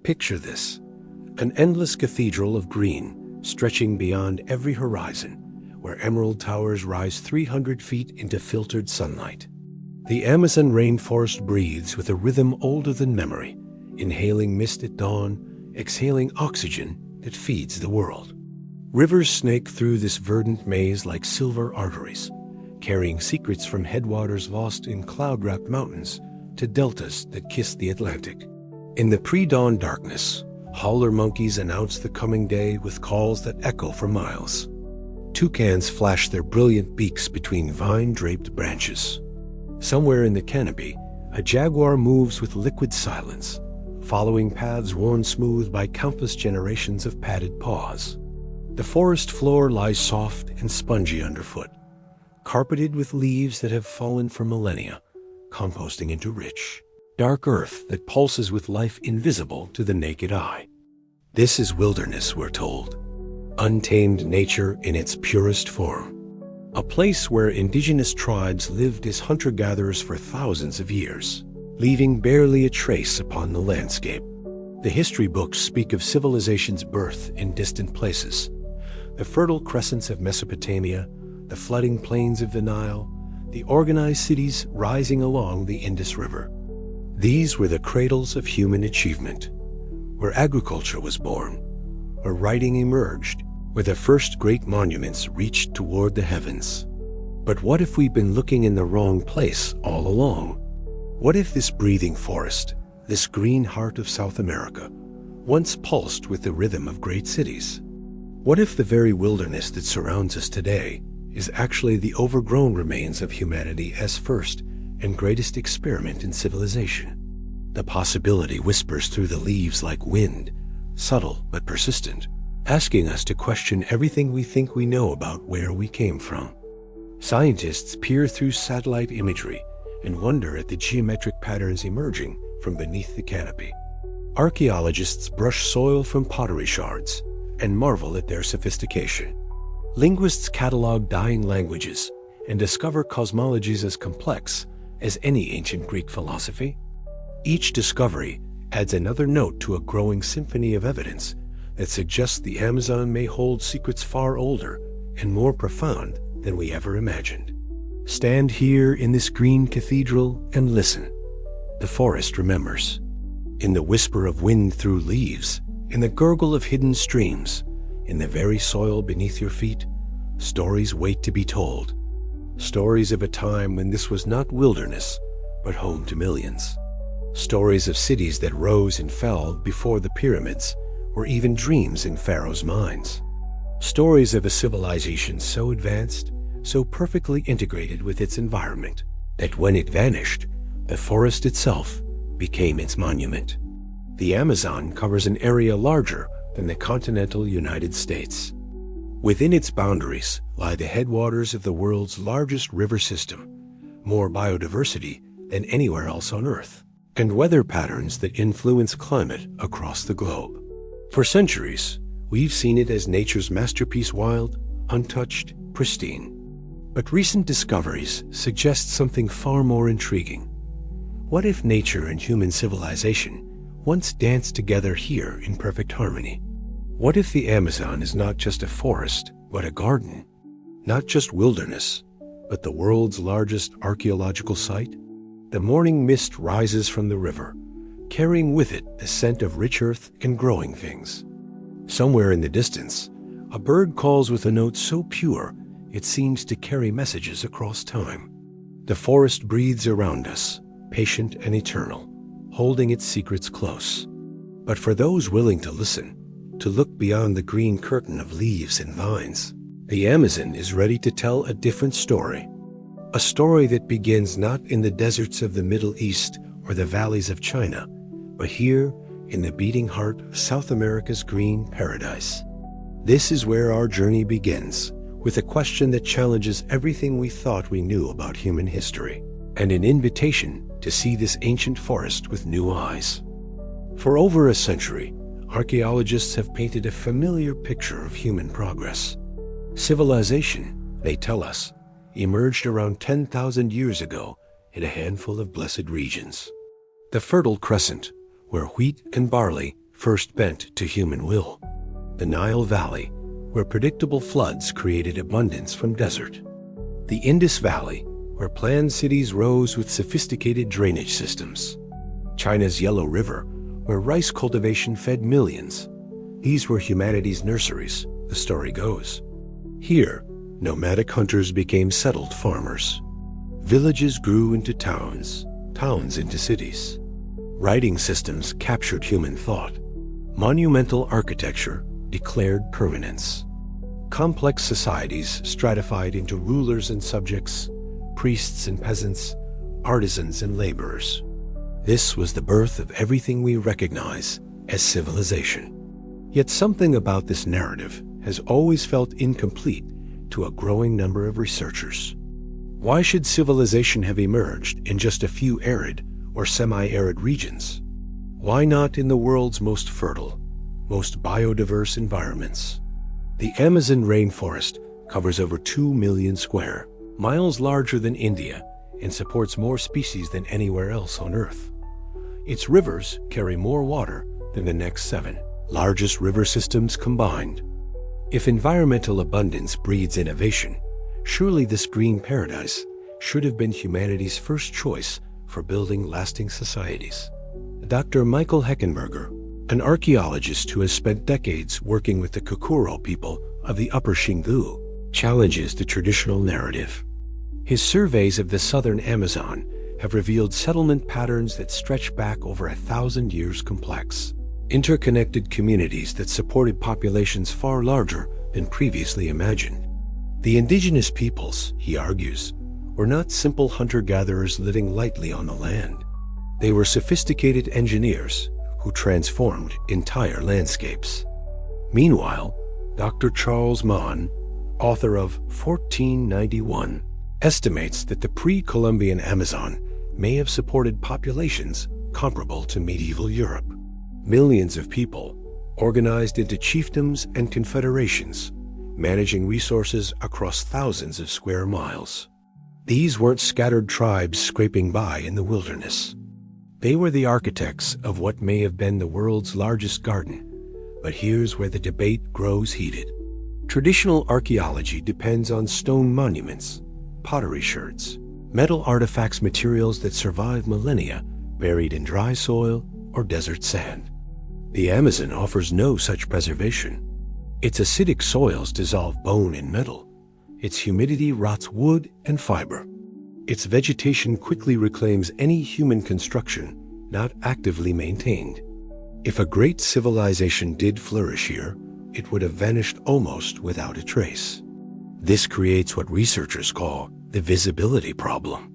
Picture this, an endless cathedral of green stretching beyond every horizon, where emerald towers rise 300 feet into filtered sunlight. The Amazon rainforest breathes with a rhythm older than memory, inhaling mist at dawn, exhaling oxygen that feeds the world. Rivers snake through this verdant maze like silver arteries, carrying secrets from headwaters lost in cloud-wrapped mountains to deltas that kiss the Atlantic. In the pre-dawn darkness, howler monkeys announce the coming day with calls that echo for miles. Toucans flash their brilliant beaks between vine-draped branches. Somewhere in the canopy, a jaguar moves with liquid silence, following paths worn smooth by countless generations of padded paws. The forest floor lies soft and spongy underfoot, carpeted with leaves that have fallen for millennia, composting into rich, dark earth that pulses with life invisible to the naked eye. This is wilderness, we're told. Untamed nature in its purest form. A place where indigenous tribes lived as hunter-gatherers for thousands of years, leaving barely a trace upon the landscape. The history books speak of civilization's birth in distant places. The fertile crescents of Mesopotamia, the flooding plains of the Nile, the organized cities rising along the Indus River. These were the cradles of human achievement, where agriculture was born, where writing emerged, where the first great monuments reached toward the heavens. But what if we've been looking in the wrong place all along? What if this breathing forest, this green heart of South America, once pulsed with the rhythm of great cities? What if the very wilderness that surrounds us today is actually the overgrown remains of humanity as first and greatest experiment in civilization? The possibility whispers through the leaves like wind, subtle but persistent, asking us to question everything we think we know about where we came from. Scientists peer through satellite imagery and wonder at the geometric patterns emerging from beneath the canopy. Archaeologists brush soil from pottery shards and marvel at their sophistication. Linguists catalog dying languages and discover cosmologies as complex as any ancient Greek philosophy. Each discovery adds another note to a growing symphony of evidence that suggests the Amazon may hold secrets far older and more profound than we ever imagined. Stand here in this green cathedral and listen. The forest remembers. In the whisper of wind through leaves, in the gurgle of hidden streams, in the very soil beneath your feet, stories wait to be told. Stories of a time when this was not wilderness, but home to millions. Stories of cities that rose and fell before the pyramids, or even dreams in pharaohs' minds. Stories of a civilization so advanced, so perfectly integrated with its environment, that when it vanished, the forest itself became its monument. The Amazon covers an area larger than the continental United States. Within its boundaries lie the headwaters of the world's largest river system, more biodiversity than anywhere else on Earth, and weather patterns that influence climate across the globe. For centuries, we've seen it as nature's masterpiece, wild, untouched, pristine. But recent discoveries suggest something far more intriguing. What if nature and human civilization once danced together here in perfect harmony? What if the Amazon is not just a forest, but a garden? Not just wilderness, but the world's largest archaeological site? The morning mist rises from the river, carrying with it the scent of rich earth and growing things. Somewhere in the distance, a bird calls with a note so pure it seems to carry messages across time. The forest breathes around us, patient and eternal, holding its secrets close. But for those willing to listen, to look beyond the green curtain of leaves and vines, the Amazon is ready to tell a different story. A story that begins not in the deserts of the Middle East or the valleys of China, but here in the beating heart of South America's green paradise. This is where our journey begins, with a question that challenges everything we thought we knew about human history, and an invitation to see this ancient forest with new eyes. For over a century, archaeologists have painted a familiar picture of human progress. Civilization, they tell us, emerged around 10,000 years ago in a handful of blessed regions. The Fertile Crescent, where wheat and barley first bent to human will. The Nile Valley, where predictable floods created abundance from desert. The Indus Valley, where planned cities rose with sophisticated drainage systems. China's Yellow River, where rice cultivation fed millions. These were humanity's nurseries, the story goes. Here, nomadic hunters became settled farmers. Villages grew into towns, towns into cities. Writing systems captured human thought. Monumental architecture declared permanence. Complex societies stratified into rulers and subjects, priests and peasants, artisans and laborers. This was the birth of everything we recognize as civilization. Yet something about this narrative has always felt incomplete to a growing number of researchers. Why should civilization have emerged in just a few arid or semi-arid regions? Why not in the world's most fertile, most biodiverse environments? The Amazon rainforest covers over 2 million square miles, larger than India, and supports more species than anywhere else on Earth. Its rivers carry more water than the next 7 largest river systems combined. If environmental abundance breeds innovation, surely this green paradise should have been humanity's first choice for building lasting societies. Dr. Michael Heckenberger, an archaeologist who has spent decades working with the Kokoro people of the Upper Xingu, challenges the traditional narrative. His surveys of the southern Amazon have revealed settlement patterns that stretch back over 1,000 years, complex, interconnected communities that supported populations far larger than previously imagined. The indigenous peoples, he argues, were not simple hunter-gatherers living lightly on the land. They were sophisticated engineers who transformed entire landscapes. Meanwhile, Dr. Charles Mann, author of 1491, estimates that the pre-Columbian Amazon may have supported populations comparable to medieval Europe. Millions of people, organized into chiefdoms and confederations, managing resources across thousands of square miles. These weren't scattered tribes scraping by in the wilderness. They were the architects of what may have been the world's largest garden. But here's where the debate grows heated. Traditional archaeology depends on stone monuments, pottery sherds, metal artifacts, materials that survive millennia buried in dry soil or desert sand. The Amazon offers no such preservation. Its acidic soils dissolve bone and metal. Its humidity rots wood and fiber. Its vegetation quickly reclaims any human construction not actively maintained. If a great civilization did flourish here, it would have vanished almost without a trace. This creates what researchers call the visibility problem.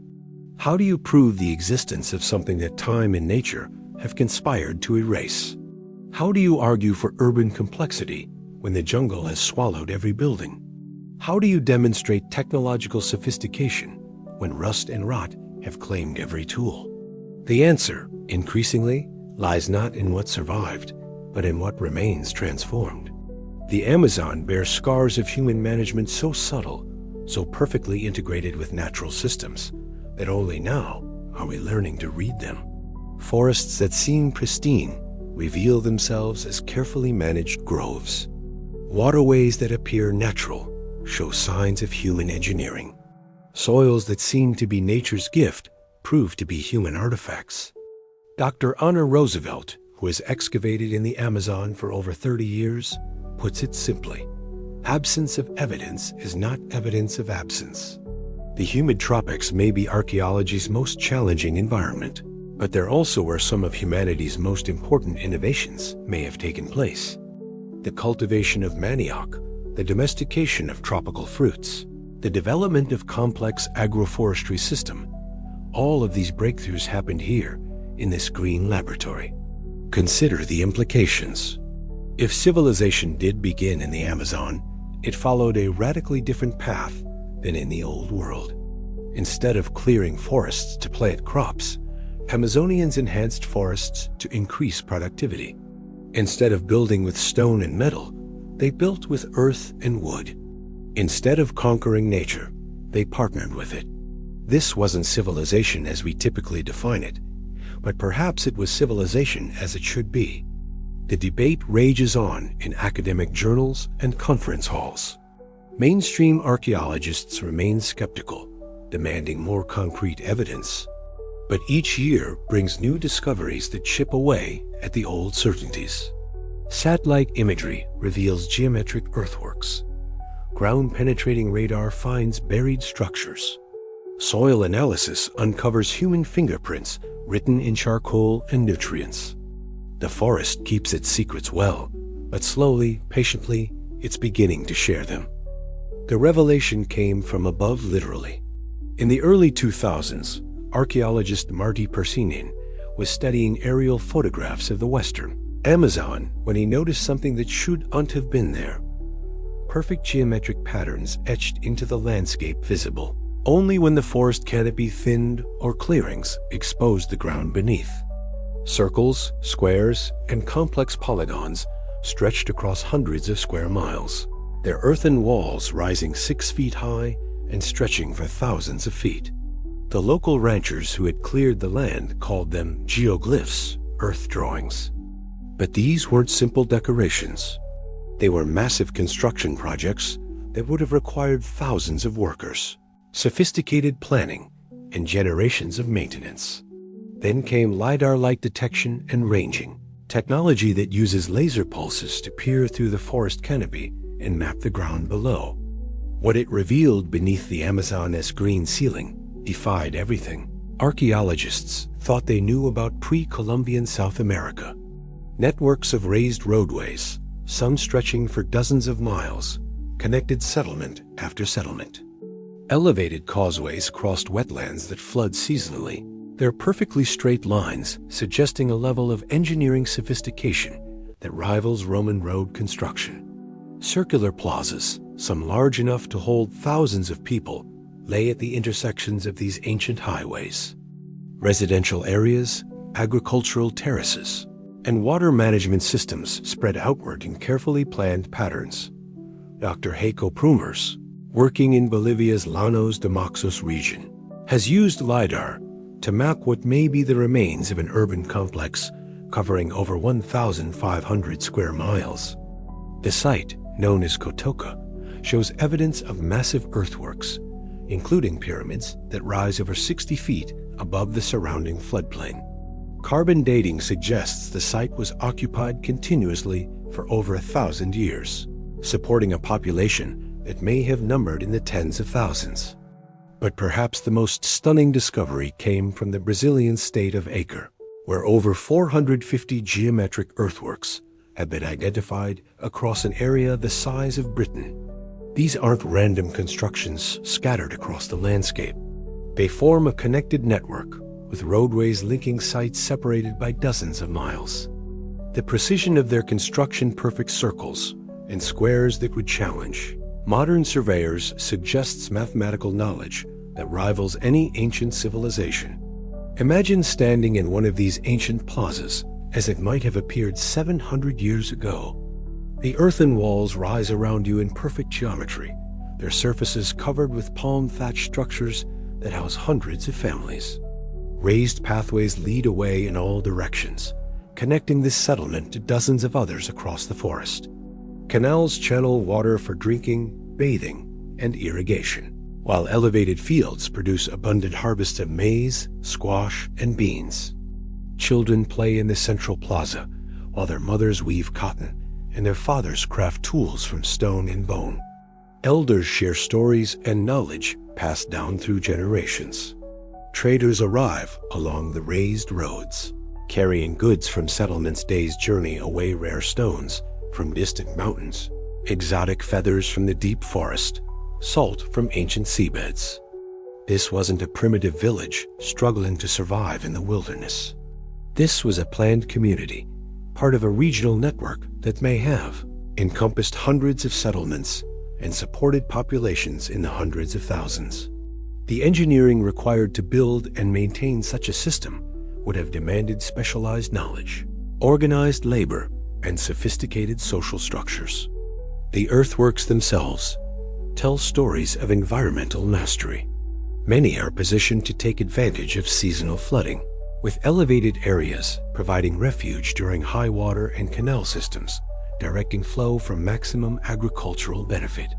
How do you prove the existence of something that time and nature have conspired to erase? How do you argue for urban complexity when the jungle has swallowed every building? How do you demonstrate technological sophistication when rust and rot have claimed every tool? The answer, increasingly, lies not in what survived, but in what remains transformed. The Amazon bears scars of human management so subtle, so perfectly integrated with natural systems, that only now are we learning to read them. Forests that seem pristine reveal themselves as carefully managed groves. Waterways that appear natural show signs of human engineering. Soils that seem to be nature's gift prove to be human artifacts. Dr. Honor Roosevelt, who has excavated in the Amazon for over 30 years, puts it simply: absence of evidence is not evidence of absence. The humid tropics may be archaeology's most challenging environment, but they're also where some of humanity's most important innovations may have taken place. The cultivation of manioc, the domestication of tropical fruits, the development of complex agroforestry system, all of these breakthroughs happened here in this green laboratory. Consider the implications. If civilization did begin in the Amazon, it followed a radically different path than in the Old World. Instead of clearing forests to plant crops, Amazonians enhanced forests to increase productivity. Instead of building with stone and metal, they built with earth and wood. Instead of conquering nature, they partnered with it. This wasn't civilization as we typically define it, but perhaps it was civilization as it should be. The debate rages on in academic journals and conference halls. Mainstream archaeologists remain skeptical, demanding more concrete evidence. But each year brings new discoveries that chip away at the old certainties. Satellite imagery reveals geometric earthworks. Ground-penetrating radar finds buried structures. Soil analysis uncovers human fingerprints written in charcoal and nutrients. The forest keeps its secrets well, but slowly, patiently, it's beginning to share them. The revelation came from above literally. In the early 2000s, archaeologist Marty Persinin was studying aerial photographs of the western Amazon when he noticed something that shouldn't have been there. Perfect geometric patterns etched into the landscape visible only when the forest canopy thinned or clearings exposed the ground beneath. Circles, squares, and complex polygons stretched across hundreds of square miles, their earthen walls rising 6 feet high and stretching for thousands of feet. The local ranchers who had cleared the land called them geoglyphs, earth drawings. But these weren't simple decorations. They were massive construction projects that would have required thousands of workers, sophisticated planning, and generations of maintenance. Then came LiDAR light detection and ranging, technology that uses laser pulses to peer through the forest canopy and map the ground below. What it revealed beneath the Amazon's green ceiling defied everything archaeologists thought they knew about pre-Columbian South America. Networks of raised roadways, some stretching for dozens of miles, connected settlement after settlement. Elevated causeways crossed wetlands that flood seasonally, their perfectly straight lines suggesting a level of engineering sophistication that rivals Roman road construction. Circular plazas, some large enough to hold thousands of people, lay at the intersections of these ancient highways. Residential areas, agricultural terraces, and water management systems spread outward in carefully planned patterns. Dr. Heiko Prumers, working in Bolivia's Llanos de Moxos region, has used LiDAR to map what may be the remains of an urban complex covering over 1,500 square miles. The site, known as Kotoka, shows evidence of massive earthworks, including pyramids that rise over 60 feet above the surrounding floodplain. Carbon dating suggests the site was occupied continuously for over 1,000 years, supporting a population that may have numbered in the tens of thousands. But perhaps the most stunning discovery came from the Brazilian state of Acre, where over 450 geometric earthworks have been identified across an area the size of Britain. These aren't random constructions scattered across the landscape. They form a connected network, with roadways linking sites separated by dozens of miles. The precision of their construction perfect circles and squares that would challenge modern surveyors suggests mathematical knowledge that rivals any ancient civilization. Imagine standing in one of these ancient plazas as it might have appeared 700 years ago. The earthen walls rise around you in perfect geometry, their surfaces covered with palm-thatched structures that house hundreds of families. Raised pathways lead away in all directions, connecting this settlement to dozens of others across the forest. Canals channel water for drinking, bathing, and irrigation, while elevated fields produce abundant harvests of maize, squash, and beans. Children play in the central plaza, while their mothers weave cotton and their fathers craft tools from stone and bone. Elders share stories and knowledge passed down through generations. Traders arrive along the raised roads, carrying goods from settlements' days' journey away, rare stones from distant mountains, exotic feathers from the deep forest, salt from ancient seabeds. This wasn't a primitive village struggling to survive in the wilderness. This was a planned community, part of a regional network that may have encompassed hundreds of settlements and supported populations in the hundreds of thousands. The engineering required to build and maintain such a system would have demanded specialized knowledge, organized labor, and sophisticated social structures. The earthworks themselves tell stories of environmental mastery. Many are positioned to take advantage of seasonal flooding, with elevated areas providing refuge during high water and canal systems, directing flow for maximum agricultural benefit.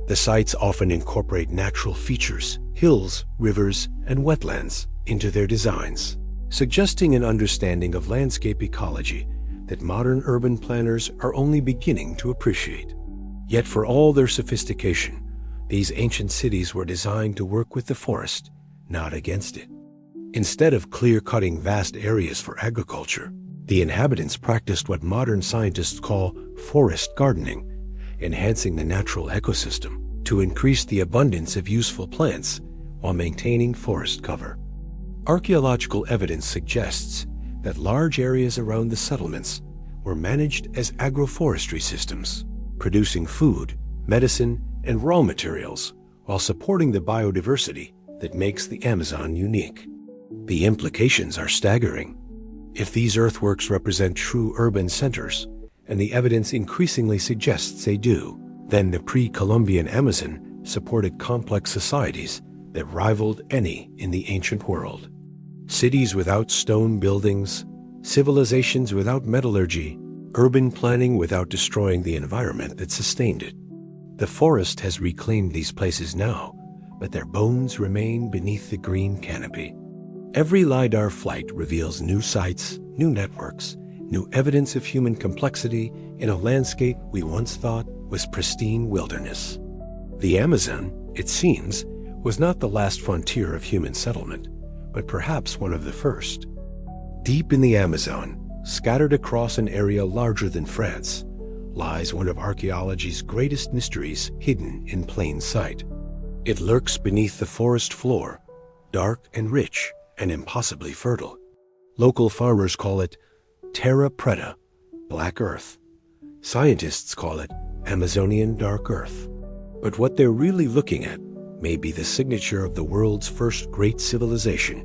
The sites often incorporate natural features, hills, rivers, and wetlands into their designs, suggesting an understanding of landscape ecology that modern urban planners are only beginning to appreciate. Yet for all their sophistication, these ancient cities were designed to work with the forest, not against it. Instead of clear-cutting vast areas for agriculture, the inhabitants practiced what modern scientists call forest gardening, enhancing the natural ecosystem to increase the abundance of useful plants while maintaining forest cover. Archaeological evidence suggests that large areas around the settlements were managed as agroforestry systems, producing food, medicine, and raw materials while supporting the biodiversity that makes the Amazon unique. The implications are staggering. If these earthworks represent true urban centers, and the evidence increasingly suggests they do, then the pre-Columbian Amazon supported complex societies that rivaled any in the ancient world. Cities without stone buildings, civilizations without metallurgy, urban planning without destroying the environment that sustained it. The forest has reclaimed these places now, but their bones remain beneath the green canopy. Every LiDAR flight reveals new sites, new networks, new evidence of human complexity in a landscape we once thought was pristine wilderness. The Amazon, it seems, was not the last frontier of human settlement, but perhaps one of the first. Deep in the Amazon, scattered across an area larger than France, lies one of archaeology's greatest mysteries hidden in plain sight. It lurks beneath the forest floor, dark and rich and impossibly fertile. Local farmers call it terra preta, black earth. Scientists call it Amazonian dark earth. But what they're really looking at may be the signature of the world's first great civilization.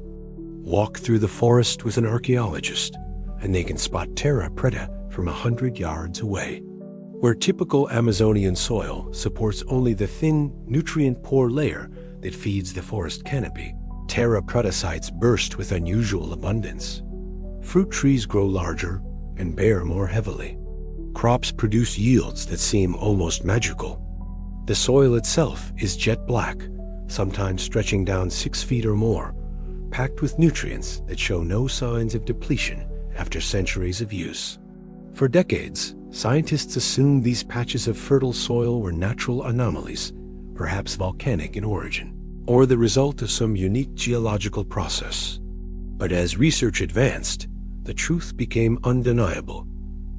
Walk through the forest with an archaeologist, and they can spot terra preta from 100 yards away. Where typical Amazonian soil supports only the thin, nutrient-poor layer that feeds the forest canopy, terra preta sites burst with unusual abundance. Fruit trees grow larger and bear more heavily. Crops produce yields that seem almost magical. The soil itself is jet black, sometimes stretching down 6 feet or more, packed with nutrients that show no signs of depletion after centuries of use. For decades, scientists assumed these patches of fertile soil were natural anomalies, perhaps volcanic in origin, or the result of some unique geological process. But as research advanced, the truth became undeniable.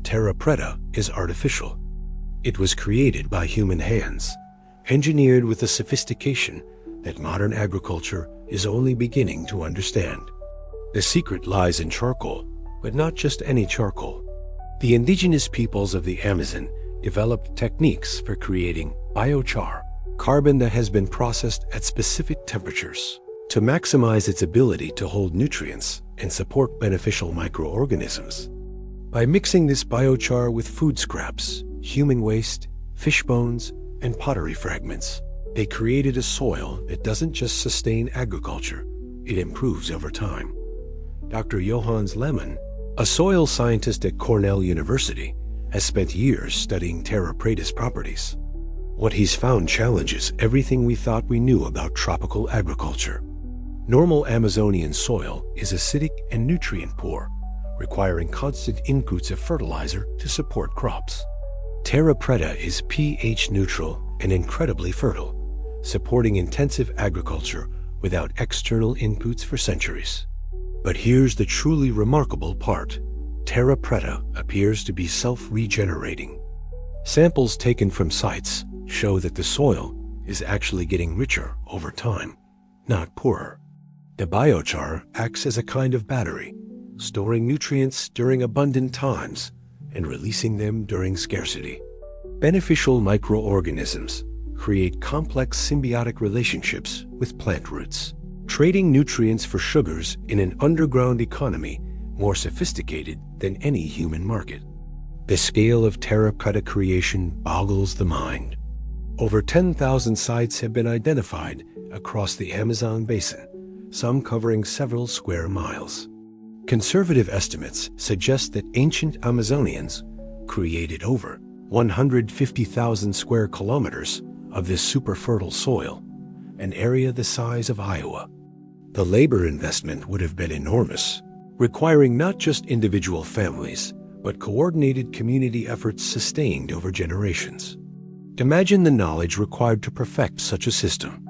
Terra preta is artificial. It was created by human hands, engineered with a sophistication that modern agriculture is only beginning to understand. The secret lies in charcoal, but not just any charcoal. The indigenous peoples of the Amazon developed techniques for creating biochar, carbon that has been processed at specific temperatures to maximize its ability to hold nutrients and support beneficial microorganisms. By mixing this biochar with food scraps, human waste, fish bones, and pottery fragments, they created a soil that doesn't just sustain agriculture, it improves over time. Dr. Johannes Lehmann, a soil scientist at Cornell University, has spent years studying terra preta's properties. What he's found challenges everything we thought we knew about tropical agriculture. Normal Amazonian soil is acidic and nutrient-poor, requiring constant inputs of fertilizer to support crops. Terra preta is pH neutral and incredibly fertile, supporting intensive agriculture without external inputs for centuries. But here's the truly remarkable part. Terra preta appears to be self-regenerating. Samples taken from sites show that the soil is actually getting richer over time, not poorer. The biochar acts as a kind of battery, storing nutrients during abundant times and releasing them during scarcity. Beneficial microorganisms create complex symbiotic relationships with plant roots, trading nutrients for sugars in an underground economy more sophisticated than any human market. The scale of terra preta creation boggles the mind. Over 10,000 sites have been identified across the Amazon basin, some covering several square miles. Conservative estimates suggest that ancient Amazonians created over 150,000 square kilometers of this super fertile soil, an area the size of Iowa. The labor investment would have been enormous, requiring not just individual families, but coordinated community efforts sustained over generations. Imagine the knowledge required to perfect such a system.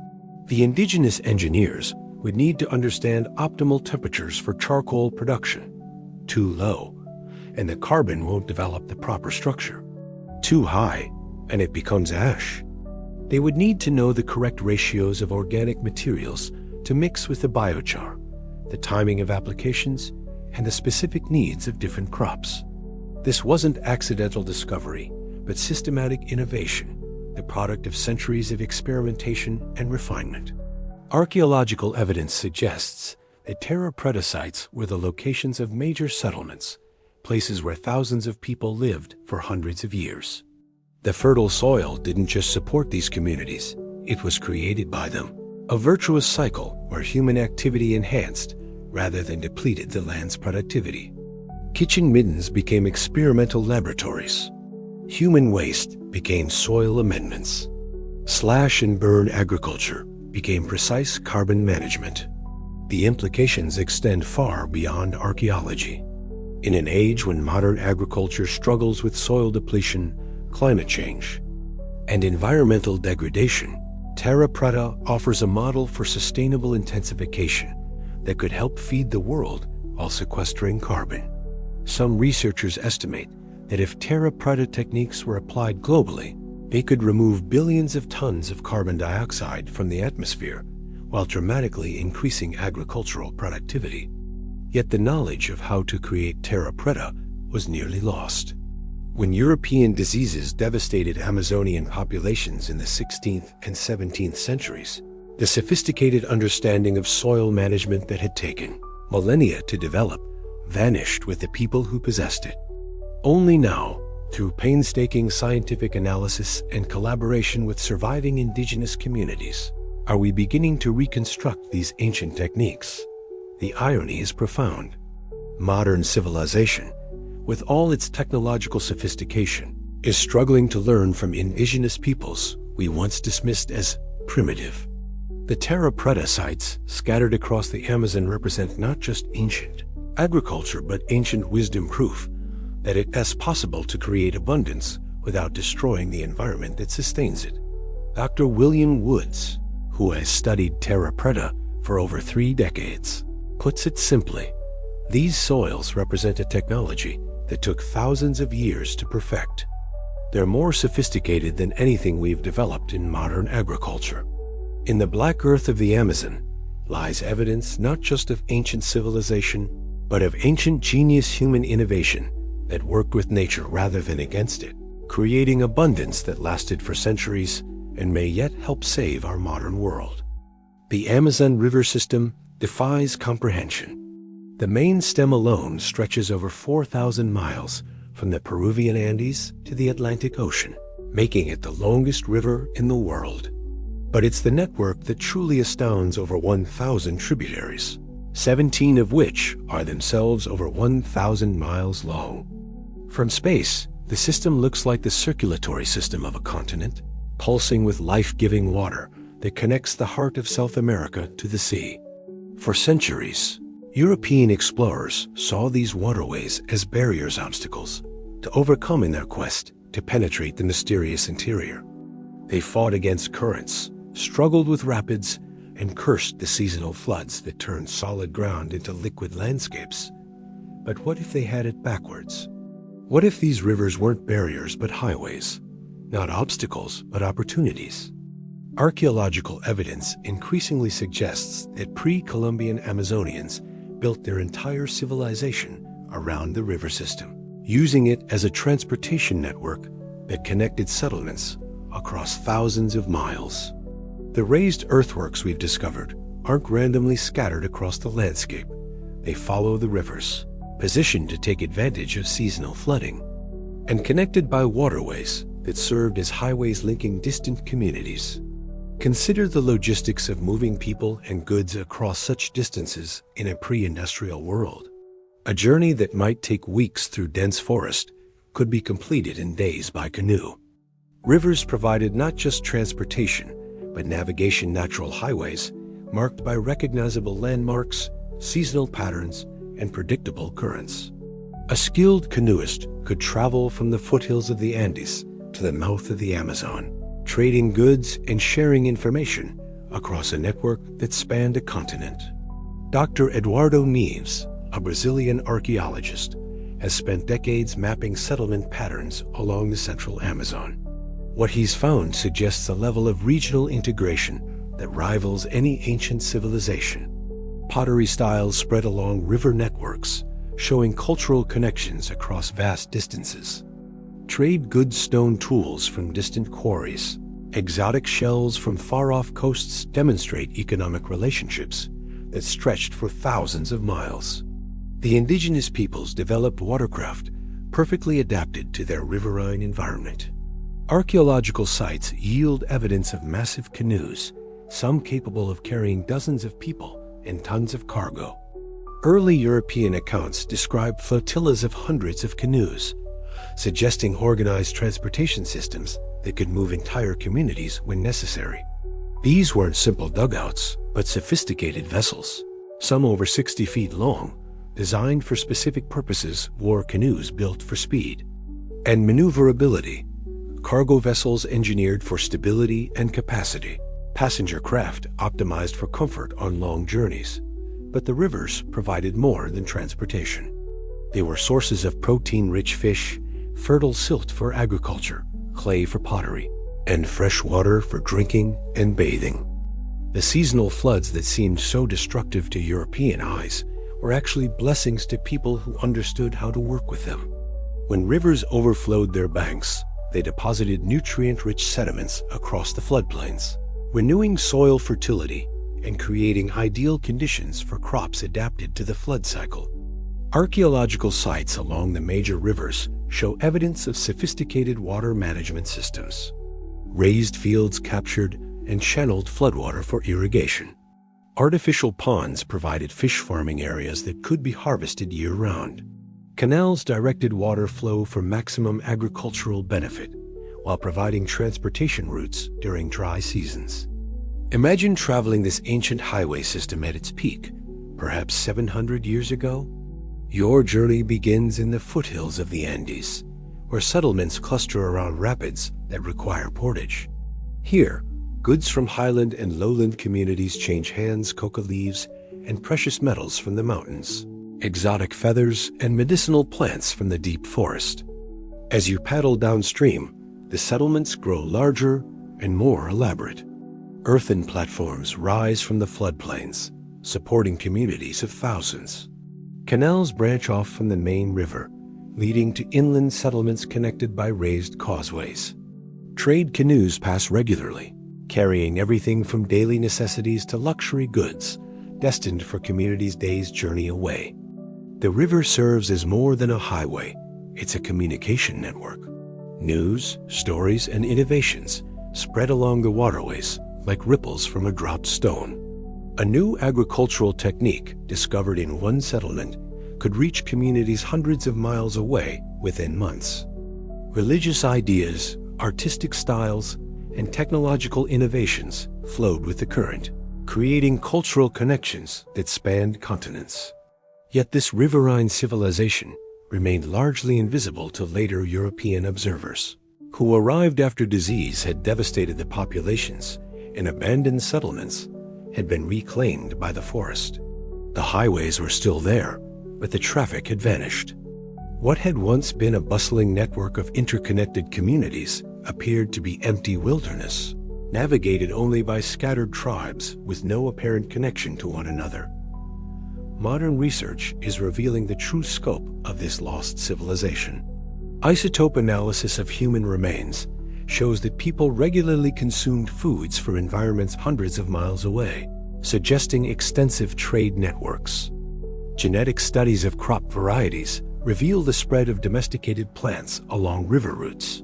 The indigenous engineers would need to understand optimal temperatures for charcoal production. Too low, and the carbon won't develop the proper structure. Too high, and it becomes ash. They would need to know the correct ratios of organic materials to mix with the biochar, the timing of applications, and the specific needs of different crops. This wasn't accidental discovery, but systematic innovation, the product of centuries of experimentation and refinement. Archaeological evidence suggests that Terra Preta sites were the locations of major settlements, places where thousands of people lived for hundreds of years. The fertile soil didn't just support these communities, it was created by them. A virtuous cycle where human activity enhanced rather than depleted the land's productivity. Kitchen middens became experimental laboratories. Human waste became soil amendments. Slash and burn agriculture became precise carbon management. The implications extend far beyond archaeology. In an age when modern agriculture struggles with soil depletion, climate change, and environmental degradation, Terra Preta offers a model for sustainable intensification that could help feed the world while sequestering carbon. Some researchers estimate that if Terra Preta techniques were applied globally, they could remove billions of tons of carbon dioxide from the atmosphere while dramatically increasing agricultural productivity. Yet the knowledge of how to create Terra Preta was nearly lost. When European diseases devastated Amazonian populations in the 16th and 17th centuries, the sophisticated understanding of soil management that had taken millennia to develop vanished with the people who possessed it. Only now, through painstaking scientific analysis and collaboration with surviving indigenous communities, are we beginning to reconstruct these ancient techniques. The irony is profound. Modern civilization, with all its technological sophistication, is struggling to learn from indigenous peoples we once dismissed as primitive. The Terra Preta sites scattered across the Amazon represent not just ancient agriculture but ancient wisdom, proof that it is possible to create abundance without destroying the environment that sustains it. Dr. William Woods, who has studied Terra Preta for over 3 decades, puts it simply: these soils represent a technology that took thousands of years to perfect. They're more sophisticated than anything we've developed in modern agriculture. In the black earth of the Amazon lies evidence not just of ancient civilization, but of ancient genius human innovation that worked with nature rather than against it, creating abundance that lasted for centuries and may yet help save our modern world. The Amazon River system defies comprehension. The main stem alone stretches over 4,000 miles from the Peruvian Andes to the Atlantic Ocean, making it the longest river in the world. But it's the network that truly astounds. Over 1,000 tributaries, 17 of which are themselves over 1,000 miles long. From space, the system looks like the circulatory system of a continent, pulsing with life-giving water that connects the heart of South America to the sea. For centuries, European explorers saw these waterways as barriers, obstacles to overcome in their quest to penetrate the mysterious interior. They fought against currents, struggled with rapids, and cursed the seasonal floods that turned solid ground into liquid landscapes. But what if they had it backwards? What if these rivers weren't barriers but highways? Not obstacles but opportunities? Archaeological evidence increasingly suggests that pre-Columbian Amazonians built their entire civilization around the river system, using it as a transportation network that connected settlements across thousands of miles. The raised earthworks we've discovered aren't randomly scattered across the landscape. They follow the rivers, positioned to take advantage of seasonal flooding, and connected by waterways that served as highways linking distant communities. Consider the logistics of moving people and goods across such distances in a pre-industrial world. A journey that might take weeks through dense forest could be completed in days by canoe. Rivers provided not just transportation, but navigation natural highways marked by recognizable landmarks, seasonal patterns, and predictable currents. A skilled canoeist could travel from the foothills of the Andes to the mouth of the Amazon, trading goods and sharing information across a network that spanned a continent. Dr. Eduardo Neves, a Brazilian archaeologist, has spent decades mapping settlement patterns along the central Amazon. What he's found suggests a level of regional integration that rivals any ancient civilization. Pottery styles spread along river networks, showing cultural connections across vast distances. Trade goods stone tools from distant quarries. Exotic shells from far-off coasts demonstrate economic relationships that stretched for thousands of miles. The indigenous peoples developed watercraft perfectly adapted to their riverine environment. Archaeological sites yield evidence of massive canoes, some capable of carrying dozens of people and tons of cargo. Early European accounts describe flotillas of hundreds of canoes, suggesting organized transportation systems that could move entire communities when necessary. These weren't simple dugouts, but sophisticated vessels, some over 60 feet long, designed for specific purposes. War canoes built for speed and maneuverability, cargo vessels engineered for stability and capacity, passenger craft optimized for comfort on long journeys. But the rivers provided more than transportation. They were sources of protein-rich fish, fertile silt for agriculture, clay for pottery, and fresh water for drinking and bathing. The seasonal floods that seemed so destructive to European eyes were actually blessings to people who understood how to work with them. When rivers overflowed their banks, they deposited nutrient-rich sediments across the floodplains, renewing soil fertility and creating ideal conditions for crops adapted to the flood cycle. Archaeological sites along the major rivers show evidence of sophisticated water management systems. Raised fields captured and channeled floodwater for irrigation. Artificial ponds provided fish farming areas that could be harvested year-round. Canals directed water flow for maximum agricultural benefit, while providing transportation routes during dry seasons. Imagine traveling this ancient highway system at its peak, perhaps 700 years ago. Your journey begins in the foothills of the Andes, where settlements cluster around rapids that require portage. Here, goods from highland and lowland communities change hands, coca leaves, and precious metals from the mountains, exotic feathers, and medicinal plants from the deep forest. As you paddle downstream, the settlements grow larger and more elaborate. Earthen platforms rise from the floodplains, supporting communities of thousands. Canals branch off from the main river, leading to inland settlements connected by raised causeways. Trade canoes pass regularly, carrying everything from daily necessities to luxury goods, destined for communities' days' journey away. The river serves as more than a highway. It's a communication network. News, stories, and innovations spread along the waterways like ripples from a dropped stone. A new agricultural technique discovered in one settlement could reach communities hundreds of miles away within months. Religious ideas, artistic styles, and technological innovations flowed with the current, creating cultural connections that spanned continents. Yet this riverine civilization remained largely invisible to later European observers, who arrived after disease had devastated the populations and abandoned settlements had been reclaimed by the forest. The highways were still there, but the traffic had vanished. What had once been a bustling network of interconnected communities appeared to be empty wilderness, navigated only by scattered tribes with no apparent connection to one another. Modern research is revealing the true scope of this lost civilization. Isotope analysis of human remains shows that people regularly consumed foods for environments hundreds of miles away, suggesting extensive trade networks. Genetic studies of crop varieties reveal the spread of domesticated plants along river routes.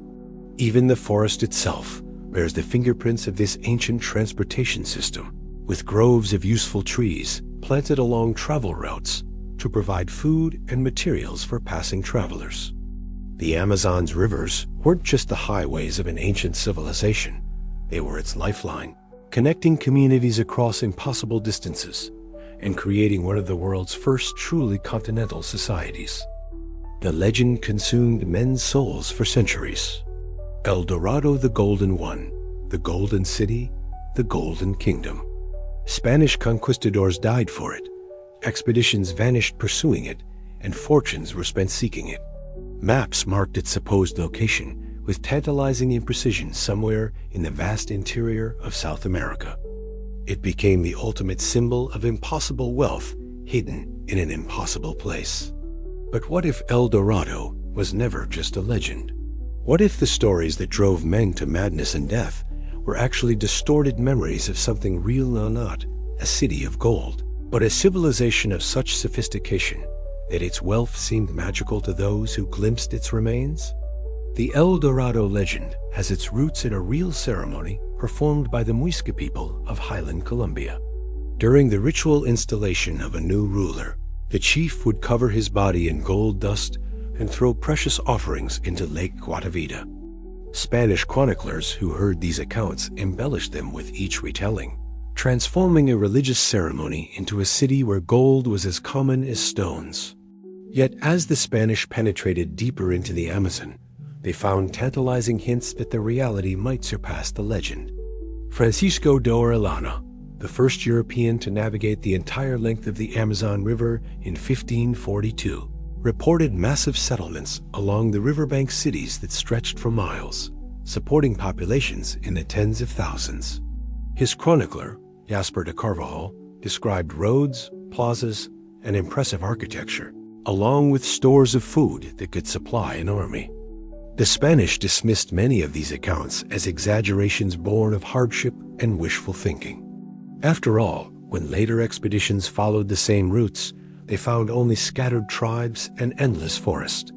Even the forest itself bears the fingerprints of this ancient transportation system, with groves of useful trees planted along travel routes. to provide food and materials for passing travelers. The Amazon's rivers weren't just the highways of an ancient civilization, they were its lifeline, connecting communities across impossible distances and creating one of the world's first truly continental societies. The legend consumed men's souls for centuries. El Dorado, the Golden One, the Golden City, the Golden Kingdom. Spanish conquistadors died for it, expeditions vanished pursuing it, and fortunes were spent seeking it. Maps marked its supposed location with tantalizing imprecision somewhere in the vast interior of South America. It became the ultimate symbol of impossible wealth hidden in an impossible place. But what if El Dorado was never just a legend? What if the stories that drove men to madness and death were actually distorted memories of something real or not, a city of gold, but a civilization of such sophistication that its wealth seemed magical to those who glimpsed its remains? The El Dorado legend has its roots in a real ceremony performed by the Muisca people of Highland Colombia. During the ritual installation of a new ruler, the chief would cover his body in gold dust and throw precious offerings into Lake Guatavita. Spanish chroniclers who heard these accounts embellished them with each retelling, transforming a religious ceremony into a city where gold was as common as stones. Yet as the Spanish penetrated deeper into the Amazon, they found tantalizing hints that the reality might surpass the legend. Francisco de Orellana, the first European to navigate the entire length of the Amazon River in 1542, reported massive settlements along the riverbank cities that stretched for miles, supporting populations in the tens of thousands. His chronicler, Jasper de Carvajal, described roads, plazas, and impressive architecture, along with stores of food that could supply an army. The Spanish dismissed many of these accounts as exaggerations born of hardship and wishful thinking. After all, when later expeditions followed the same routes, they found only scattered tribes and endless forest.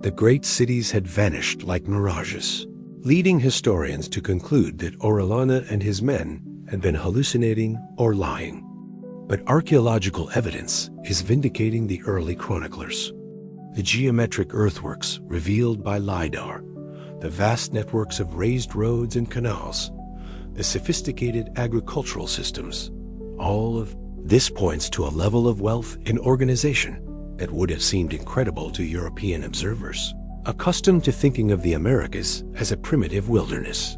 The great cities had vanished like mirages, leading historians to conclude that Orellana and his men had been hallucinating or lying. But archaeological evidence is vindicating the early chroniclers. The geometric earthworks revealed by LiDAR, the vast networks of raised roads and canals, the sophisticated agricultural systems, all of this points to a level of wealth and organization that would have seemed incredible to European observers, accustomed to thinking of the Americas as a primitive wilderness.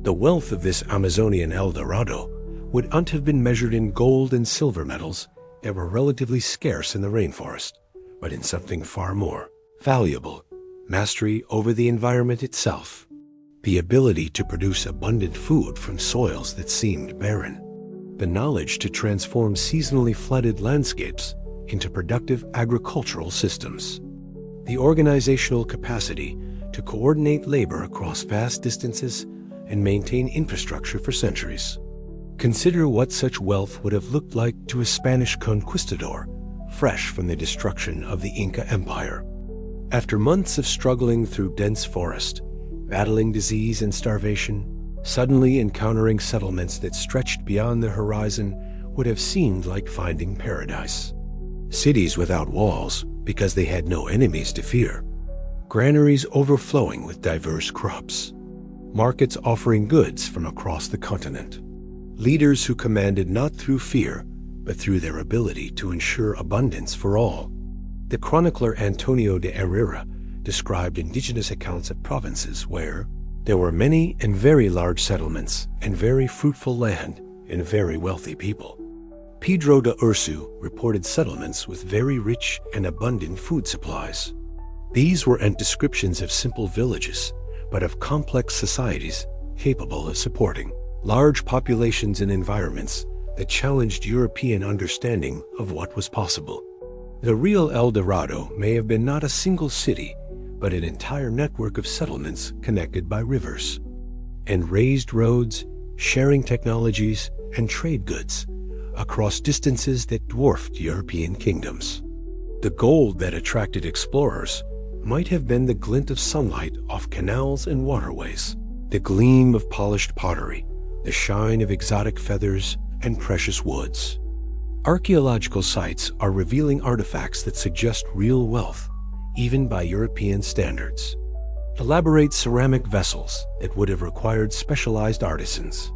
The wealth of this Amazonian El Dorado would not have been measured in gold and silver metals that were relatively scarce in the rainforest, but in something far more valuable: mastery over the environment itself, the ability to produce abundant food from soils that seemed barren, the knowledge to transform seasonally flooded landscapes into productive agricultural systems, the organizational capacity to coordinate labor across vast distances and maintain infrastructure for centuries. Consider what such wealth would have looked like to a Spanish conquistador, fresh from the destruction of the Inca Empire. After months of struggling through dense forest, battling disease and starvation, suddenly encountering settlements that stretched beyond the horizon would have seemed like finding paradise. Cities without walls because they had no enemies to fear, granaries overflowing with diverse crops, markets offering goods from across the continent, leaders who commanded not through fear but through their ability to ensure abundance for all. The chronicler Antonio de Herrera described indigenous accounts of provinces where there were many and very large settlements and very fruitful land and very wealthy people. Pedro de Ursu reported settlements with very rich and abundant food supplies. These weren't descriptions of simple villages, but of complex societies capable of supporting large populations and environments that challenged European understanding of what was possible. The real El Dorado may have been not a single city, but an entire network of settlements connected by rivers and raised roads, sharing technologies and trade goods across distances that dwarfed European kingdoms. The gold that attracted explorers might have been the glint of sunlight off canals and waterways, the gleam of polished pottery, the shine of exotic feathers and precious woods. Archaeological sites are revealing artifacts that suggest real wealth, even by European standards. Elaborate ceramic vessels that would have required specialized artisans.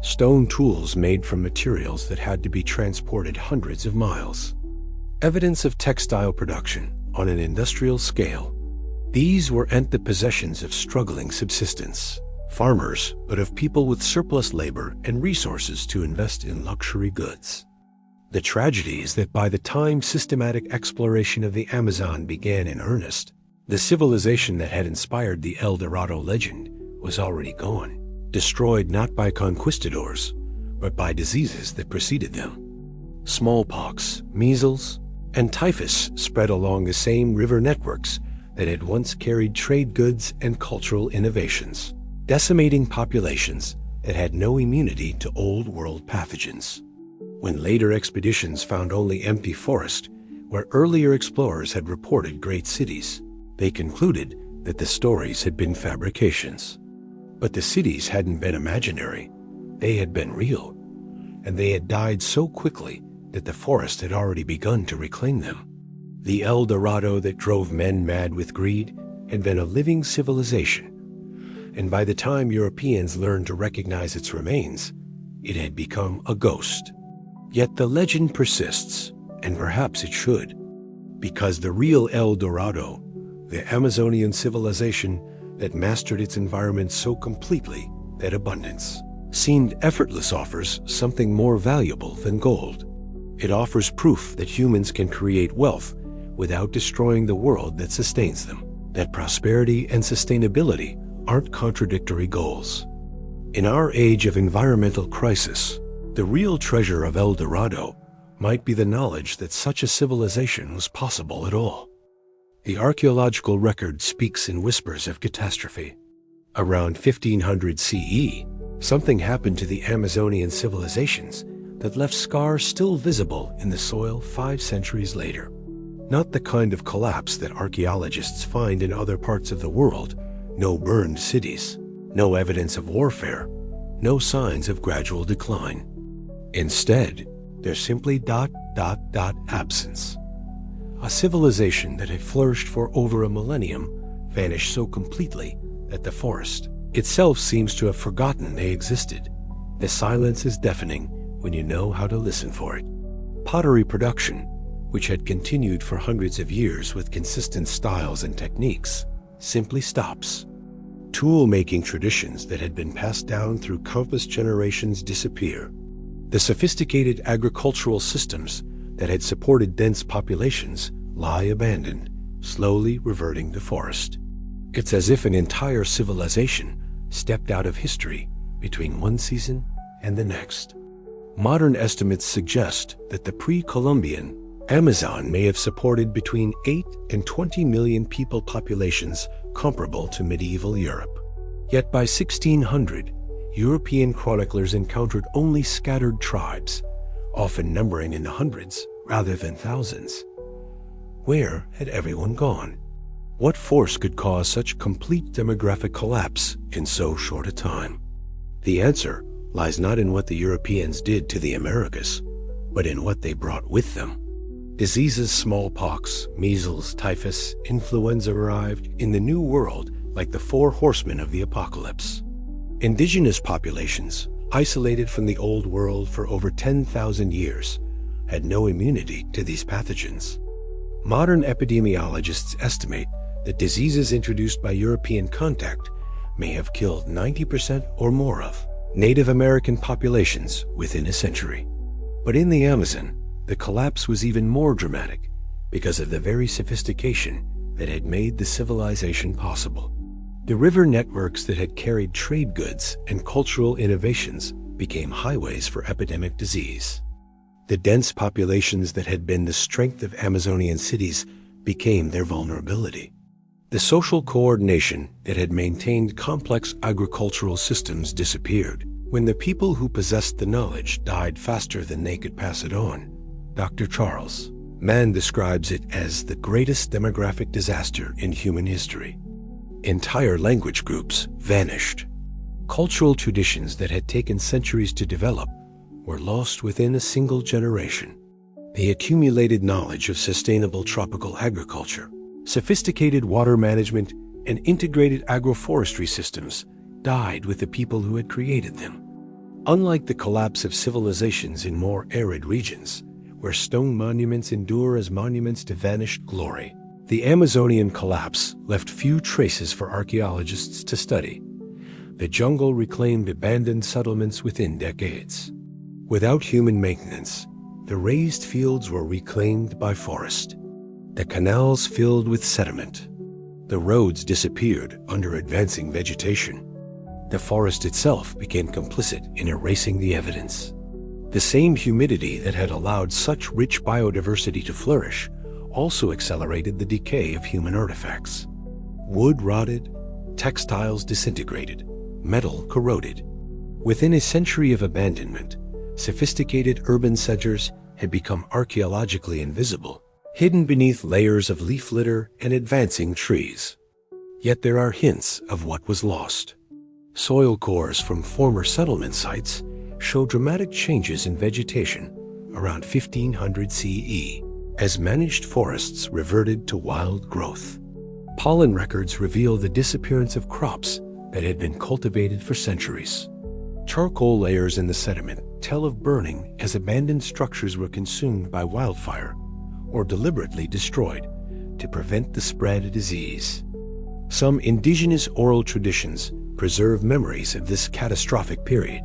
Stone tools made from materials that had to be transported hundreds of miles. Evidence of textile production on an industrial scale. These weren't the possessions of struggling subsistence farmers, but of people with surplus labor and resources to invest in luxury goods. The tragedy is that by the time systematic exploration of the Amazon began in earnest, the civilization that had inspired the El Dorado legend was already gone, destroyed not by conquistadors, but by diseases that preceded them. Smallpox, measles, and typhus spread along the same river networks that had once carried trade goods and cultural innovations, decimating populations that had no immunity to old world pathogens. When later expeditions found only empty forest, where earlier explorers had reported great cities, they concluded that the stories had been fabrications. But the cities hadn't been imaginary, they had been real, and they had died so quickly that the forest had already begun to reclaim them. The El Dorado that drove men mad with greed had been a living civilization, and by the time Europeans learned to recognize its remains, it had become a ghost. Yet the legend persists, and perhaps it should, because the real El Dorado, the Amazonian civilization that mastered its environment so completely that abundance seemed effortless, offers something more valuable than gold. It offers proof that humans can create wealth without destroying the world that sustains them, that prosperity and sustainability aren't contradictory goals. In our age of environmental crisis, the real treasure of El Dorado might be the knowledge that such a civilization was possible at all. The archaeological record speaks in whispers of catastrophe. Around 1500 CE, something happened to the Amazonian civilizations that left scars still visible in the soil 5 centuries later. Not the kind of collapse that archaeologists find in other parts of the world. No burned cities, no evidence of warfare, no signs of gradual decline. Instead, there's simply ... absence. A civilization that had flourished for over a millennium vanished so completely that the forest itself seems to have forgotten they existed. The silence is deafening when you know how to listen for it. Pottery production, which had continued for hundreds of years with consistent styles and techniques, simply stops. Tool-making traditions that had been passed down through countless generations disappear. The sophisticated agricultural systems that had supported dense populations lie abandoned, slowly reverting to forest. It's as if an entire civilization stepped out of history between one season and the next. Modern estimates suggest that the pre-Columbian Amazon may have supported between 8 and 20 million people populations comparable to medieval Europe. Yet by 1600, European chroniclers encountered only scattered tribes, often numbering in the hundreds rather than thousands. Where had everyone gone? What force could cause such complete demographic collapse in so short a time? The answer lies not in what the Europeans did to the Americas, but in what they brought with them. Diseases, smallpox, measles, typhus, influenza arrived in the New World like the 4 horsemen of the apocalypse. Indigenous populations, isolated from the Old World for over 10,000 years, had no immunity to these pathogens. Modern epidemiologists estimate that diseases introduced by European contact may have killed 90% or more of Native American populations within a century. But in the Amazon, the collapse was even more dramatic because of the very sophistication that had made the civilization possible. The river networks that had carried trade goods and cultural innovations became highways for epidemic disease. The dense populations that had been the strength of Amazonian cities became their vulnerability. The social coordination that had maintained complex agricultural systems disappeared. When the people who possessed the knowledge died faster than they could pass it on, Dr. Charles Mann describes it as the greatest demographic disaster in human history. Entire language groups vanished. Cultural traditions that had taken centuries to develop were lost within a single generation. The accumulated knowledge of sustainable tropical agriculture, sophisticated water management, and integrated agroforestry systems died with the people who had created them. Unlike the collapse of civilizations in more arid regions, where stone monuments endure as monuments to vanished glory, the Amazonian collapse left few traces for archaeologists to study. The jungle reclaimed abandoned settlements within decades. Without human maintenance, the raised fields were reclaimed by forest. The canals filled with sediment. The roads disappeared under advancing vegetation. The forest itself became complicit in erasing the evidence. The same humidity that had allowed such rich biodiversity to flourish also accelerated the decay of human artifacts. Wood rotted, textiles disintegrated, metal corroded. Within a century of abandonment, sophisticated urban centers had become archaeologically invisible, hidden beneath layers of leaf litter and advancing trees. Yet there are hints of what was lost. Soil cores from former settlement sites show dramatic changes in vegetation around 1500 CE, as managed forests reverted to wild growth. Pollen records reveal the disappearance of crops that had been cultivated for centuries. Charcoal layers in the sediment tell of burning as abandoned structures were consumed by wildfire or deliberately destroyed to prevent the spread of disease. Some indigenous oral traditions preserve memories of this catastrophic period.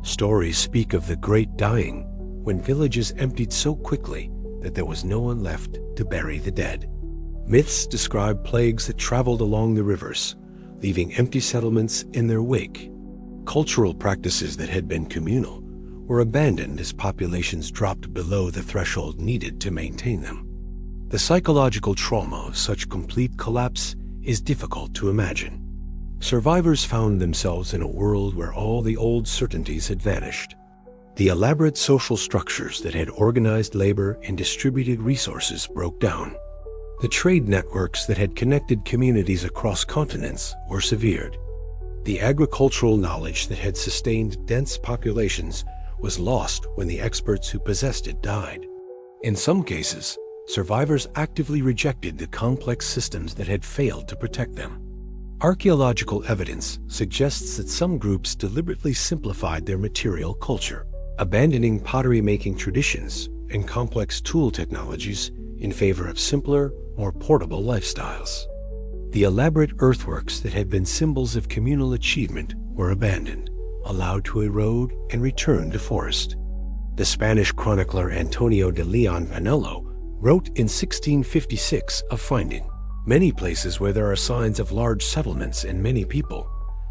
Stories speak of the Great Dying, when villages emptied so quickly that there was no one left to bury the dead. Myths describe plagues that traveled along the rivers, leaving empty settlements in their wake. Cultural practices that had been communal were abandoned as populations dropped below the threshold needed to maintain them. The psychological trauma of such complete collapse is difficult to imagine. Survivors found themselves in a world where all the old certainties had vanished. The elaborate social structures that had organized labor and distributed resources broke down. The trade networks that had connected communities across continents were severed. The agricultural knowledge that had sustained dense populations was lost when the experts who possessed it died. In some cases, survivors actively rejected the complex systems that had failed to protect them. Archaeological evidence suggests that some groups deliberately simplified their material culture, abandoning pottery-making traditions and complex tool technologies in favor of simpler, more portable lifestyles. The elaborate earthworks that had been symbols of communal achievement were abandoned, allowed to erode and return to forest. The Spanish chronicler Antonio de Leon Pinello wrote in 1656 of finding many places where there are signs of large settlements and many people,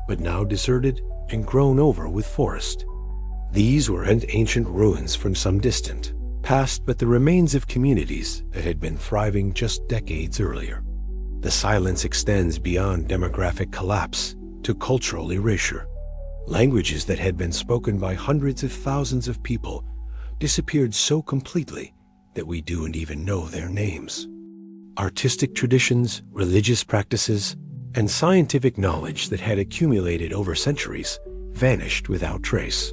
but now deserted and grown over with forest. These were ancient ruins from some distant past, but the remains of communities that had been thriving just decades earlier. The silence extends beyond demographic collapse to cultural erasure. Languages that had been spoken by hundreds of thousands of people disappeared so completely that we don't even know their names. Artistic traditions, religious practices, and scientific knowledge that had accumulated over centuries vanished without trace.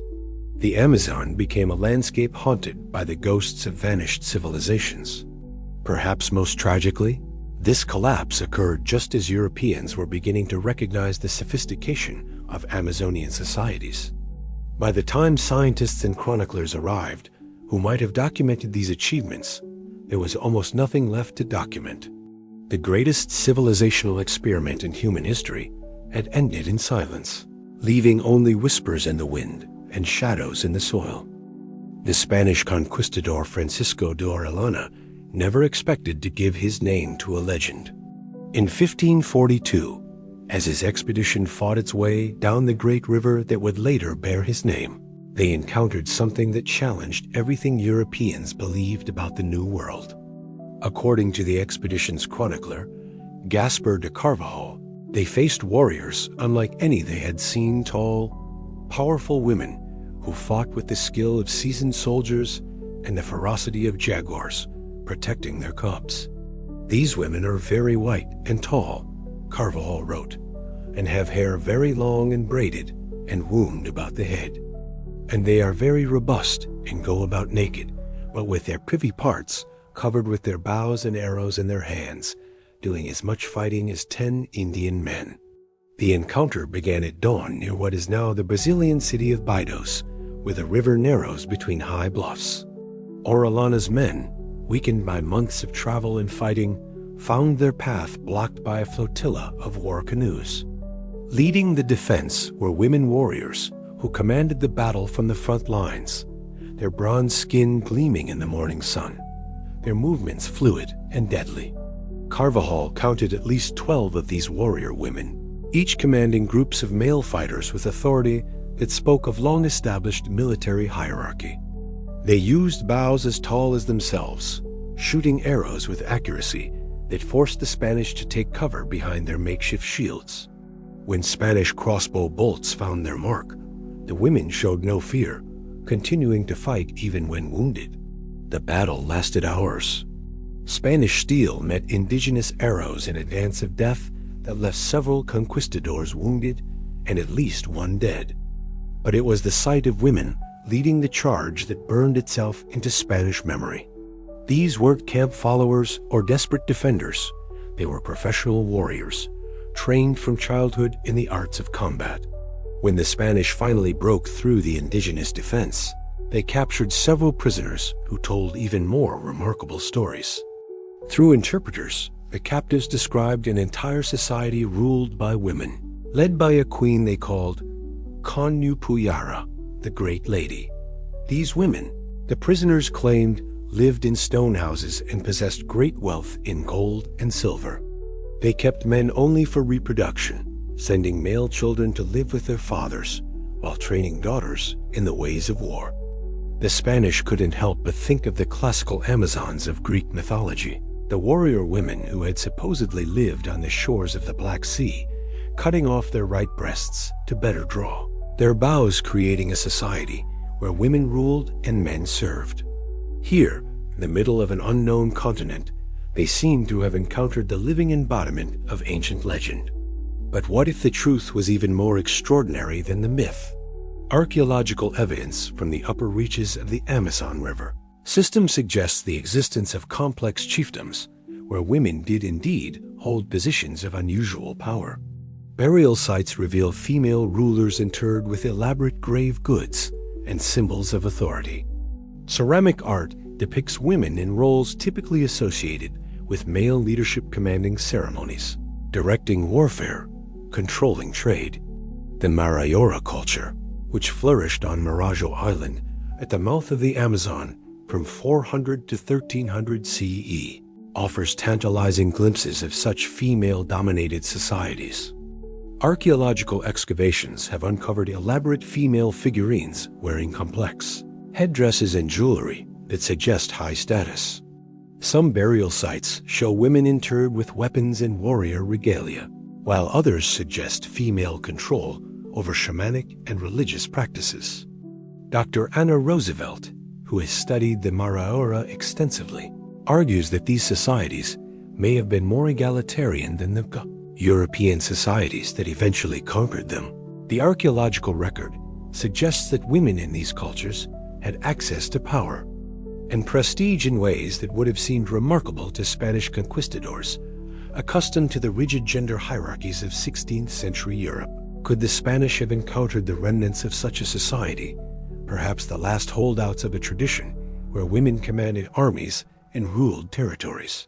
The Amazon became a landscape haunted by the ghosts of vanished civilizations. Perhaps most tragically, this collapse occurred just as Europeans were beginning to recognize the sophistication of Amazonian societies. By the time scientists and chroniclers arrived, who might have documented these achievements, there was almost nothing left to document. The greatest civilizational experiment in human history had ended in silence, leaving only whispers in the wind and shadows in the soil. The Spanish conquistador Francisco de Orellana never expected to give his name to a legend. In 1542, as his expedition fought its way down the great river that would later bear his name, they encountered something that challenged everything Europeans believed about the New World. According to the expedition's chronicler, Gaspar de Carvajal, they faced warriors unlike any they had seen, tall, powerful women who fought with the skill of seasoned soldiers and the ferocity of jaguars, protecting their cubs. These women are very white and tall, Carvajal wrote, and have hair very long and braided and wound about the head. And they are very robust and go about naked, but with their privy parts covered with their bows and arrows in their hands, doing as much fighting as 10 Indian men. The encounter began at dawn near what is now the Brazilian city of Bidos, where the river narrows between high bluffs. Orellana's men, weakened by months of travel and fighting, found their path blocked by a flotilla of war canoes. Leading the defense were women warriors who commanded the battle from the front lines, their bronze skin gleaming in the morning sun, their movements fluid and deadly. Carvajal counted at least 12 of these warrior women, each commanding groups of male fighters with authority that spoke of long-established military hierarchy. They used bows as tall as themselves, shooting arrows with accuracy that forced the Spanish to take cover behind their makeshift shields. When Spanish crossbow bolts found their mark, the women showed no fear, continuing to fight even when wounded. The battle lasted hours. Spanish steel met indigenous arrows in advance of death that left several conquistadors wounded and at least one dead. But it was the sight of women leading the charge that burned itself into Spanish memory. These weren't camp followers or desperate defenders. They were professional warriors, trained from childhood in the arts of combat. When the Spanish finally broke through the indigenous defense, they captured several prisoners who told even more remarkable stories. Through interpreters, the captives described an entire society ruled by women, led by a queen they called Conupuyara, the Great Lady. These women, the prisoners claimed, lived in stone houses and possessed great wealth in gold and silver. They kept men only for reproduction, sending male children to live with their fathers while training daughters in the ways of war. The Spanish couldn't help but think of the classical Amazons of Greek mythology, the warrior women who had supposedly lived on the shores of the Black Sea, cutting off their right breasts to better draw, their bows creating a society where women ruled and men served. Here, in the middle of an unknown continent, they seemed to have encountered the living embodiment of ancient legend. But what if the truth was even more extraordinary than the myth? Archaeological evidence from the upper reaches of the Amazon River system suggests the existence of complex chiefdoms where women did indeed hold positions of unusual power. Burial sites reveal female rulers interred with elaborate grave goods and symbols of authority. Ceramic art depicts women in roles typically associated with male leadership, commanding ceremonies, directing warfare, controlling trade. The Marayora culture, which flourished on Marajo Island at the mouth of the Amazon from 400 to 1300 CE, offers tantalizing glimpses of such female-dominated societies. Archaeological excavations have uncovered elaborate female figurines wearing complex headdresses and jewelry that suggest high status. Some burial sites show women interred with weapons and warrior regalia, while others suggest female control over shamanic and religious practices. Dr. Anna Roosevelt, who has studied the Marayora extensively, argues that these societies may have been more egalitarian than the European societies that eventually conquered them. The archaeological record suggests that women in these cultures had access to power and prestige in ways that would have seemed remarkable to Spanish conquistadors, accustomed to the rigid gender hierarchies of 16th century Europe. Could the Spanish have encountered the remnants of such a society, perhaps the last holdouts of a tradition where women commanded armies and ruled territories?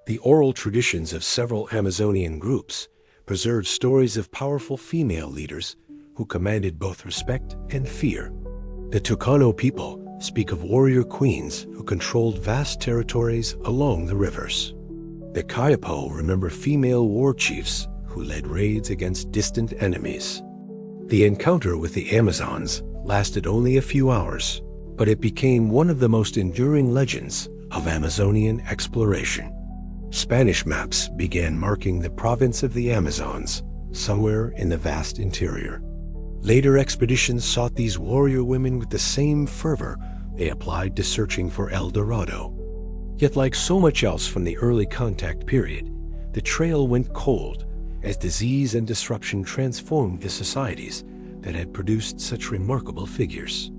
The oral traditions of several Amazonian groups preserve stories of powerful female leaders who commanded both respect and fear. The Tucano people speak of warrior queens who controlled vast territories along the rivers. The Kayapo remember female war chiefs who led raids against distant enemies. The encounter with the Amazons lasted only a few hours, but it became one of the most enduring legends of Amazonian exploration. Spanish maps began marking the province of the Amazons somewhere in the vast interior. Later expeditions sought these warrior women with the same fervor they applied to searching for El Dorado. Yet, like so much else from the early contact period, the trail went cold as disease and disruption transformed the societies that had produced such remarkable figures.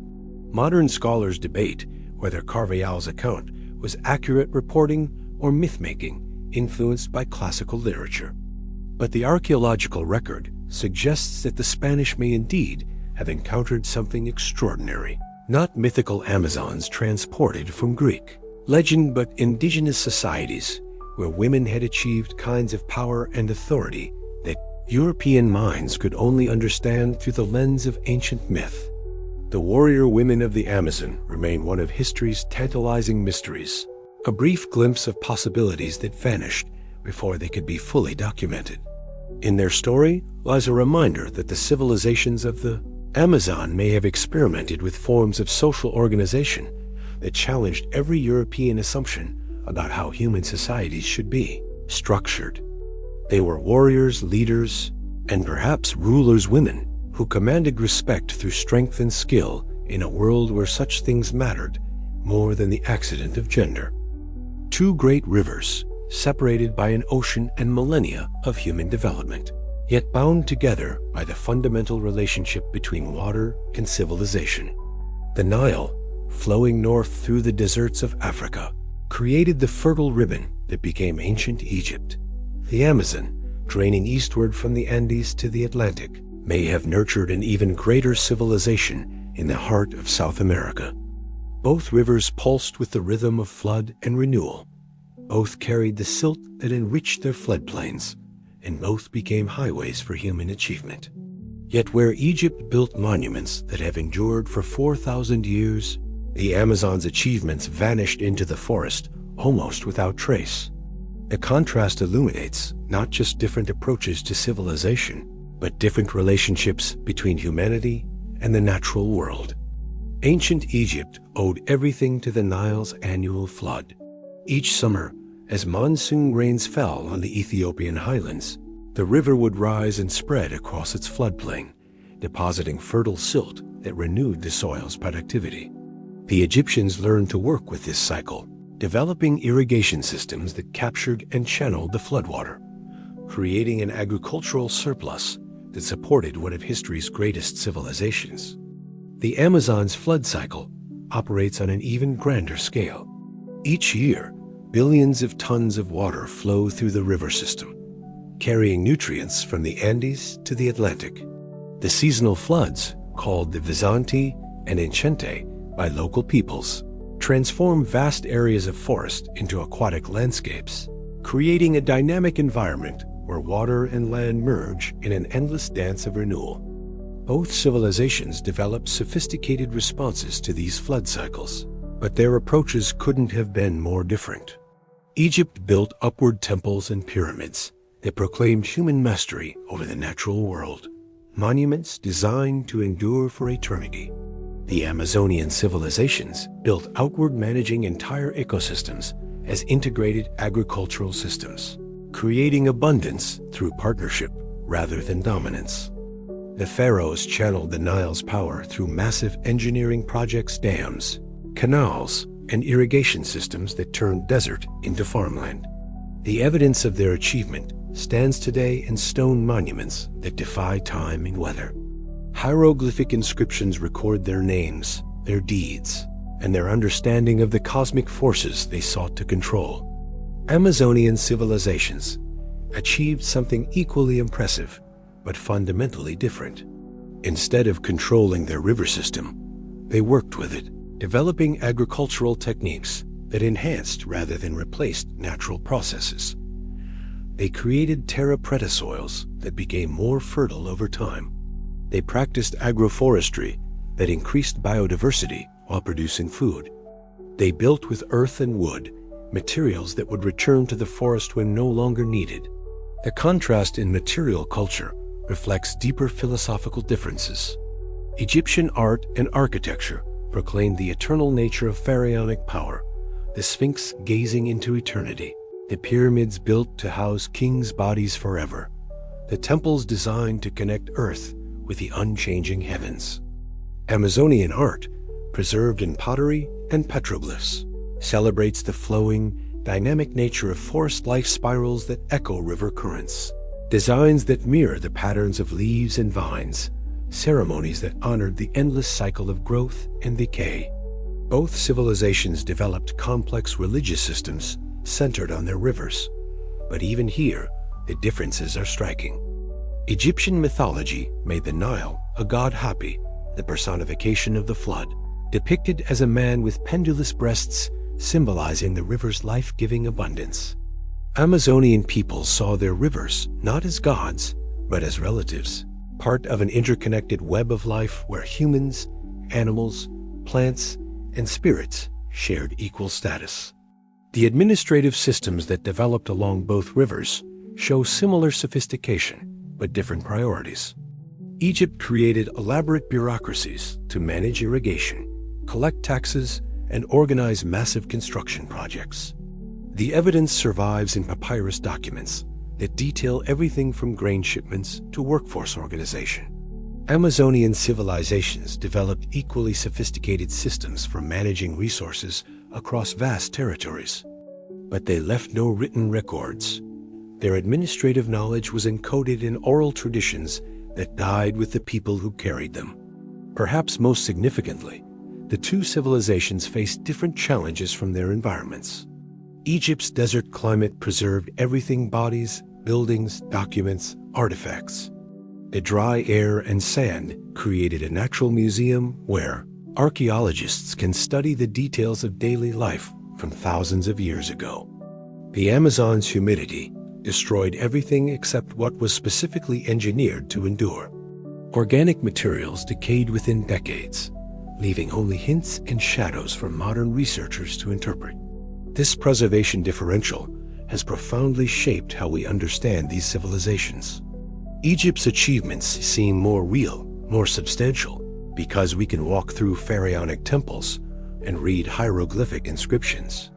Modern scholars debate whether Carvalhal's account was accurate reporting or myth-making influenced by classical literature. But the archaeological record suggests that the Spanish may indeed have encountered something extraordinary. Not mythical Amazons transported from Greek legend, but indigenous societies where women had achieved kinds of power and authority that European minds could only understand through the lens of ancient myth. The warrior women of the Amazon remain one of history's tantalizing mysteries, a brief glimpse of possibilities that vanished before they could be fully documented. In their story lies a reminder that the civilizations of the Amazon may have experimented with forms of social organization that challenged every European assumption about how human societies should be structured. They were warriors, leaders, and perhaps rulers women who commanded respect through strength and skill in a world where such things mattered more than the accident of gender. Two great rivers, separated by an ocean and millennia of human development, yet bound together by the fundamental relationship between water and civilization. The Nile, flowing north through the deserts of Africa, created the fertile ribbon that became ancient Egypt. The Amazon, draining eastward from the Andes to the Atlantic, may have nurtured an even greater civilization in the heart of South America. Both rivers pulsed with the rhythm of flood and renewal. Both carried the silt that enriched their floodplains, and both became highways for human achievement. Yet where Egypt built monuments that have endured for 4,000 years, the Amazon's achievements vanished into the forest almost without trace. The contrast illuminates not just different approaches to civilization, but different relationships between humanity and the natural world. Ancient Egypt owed everything to the Nile's annual flood. Each summer, as monsoon rains fell on the Ethiopian highlands, the river would rise and spread across its floodplain, depositing fertile silt that renewed the soil's productivity. The Egyptians learned to work with this cycle, developing irrigation systems that captured and channeled the floodwater, creating an agricultural surplus that supported one of history's greatest civilizations. The Amazon's flood cycle operates on an even grander scale. Each year, billions of tons of water flow through the river system, carrying nutrients from the Andes to the Atlantic. The seasonal floods, called the Vizanti and Enchente by local peoples, transform vast areas of forest into aquatic landscapes, creating a dynamic environment where water and land merge in an endless dance of renewal. Both civilizations developed sophisticated responses to these flood cycles, but their approaches couldn't have been more different. Egypt built upward temples and pyramids that proclaimed human mastery over the natural world, monuments designed to endure for eternity. The Amazonian civilizations built outward, managing entire ecosystems as integrated agricultural systems, creating abundance through partnership rather than dominance. The pharaohs channeled the Nile's power through massive engineering projects, dams, canals, and irrigation systems that turned desert into farmland. The evidence of their achievement stands today in stone monuments that defy time and weather. Hieroglyphic inscriptions record their names, their deeds, and their understanding of the cosmic forces they sought to control. Amazonian civilizations achieved something equally impressive, but fundamentally different. Instead of controlling their river system, they worked with it, developing agricultural techniques that enhanced rather than replaced natural processes. They created terra preta soils that became more fertile over time. They practiced agroforestry that increased biodiversity while producing food. They built with earth and wood, materials that would return to the forest when no longer needed. The contrast in material culture reflects deeper philosophical differences. Egyptian art and architecture proclaimed the eternal nature of pharaonic power, the Sphinx gazing into eternity, the pyramids built to house kings' bodies forever, the temples designed to connect earth with the unchanging heavens. Amazonian art, preserved in pottery and petroglyphs, celebrates the flowing, dynamic nature of forest life spirals that echo river currents, designs that mirror the patterns of leaves and vines, ceremonies that honored the endless cycle of growth and decay. Both civilizations developed complex religious systems centered on their rivers. But even here, the differences are striking. Egyptian mythology made the Nile a god Hapi, the personification of the flood, depicted as a man with pendulous breasts, symbolizing the river's life-giving abundance. Amazonian peoples saw their rivers not as gods, but as relatives, part of an interconnected web of life where humans, animals, plants, and spirits shared equal status. The administrative systems that developed along both rivers show similar sophistication, but different priorities. Egypt created elaborate bureaucracies to manage irrigation, collect taxes, and organize massive construction projects. The evidence survives in papyrus documents that detail everything from grain shipments to workforce organization. Amazonian civilizations developed equally sophisticated systems for managing resources across vast territories. But they left no written records. Their administrative knowledge was encoded in oral traditions that died with the people who carried them. Perhaps most significantly, the two civilizations faced different challenges from their environments. Egypt's desert climate preserved everything: bodies, buildings, documents, artifacts. The dry air and sand created a natural museum where archaeologists can study the details of daily life from thousands of years ago. The Amazon's humidity destroyed everything except what was specifically engineered to endure. Organic materials decayed within decades, leaving only hints and shadows for modern researchers to interpret. This preservation differential has profoundly shaped how we understand these civilizations. Egypt's achievements seem more real, more substantial, because we can walk through pharaonic temples and read hieroglyphic inscriptions.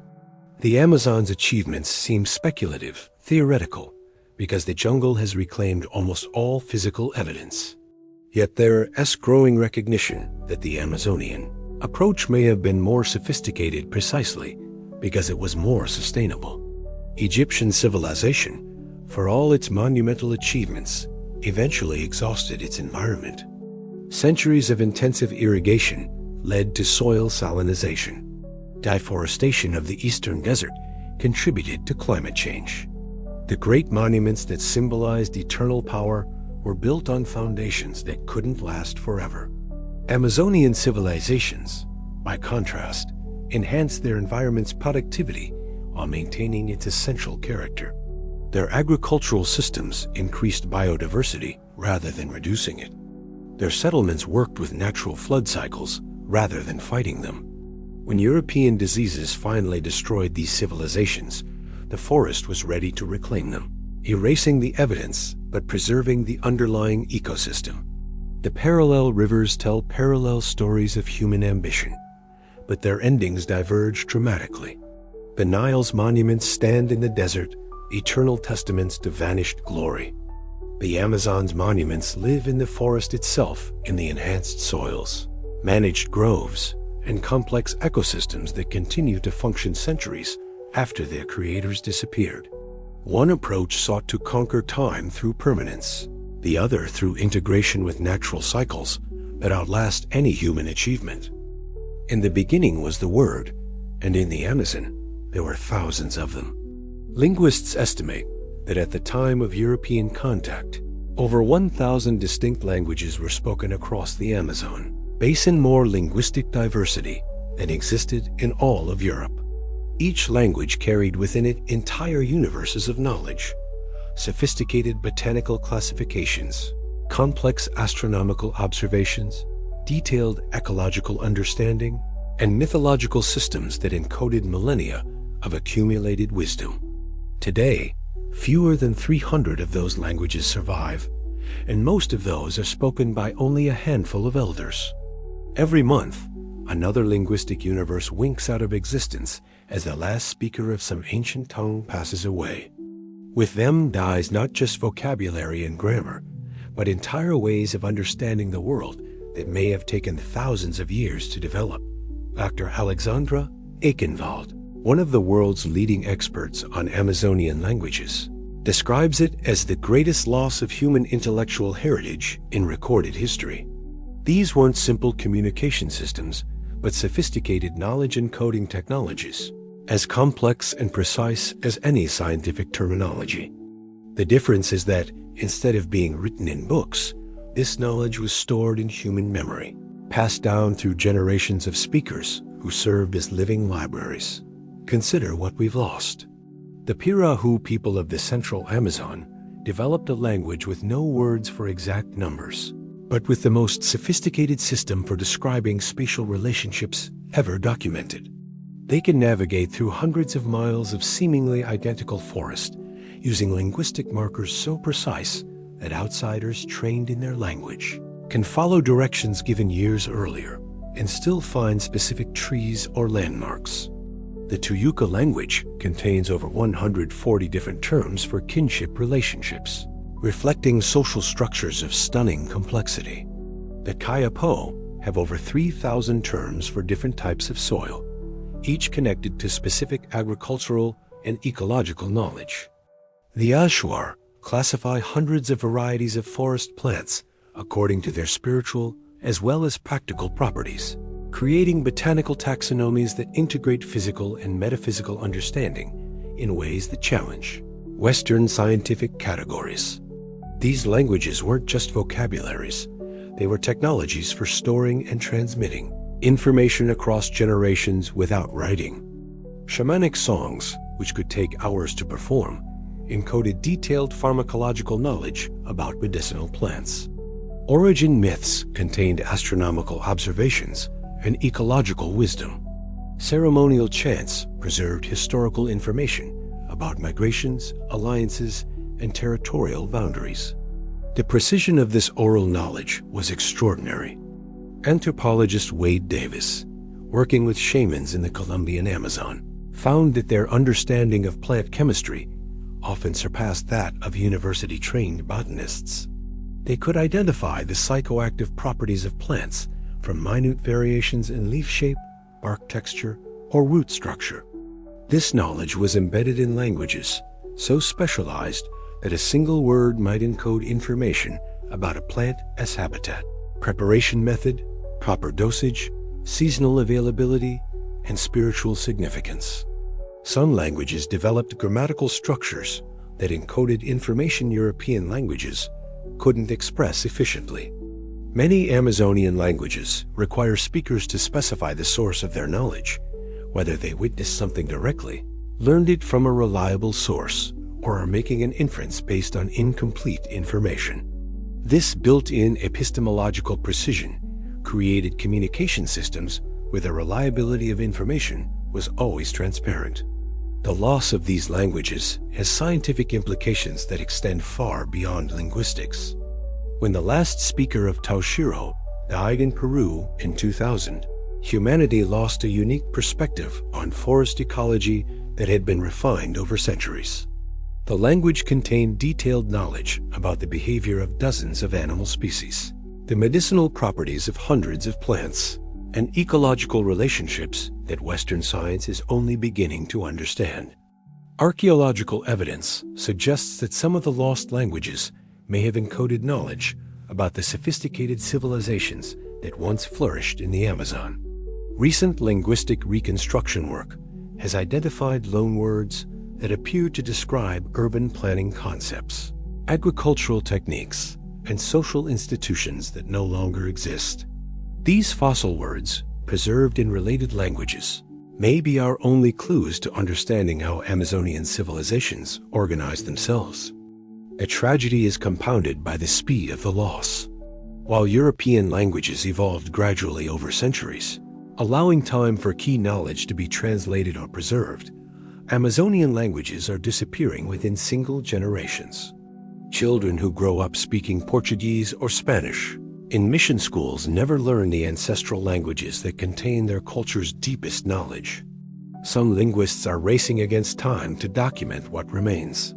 The Amazon's achievements seem speculative, theoretical, because the jungle has reclaimed almost all physical evidence. Yet there is growing recognition that the Amazonian approach may have been more sophisticated precisely because it was more sustainable. Egyptian civilization, for all its monumental achievements, eventually exhausted its environment. Centuries of intensive irrigation led to soil salinization. Deforestation of the eastern desert contributed to climate change. The great monuments that symbolized eternal power were built on foundations that couldn't last forever. Amazonian civilizations, by contrast, enhanced their environment's productivity while maintaining its essential character. Their agricultural systems increased biodiversity rather than reducing it. Their settlements worked with natural flood cycles rather than fighting them. When European diseases finally destroyed these civilizations, the forest was ready to reclaim them, erasing the evidence but preserving the underlying ecosystem. The parallel rivers tell parallel stories of human ambition, but their endings diverge dramatically. The Nile's monuments stand in the desert, eternal testaments to vanished glory. The Amazon's monuments live in the forest itself, in the enhanced soils, managed groves, and complex ecosystems that continue to function centuries after their creators disappeared. One approach sought to conquer time through permanence, the other through integration with natural cycles that outlast any human achievement. In the beginning was the Word, and in the Amazon there were thousands of them. Linguists estimate that at the time of European contact, over 1,000 distinct languages were spoken across the Amazon basin, more linguistic diversity than existed in all of Europe. Each language carried within it entire universes of knowledge, sophisticated botanical classifications, complex astronomical observations, detailed ecological understanding, and mythological systems that encoded millennia of accumulated wisdom. Today, fewer than 300 of those languages survive, and most of those are spoken by only a handful of elders. Every month, another linguistic universe winks out of existence as the last speaker of some ancient tongue passes away. With them dies not just vocabulary and grammar, but entire ways of understanding the world that may have taken thousands of years to develop. Dr. Alexandra Eichenwald, one of the world's leading experts on Amazonian languages, describes it as the greatest loss of human intellectual heritage in recorded history. These weren't simple communication systems, but sophisticated knowledge encoding technologies, as complex and precise as any scientific terminology. The difference is that, instead of being written in books, this knowledge was stored in human memory, passed down through generations of speakers who served as living libraries. Consider what we've lost. The Pirahu people of the central Amazon developed a language with no words for exact numbers, but with the most sophisticated system for describing spatial relationships ever documented. They can navigate through hundreds of miles of seemingly identical forest using linguistic markers so precise that outsiders trained in their language can follow directions given years earlier and still find specific trees or landmarks. The Tuyuka language contains over 140 different terms for kinship relationships, reflecting social structures of stunning complexity. The Kayapo have over 3,000 terms for different types of soil, each connected to specific agricultural and ecological knowledge. The Ashwar classify hundreds of varieties of forest plants according to their spiritual as well as practical properties, creating botanical taxonomies that integrate physical and metaphysical understanding in ways that challenge Western scientific categories. These languages weren't just vocabularies, they were technologies for storing and transmitting information across generations without writing. Shamanic songs, which could take hours to perform, encoded detailed pharmacological knowledge about medicinal plants. Origin myths contained astronomical observations and ecological wisdom. Ceremonial chants preserved historical information about migrations, alliances, and territorial boundaries. The precision of this oral knowledge was extraordinary. Anthropologist Wade Davis, working with shamans in the Colombian Amazon, found that their understanding of plant chemistry often surpassed that of university-trained botanists. They could identify the psychoactive properties of plants from minute variations in leaf shape, bark texture, or root structure. This knowledge was embedded in languages so specialized that a single word might encode information about a plant as habitat, preparation method, proper dosage, seasonal availability, and spiritual significance. Some languages developed grammatical structures that encoded information European languages couldn't express efficiently. Many Amazonian languages require speakers to specify the source of their knowledge, whether they witnessed something directly, learned it from a reliable source, or are making an inference based on incomplete information. This built-in epistemological precision created communication systems where the reliability of information was always transparent. The loss of these languages has scientific implications that extend far beyond linguistics. When the last speaker of Taushiro died in Peru in 2000, humanity lost a unique perspective on forest ecology that had been refined over centuries. The language contained detailed knowledge about the behavior of dozens of animal species, the medicinal properties of hundreds of plants, and ecological relationships that Western science is only beginning to understand. Archaeological evidence suggests that some of the lost languages may have encoded knowledge about the sophisticated civilizations that once flourished in the Amazon. Recent linguistic reconstruction work has identified loanwords that appear to describe urban planning concepts, agricultural techniques, and social institutions that no longer exist. These fossil words, preserved in related languages, may be our only clues to understanding how Amazonian civilizations organized themselves. A tragedy is compounded by the speed of the loss. While European languages evolved gradually over centuries, allowing time for key knowledge to be translated or preserved, Amazonian languages are disappearing within single generations. Children who grow up speaking Portuguese or Spanish in mission schools never learn the ancestral languages that contain their culture's deepest knowledge. Some linguists are racing against time to document what remains.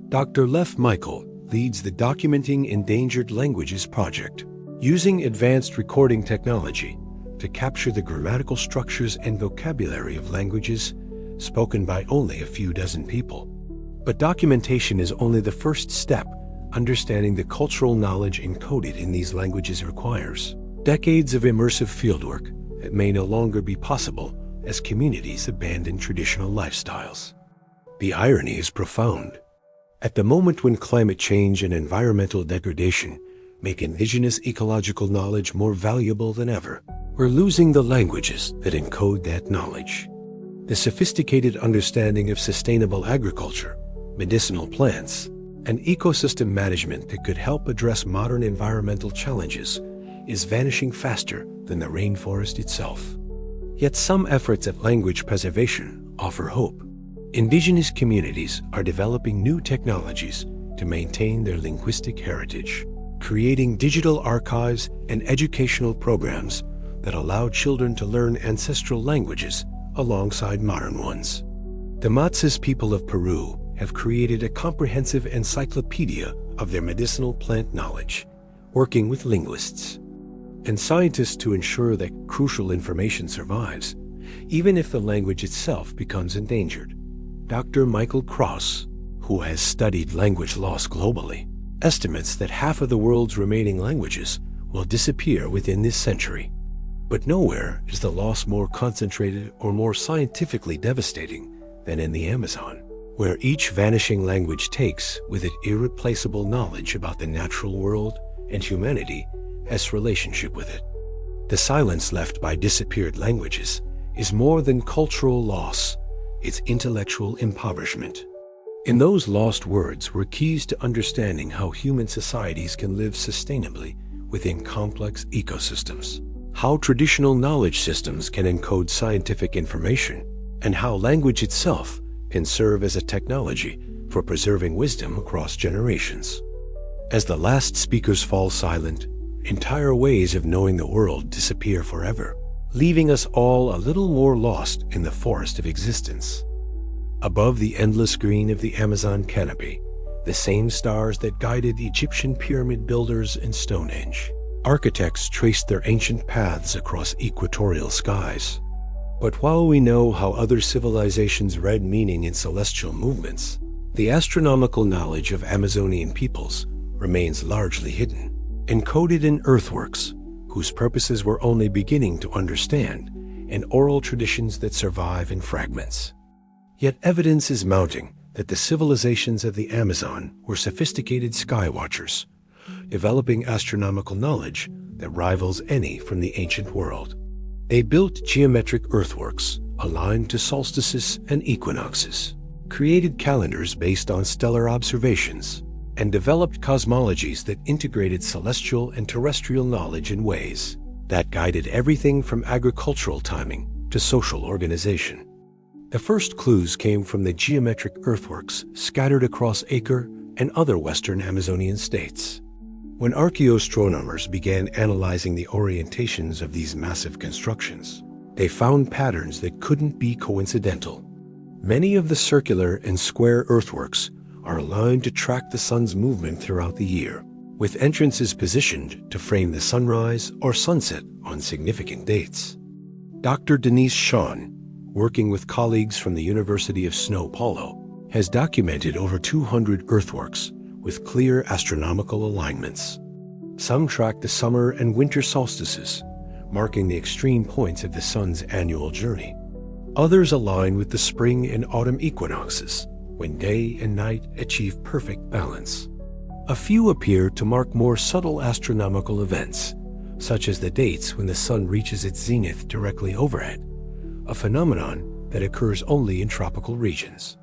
Dr. Lev Michael leads the Documenting Endangered Languages project, using advanced recording technology to capture the grammatical structures and vocabulary of languages spoken by only a few dozen people. But documentation is only the first step. Understanding the cultural knowledge encoded in these languages requires decades of immersive fieldwork that may no longer be possible as communities abandon traditional lifestyles. The irony is profound. At the moment when climate change and environmental degradation make indigenous ecological knowledge more valuable than ever, we're losing the languages that encode that knowledge. The sophisticated understanding of sustainable agriculture, medicinal plants, and ecosystem management that could help address modern environmental challenges is vanishing faster than the rainforest itself. Yet some efforts at language preservation offer hope. Indigenous communities are developing new technologies to maintain their linguistic heritage, creating digital archives and educational programs that allow children to learn ancestral languages alongside modern ones. The Matses people of Peru have created a comprehensive encyclopedia of their medicinal plant knowledge, working with linguists and scientists to ensure that crucial information survives, even if the language itself becomes endangered. Dr. Michael Cross, who has studied language loss globally, estimates that half of the world's remaining languages will disappear within this century. But nowhere is the loss more concentrated or more scientifically devastating than in the Amazon, where each vanishing language takes with it irreplaceable knowledge about the natural world and humanity as relationship with it. The silence left by disappeared languages is more than cultural loss, it's intellectual impoverishment. In those lost words were keys to understanding how human societies can live sustainably within complex ecosystems, how traditional knowledge systems can encode scientific information, and how language itself can serve as a technology for preserving wisdom across generations. As the last speakers fall silent, entire ways of knowing the world disappear forever, leaving us all a little more lost in the forest of existence. Above the endless green of the Amazon canopy, the same stars that guided Egyptian pyramid builders in Stonehenge, architects traced their ancient paths across equatorial skies. But while we know how other civilizations read meaning in celestial movements, the astronomical knowledge of Amazonian peoples remains largely hidden, encoded in earthworks whose purposes we're only beginning to understand, and oral traditions that survive in fragments. Yet evidence is mounting that the civilizations of the Amazon were sophisticated skywatchers, developing astronomical knowledge that rivals any from the ancient world. They built geometric earthworks aligned to solstices and equinoxes, created calendars based on stellar observations, and developed cosmologies that integrated celestial and terrestrial knowledge in ways that guided everything from agricultural timing to social organization. The first clues came from the geometric earthworks scattered across Acre and other western Amazonian states. When archaeoastronomers began analyzing the orientations of these massive constructions, they found patterns that couldn't be coincidental. Many of the circular and square earthworks are aligned to track the sun's movement throughout the year, with entrances positioned to frame the sunrise or sunset on significant dates. Dr. Denise Shawn, working with colleagues from the University of São Paulo, has documented over 200 earthworks with clear astronomical alignments. Some track the summer and winter solstices, marking the extreme points of the sun's annual journey. Others align with the spring and autumn equinoxes, when day and night achieve perfect balance. A few appear to mark more subtle astronomical events, such as the dates when the sun reaches its zenith directly overhead, a phenomenon that occurs only in tropical regions.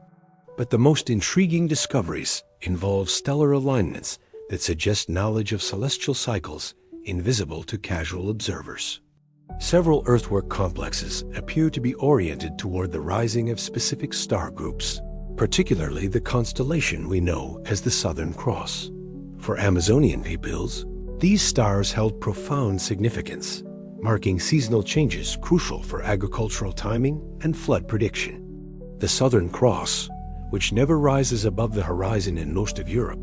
But the most intriguing discoveries involve stellar alignments that suggest knowledge of celestial cycles invisible to casual observers. Several earthwork complexes appear to be oriented toward the rising of specific star groups, particularly the constellation we know as the Southern Cross. For Amazonian peoples, these stars held profound significance, marking seasonal changes crucial for agricultural timing and flood prediction. The Southern Cross, which never rises above the horizon in most of Europe,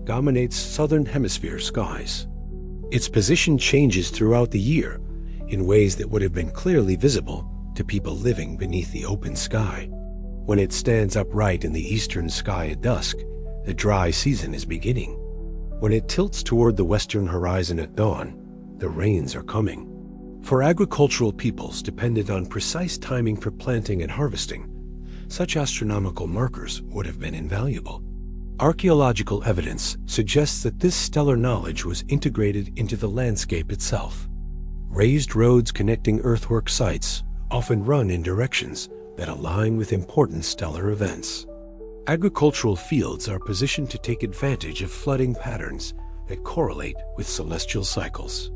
dominates southern hemisphere skies. Its position changes throughout the year in ways that would have been clearly visible to people living beneath the open sky. When it stands upright in the eastern sky at dusk, the dry season is beginning. When it tilts toward the western horizon at dawn, the rains are coming. For agricultural peoples dependent on precise timing for planting and harvesting, such astronomical markers would have been invaluable. Archaeological evidence suggests that this stellar knowledge was integrated into the landscape itself. Raised roads connecting earthwork sites often run in directions that align with important stellar events. Agricultural fields are positioned to take advantage of flooding patterns that correlate with celestial cycles.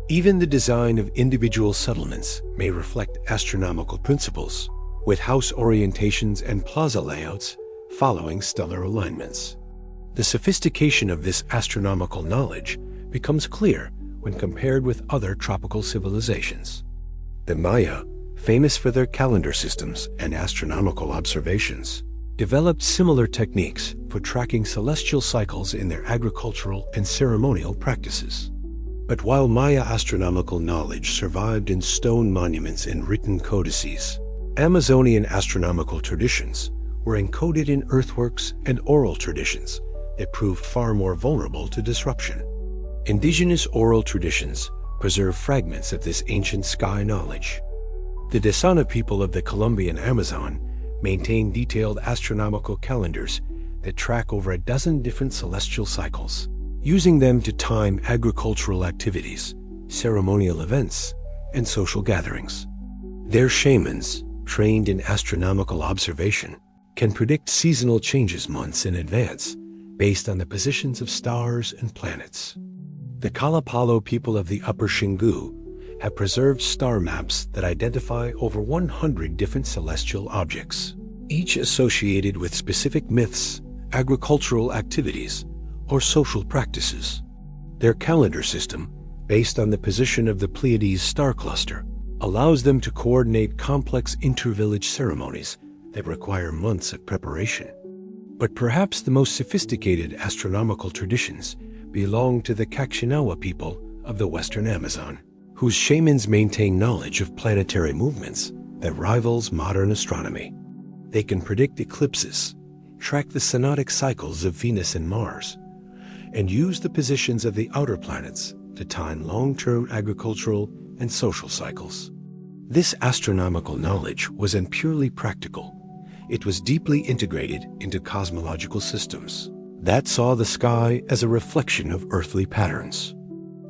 Even the design of individual settlements may reflect astronomical principles, with house orientations and plaza layouts following stellar alignments. The sophistication of this astronomical knowledge becomes clear when compared with other tropical civilizations. The Maya, famous for their calendar systems and astronomical observations, developed similar techniques for tracking celestial cycles in their agricultural and ceremonial practices. But while Maya astronomical knowledge survived in stone monuments and written codices, Amazonian astronomical traditions were encoded in earthworks and oral traditions that proved far more vulnerable to disruption. Indigenous oral traditions preserve fragments of this ancient sky knowledge. The Desana people of the Colombian Amazon maintain detailed astronomical calendars that track over a dozen different celestial cycles, using them to time agricultural activities, ceremonial events, and social gatherings. Their shamans, trained in astronomical observation, can predict seasonal changes months in advance based on the positions of stars and planets. The Kalapalo people of the Upper Xingu have preserved star maps that identify over 100 different celestial objects, each associated with specific myths, agricultural activities, or social practices. Their calendar system, based on the position of the Pleiades star cluster, allows them to coordinate complex inter-village ceremonies that require months of preparation. But perhaps the most sophisticated astronomical traditions belong to the Kakshinawa people of the Western Amazon, whose shamans maintain knowledge of planetary movements that rivals modern astronomy. They can predict eclipses, track the synodic cycles of Venus and Mars, and use the positions of the outer planets to time long-term agricultural and social cycles. This astronomical knowledge wasn't purely practical. It was deeply integrated into cosmological systems that saw the sky as a reflection of earthly patterns.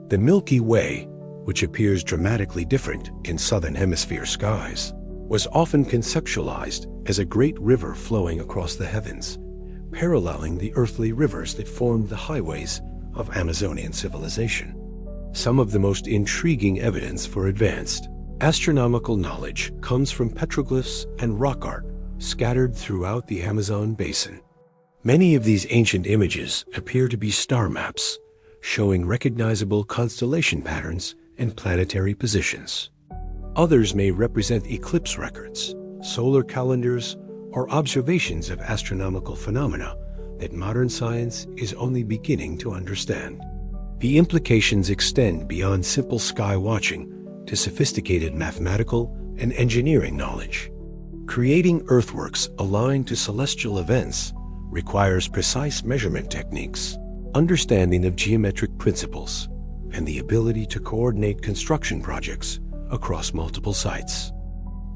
The Milky Way, which appears dramatically different in southern hemisphere skies, was often conceptualized as a great river flowing across the heavens, paralleling the earthly rivers that formed the highways of Amazonian civilization. Some of the most intriguing evidence for advanced astronomical knowledge comes from petroglyphs and rock art scattered throughout the Amazon basin. Many of these ancient images appear to be star maps, showing recognizable constellation patterns and planetary positions. Others may represent eclipse records, solar calendars, or observations of astronomical phenomena that modern science is only beginning to understand. The implications extend beyond simple sky watching to sophisticated mathematical and engineering knowledge. Creating earthworks aligned to celestial events requires precise measurement techniques, understanding of geometric principles, and the ability to coordinate construction projects across multiple sites.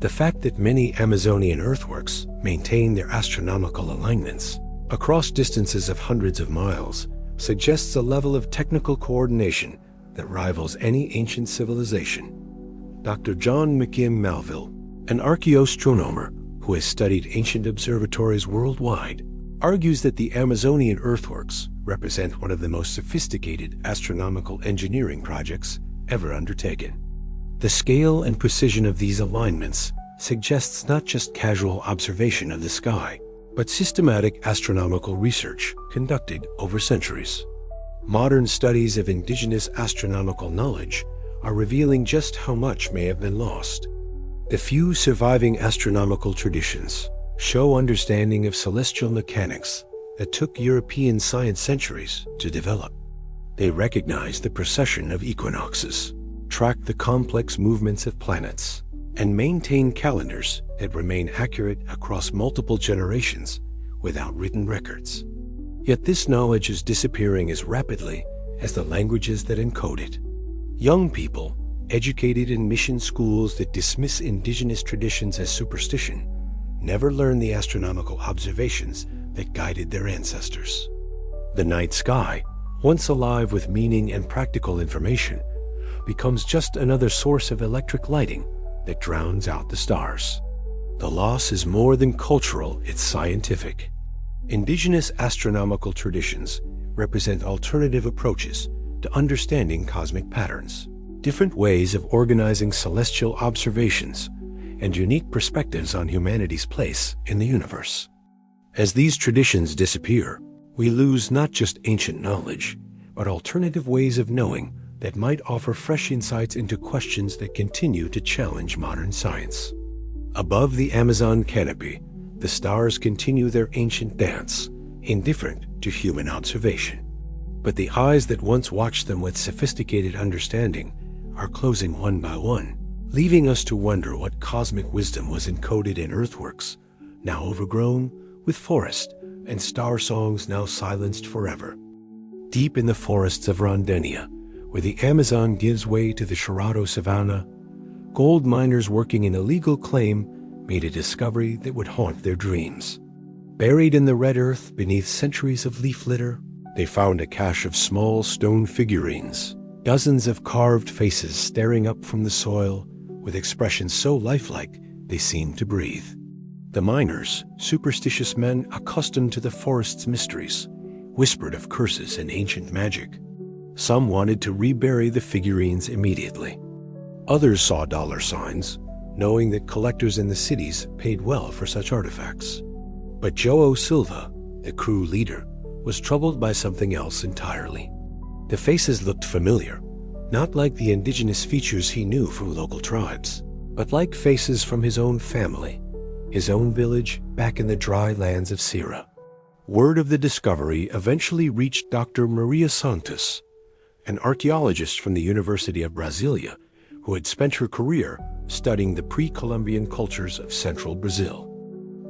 The fact that many Amazonian earthworks maintain their astronomical alignments across distances of hundreds of miles suggests a level of technical coordination that rivals any ancient civilization. Dr. John McKim Malville, an archaeoastronomer who has studied ancient observatories worldwide, argues that the Amazonian earthworks represent one of the most sophisticated astronomical engineering projects ever undertaken. The scale and precision of these alignments suggests not just casual observation of the sky, but systematic astronomical research conducted over centuries. Modern studies of indigenous astronomical knowledge are revealing just how much may have been lost. The few surviving astronomical traditions show understanding of celestial mechanics that took European science centuries to develop. They recognize the precession of equinoxes, track the complex movements of planets, and maintain calendars that remain accurate across multiple generations without written records. Yet this knowledge is disappearing as rapidly as the languages that encode it. Young people, educated in mission schools that dismiss indigenous traditions as superstition, never learn the astronomical observations that guided their ancestors. The night sky, once alive with meaning and practical information, becomes just another source of electric lighting that drowns out the stars. The loss is more than cultural, it's scientific. Indigenous astronomical traditions represent alternative approaches to understanding cosmic patterns, different ways of organizing celestial observations, and unique perspectives on humanity's place in the universe. As these traditions disappear, we lose not just ancient knowledge, but alternative ways of knowing that might offer fresh insights into questions that continue to challenge modern science. Above the Amazon canopy, the stars continue their ancient dance, indifferent to human observation. But the eyes that once watched them with sophisticated understanding are closing one by one, leaving us to wonder what cosmic wisdom was encoded in earthworks, now overgrown, with forest and star songs now silenced forever. Deep in the forests of Rondenia, where the Amazon gives way to the Cerrado savanna, gold miners working an illegal claim made a discovery that would haunt their dreams. Buried in the red earth beneath centuries of leaf litter, they found a cache of small stone figurines, dozens of carved faces staring up from the soil with expressions so lifelike they seemed to breathe. The miners, superstitious men accustomed to the forest's mysteries, whispered of curses and ancient magic. Some wanted to rebury the figurines immediately. Others saw dollar signs, knowing that collectors in the cities paid well for such artifacts. But João Silva, the crew leader, was troubled by something else entirely. The faces looked familiar, not like the indigenous features he knew from local tribes, but like faces from his own family, his own village back in the dry lands of Ceará. Word of the discovery eventually reached Dr. Maria Santos, an archaeologist from the University of Brasília who had spent her career studying the pre-Columbian cultures of central Brazil.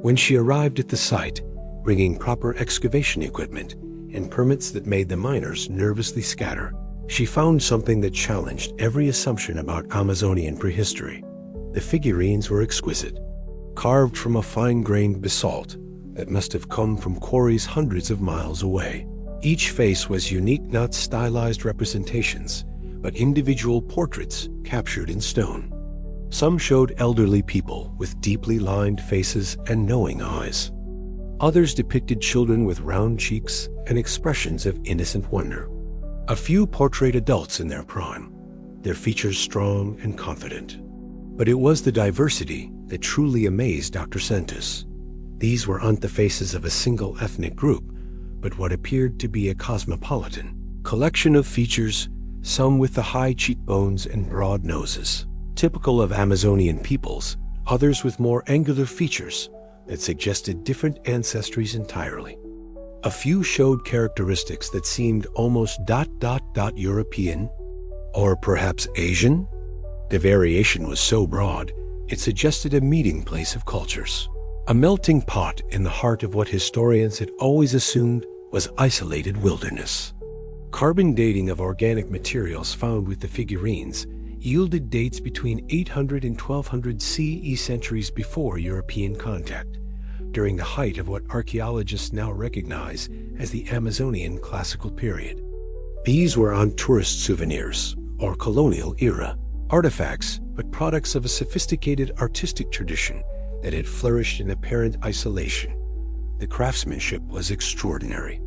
When she arrived at the site, bringing proper excavation equipment and permits that made the miners nervously scatter, she found something that challenged every assumption about Amazonian prehistory. The figurines were exquisite, carved from a fine-grained basalt that must have come from quarries hundreds of miles away. Each face was unique, not stylized representations, but individual portraits captured in stone. Some showed elderly people with deeply lined faces and knowing eyes. Others depicted children with round cheeks and expressions of innocent wonder. A few portrayed adults in their prime, their features strong and confident. But it was the diversity that truly amazed Dr. Santos. These weren't the faces of a single ethnic group, but what appeared to be a cosmopolitan collection of features, some with the high cheekbones and broad noses, typical of Amazonian peoples, others with more angular features that suggested different ancestries entirely. A few showed characteristics that seemed almost European, or perhaps Asian. The variation was so broad, it suggested a meeting place of cultures, a melting pot in the heart of what historians had always assumed was isolated wilderness. Carbon dating of organic materials found with the figurines yielded dates between 800 and 1200 CE, centuries before European contact, during the height of what archaeologists now recognize as the Amazonian Classical period. These were on tourist souvenirs, or colonial era artifacts, but products of a sophisticated artistic tradition that had flourished in apparent isolation. The craftsmanship was extraordinary.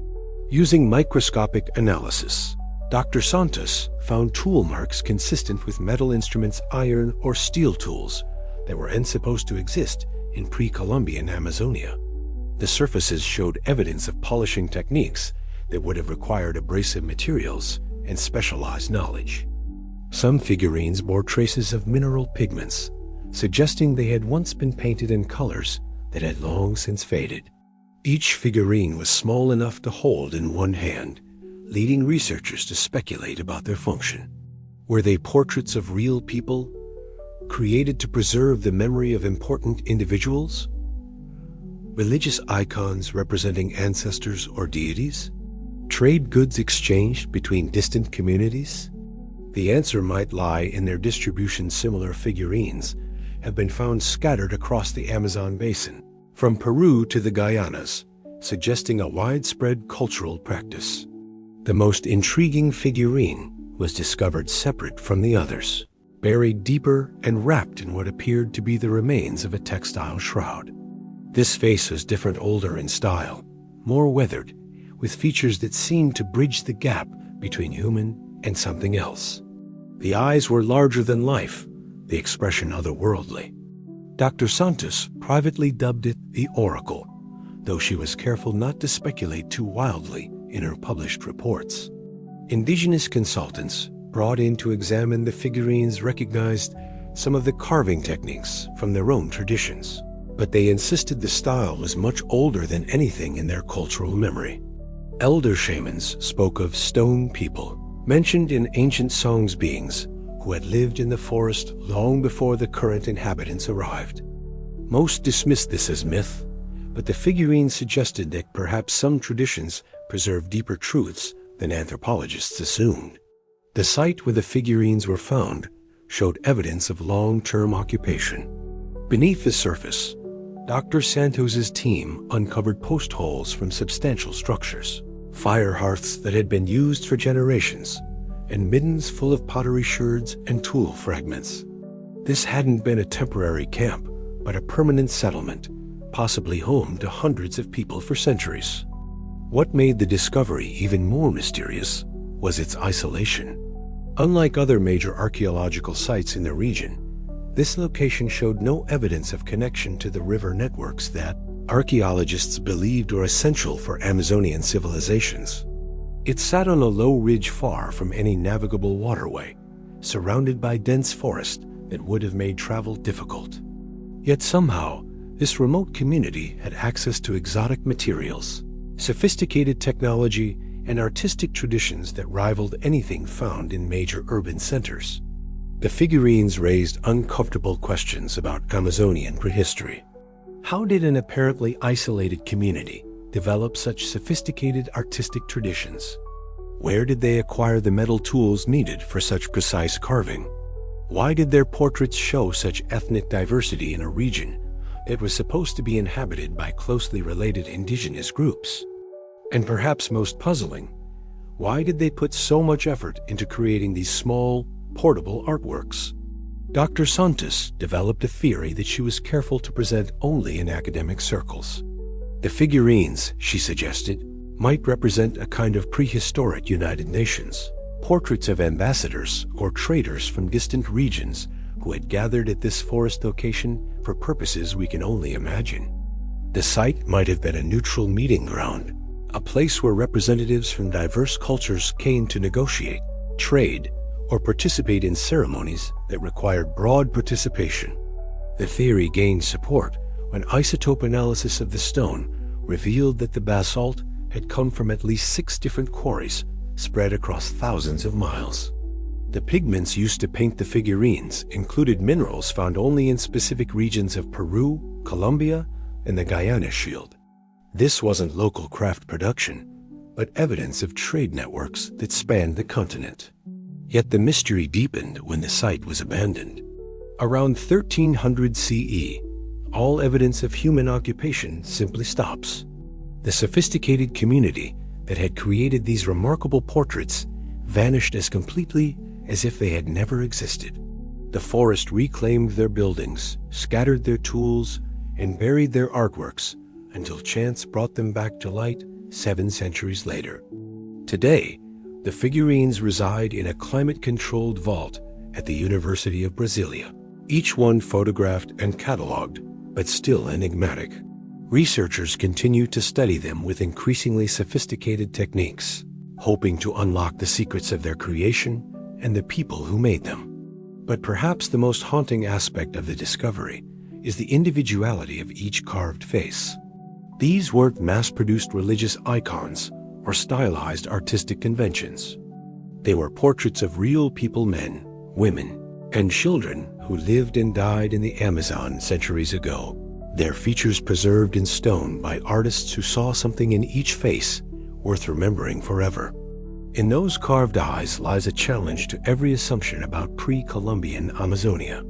Using microscopic analysis, Dr. Santos found tool marks consistent with metal instruments, iron or steel tools that weren't supposed to exist in pre-Columbian Amazonia. The surfaces showed evidence of polishing techniques that would have required abrasive materials and specialized knowledge. Some figurines bore traces of mineral pigments, suggesting they had once been painted in colors that had long since faded. Each figurine was small enough to hold in one hand, leading researchers to speculate about their function. Were they portraits of real people, created to preserve the memory of important individuals? Religious icons representing ancestors or deities? Trade goods exchanged between distant communities? The answer might lie in their distribution. Similar figurines have been found scattered across the Amazon basin, from Peru to the Guyanas, suggesting a widespread cultural practice. The most intriguing figurine was discovered separate from the others, buried deeper and wrapped in what appeared to be the remains of a textile shroud. This face was different, older in style, more weathered, with features that seemed to bridge the gap between human and something else. The eyes were larger than life, the expression otherworldly. Dr. Santos privately dubbed it the Oracle, though she was careful not to speculate too wildly in her published reports. Indigenous consultants brought in to examine the figurines recognized some of the carving techniques from their own traditions, but they insisted the style was much older than anything in their cultural memory. Elder shamans spoke of stone people, mentioned in ancient songs, beings who had lived in the forest long before the current inhabitants arrived. Most dismissed this as myth, but the figurines suggested that perhaps some traditions preserve deeper truths than anthropologists assumed. The site where the figurines were found showed evidence of long-term occupation. Beneath the surface, Dr. Santos's team uncovered post holes from substantial structures, fire hearths that had been used for generations, and middens full of pottery sherds and tool fragments. This hadn't been a temporary camp, but a permanent settlement, possibly home to hundreds of people for centuries. What made the discovery even more mysterious was its isolation. Unlike other major archaeological sites in the region, this location showed no evidence of connection to the river networks that archaeologists believed were essential for Amazonian civilizations. It sat on a low ridge far from any navigable waterway, surrounded by dense forest that would have made travel difficult. Yet somehow, this remote community had access to exotic materials, sophisticated technology, and artistic traditions that rivaled anything found in major urban centers. The figurines raised uncomfortable questions about Amazonian prehistory. How did an apparently isolated community develop such sophisticated artistic traditions? Where did they acquire the metal tools needed for such precise carving? Why did their portraits show such ethnic diversity in a region that was supposed to be inhabited by closely related indigenous groups? And perhaps most puzzling, why did they put so much effort into creating these small, portable artworks? Dr. Santos developed a theory that she was careful to present only in academic circles. The figurines, she suggested, might represent a kind of prehistoric United Nations, portraits of ambassadors or traders from distant regions who had gathered at this forest location for purposes we can only imagine. The site might have been a neutral meeting ground, a place where representatives from diverse cultures came to negotiate, trade, or participate in ceremonies that required broad participation. The theory gained support when isotope analysis of the stone revealed that the basalt had come from at least 6 different quarries spread across thousands of miles. The pigments used to paint the figurines included minerals found only in specific regions of Peru, Colombia, and the Guyana Shield. This wasn't local craft production, but evidence of trade networks that spanned the continent. Yet the mystery deepened when the site was abandoned. Around 1300 CE, all evidence of human occupation simply stops. The sophisticated community that had created these remarkable portraits vanished as completely as if they had never existed. The forest reclaimed their buildings, scattered their tools, and buried their artworks until chance brought them back to light 7 centuries later. Today, the figurines reside in a climate-controlled vault at the University of Brasilia, each one photographed and cataloged, but still enigmatic. Researchers continue to study them with increasingly sophisticated techniques, hoping to unlock the secrets of their creation and the people who made them. But perhaps the most haunting aspect of the discovery is the individuality of each carved face. These weren't mass-produced religious icons or stylized artistic conventions. They were portraits of real people, men, women, and children who lived and died in the Amazon centuries ago, their features preserved in stone by artists who saw something in each face worth remembering forever. In those carved eyes lies a challenge to every assumption about pre-Columbian Amazonia.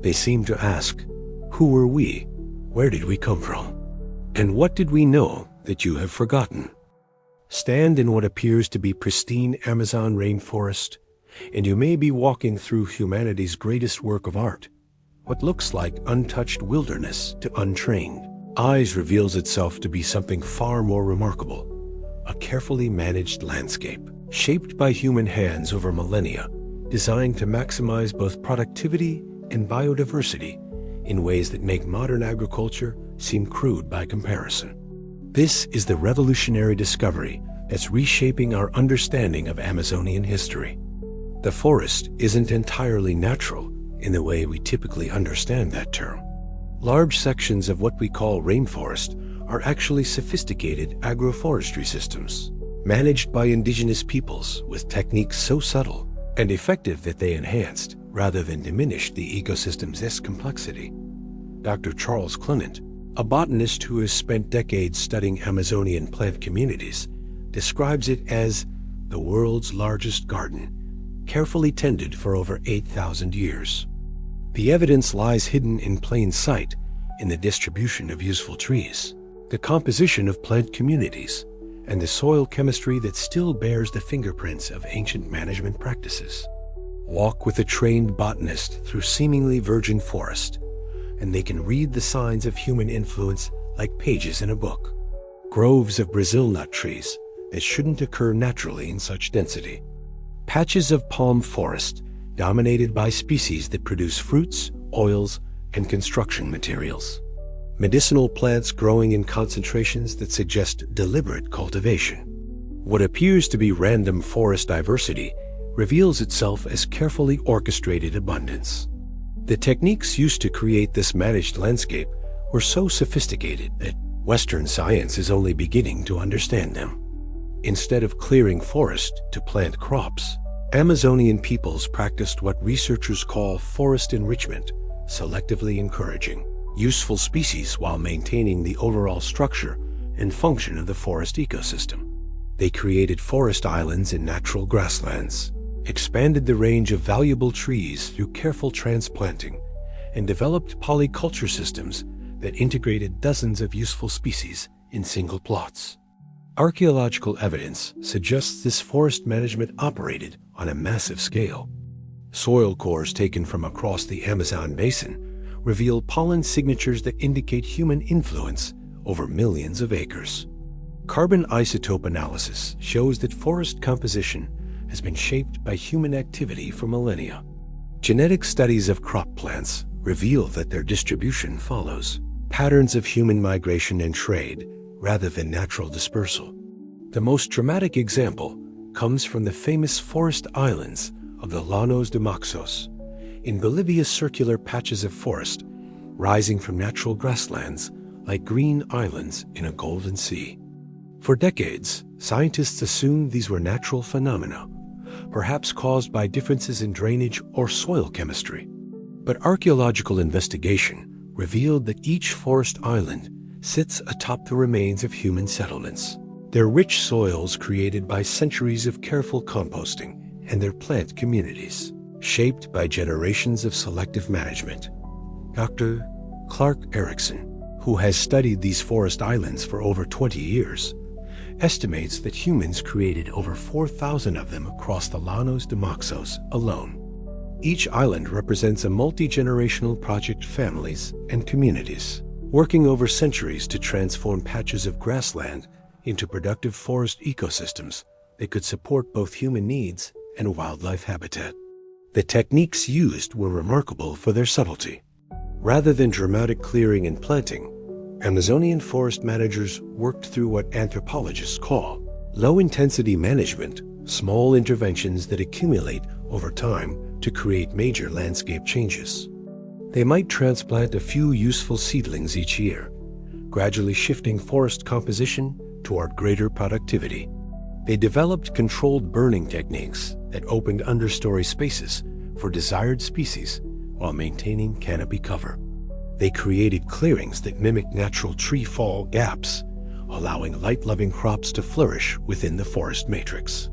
They seem to ask, who were we? Where did we come from? And what did we know that you have forgotten? Stand in what appears to be pristine Amazon rainforest, and you may be walking through humanity's greatest work of art. What looks like untouched wilderness to untrained eyes reveals itself to be something far more remarkable, a carefully managed landscape, shaped by human hands over millennia, designed to maximize both productivity and biodiversity in ways that make modern agriculture seem crude by comparison. This is the revolutionary discovery that's reshaping our understanding of Amazonian history. The forest isn't entirely natural in the way we typically understand that term. Large sections of what we call rainforest are actually sophisticated agroforestry systems, managed by indigenous peoples with techniques so subtle and effective that they enhanced rather than diminished the ecosystem's complexity. Dr. Charles Clement, a botanist who has spent decades studying Amazonian plant communities, describes it as the world's largest garden, carefully tended for over 8,000 years. The evidence lies hidden in plain sight in the distribution of useful trees, the composition of plant communities, and the soil chemistry that still bears the fingerprints of ancient management practices. Walk with a trained botanist through seemingly virgin forest, and they can read the signs of human influence like pages in a book. Groves of Brazil nut trees that shouldn't occur naturally in such density. Patches of palm forest dominated by species that produce fruits, oils, and construction materials. Medicinal plants growing in concentrations that suggest deliberate cultivation. What appears to be random forest diversity reveals itself as carefully orchestrated abundance. The techniques used to create this managed landscape were so sophisticated that Western science is only beginning to understand them. Instead of clearing forest to plant crops, Amazonian peoples practiced what researchers call forest enrichment, selectively encouraging useful species while maintaining the overall structure and function of the forest ecosystem. They created forest islands in natural grasslands, expanded the range of valuable trees through careful transplanting, and developed polyculture systems that integrated dozens of useful species in single plots. Archaeological evidence suggests this forest management operated on a massive scale. Soil cores taken from across the Amazon basin reveal pollen signatures that indicate human influence over millions of acres. Carbon isotope analysis shows that forest composition has been shaped by human activity for millennia. Genetic studies of crop plants reveal that their distribution follows patterns of human migration and trade rather than natural dispersal. The most dramatic example comes from the famous forest islands of the Llanos de Moxos, in Bolivia's circular patches of forest rising from natural grasslands like green islands in a golden sea. For decades, scientists assumed these were natural phenomena, perhaps caused by differences in drainage or soil chemistry. But archaeological investigation revealed that each forest island sits atop the remains of human settlements, their rich soils created by centuries of careful composting, and their plant communities, shaped by generations of selective management. Dr. Clark Erickson, who has studied these forest islands for over 20 years, estimates that humans created over 4,000 of them across the Llanos de Moxos alone. Each island represents a multi-generational project, families and communities, working over centuries to transform patches of grassland into productive forest ecosystems that could support both human needs and wildlife habitat. The techniques used were remarkable for their subtlety. Rather than dramatic clearing and planting, Amazonian forest managers worked through what anthropologists call low-intensity management, small interventions that accumulate over time to create major landscape changes. They might transplant a few useful seedlings each year, gradually shifting forest composition toward greater productivity. They developed controlled burning techniques that opened understory spaces for desired species while maintaining canopy cover. They created clearings that mimic natural tree fall gaps, allowing light-loving crops to flourish within the forest matrix.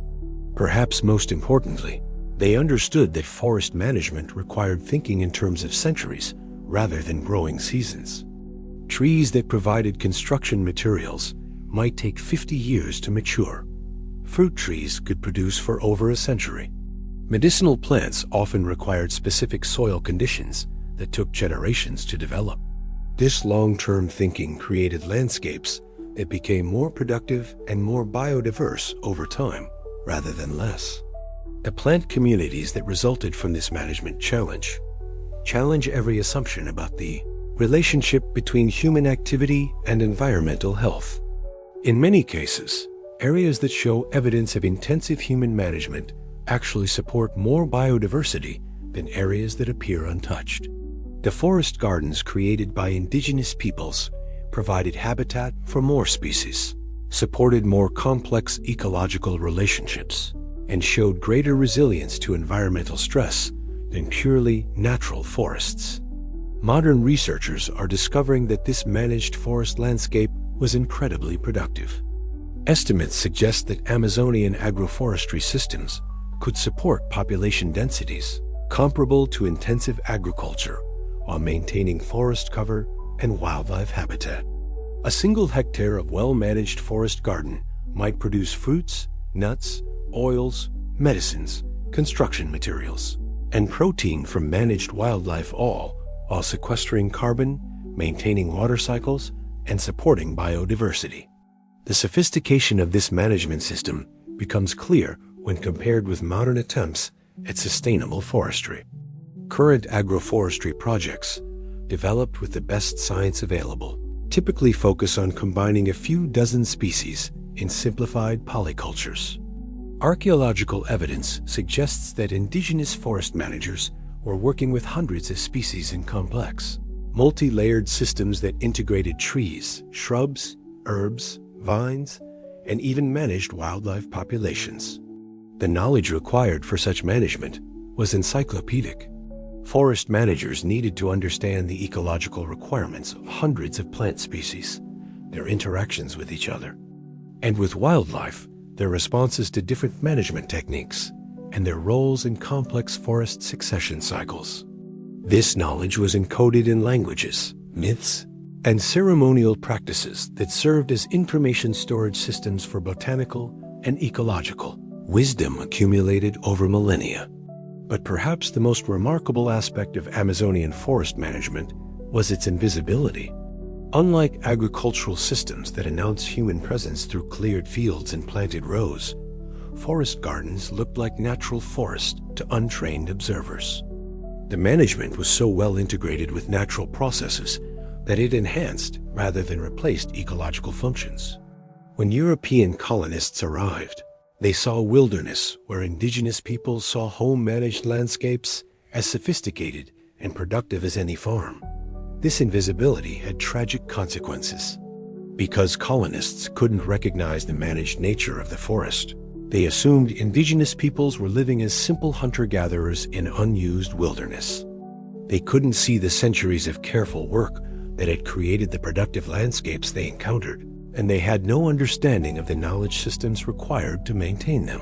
Perhaps most importantly, they understood that forest management required thinking in terms of centuries rather than growing seasons. Trees that provided construction materials might take 50 years to mature. Fruit trees could produce for over a century. Medicinal plants often required specific soil conditions that took generations to develop. This long-term thinking created landscapes that became more productive and more biodiverse over time rather than less. The plant communities that resulted from this management challenge every assumption about the relationship between human activity and environmental health. In many cases, areas that show evidence of intensive human management actually support more biodiversity than areas that appear untouched. The forest gardens created by indigenous peoples provided habitat for more species, supported more complex ecological relationships, and showed greater resilience to environmental stress than purely natural forests. Modern researchers are discovering that this managed forest landscape was incredibly productive. Estimates suggest that Amazonian agroforestry systems could support population densities comparable to intensive agriculture while maintaining forest cover and wildlife habitat. A single hectare of well-managed forest garden might produce fruits, nuts, oils, medicines, construction materials, and protein from managed wildlife, all while sequestering carbon, maintaining water cycles, and supporting biodiversity. The sophistication of this management system becomes clear when compared with modern attempts at sustainable forestry. Current agroforestry projects, developed with the best science available, typically focus on combining a few dozen species in simplified polycultures. Archaeological evidence suggests that indigenous forest managers were working with hundreds of species in complex, multi-layered systems that integrated trees, shrubs, herbs, vines, and even managed wildlife populations. The knowledge required for such management was encyclopedic. Forest managers needed to understand the ecological requirements of hundreds of plant species, their interactions with each other, and with wildlife, their responses to different management techniques, and their roles in complex forest succession cycles. This knowledge was encoded in languages, myths, and ceremonial practices that served as information storage systems for botanical and ecological wisdom accumulated over millennia. But perhaps the most remarkable aspect of Amazonian forest management was its invisibility. Unlike agricultural systems that announce human presence through cleared fields and planted rows, forest gardens looked like natural forest to untrained observers. The management was so well integrated with natural processes that it enhanced rather than replaced ecological functions. When European colonists arrived, they saw a wilderness where indigenous peoples saw home-managed landscapes as sophisticated and productive as any farm. This invisibility had tragic consequences. Because colonists couldn't recognize the managed nature of the forest, they assumed indigenous peoples were living as simple hunter-gatherers in unused wilderness. They couldn't see the centuries of careful work that had created the productive landscapes they encountered, and they had no understanding of the knowledge systems required to maintain them.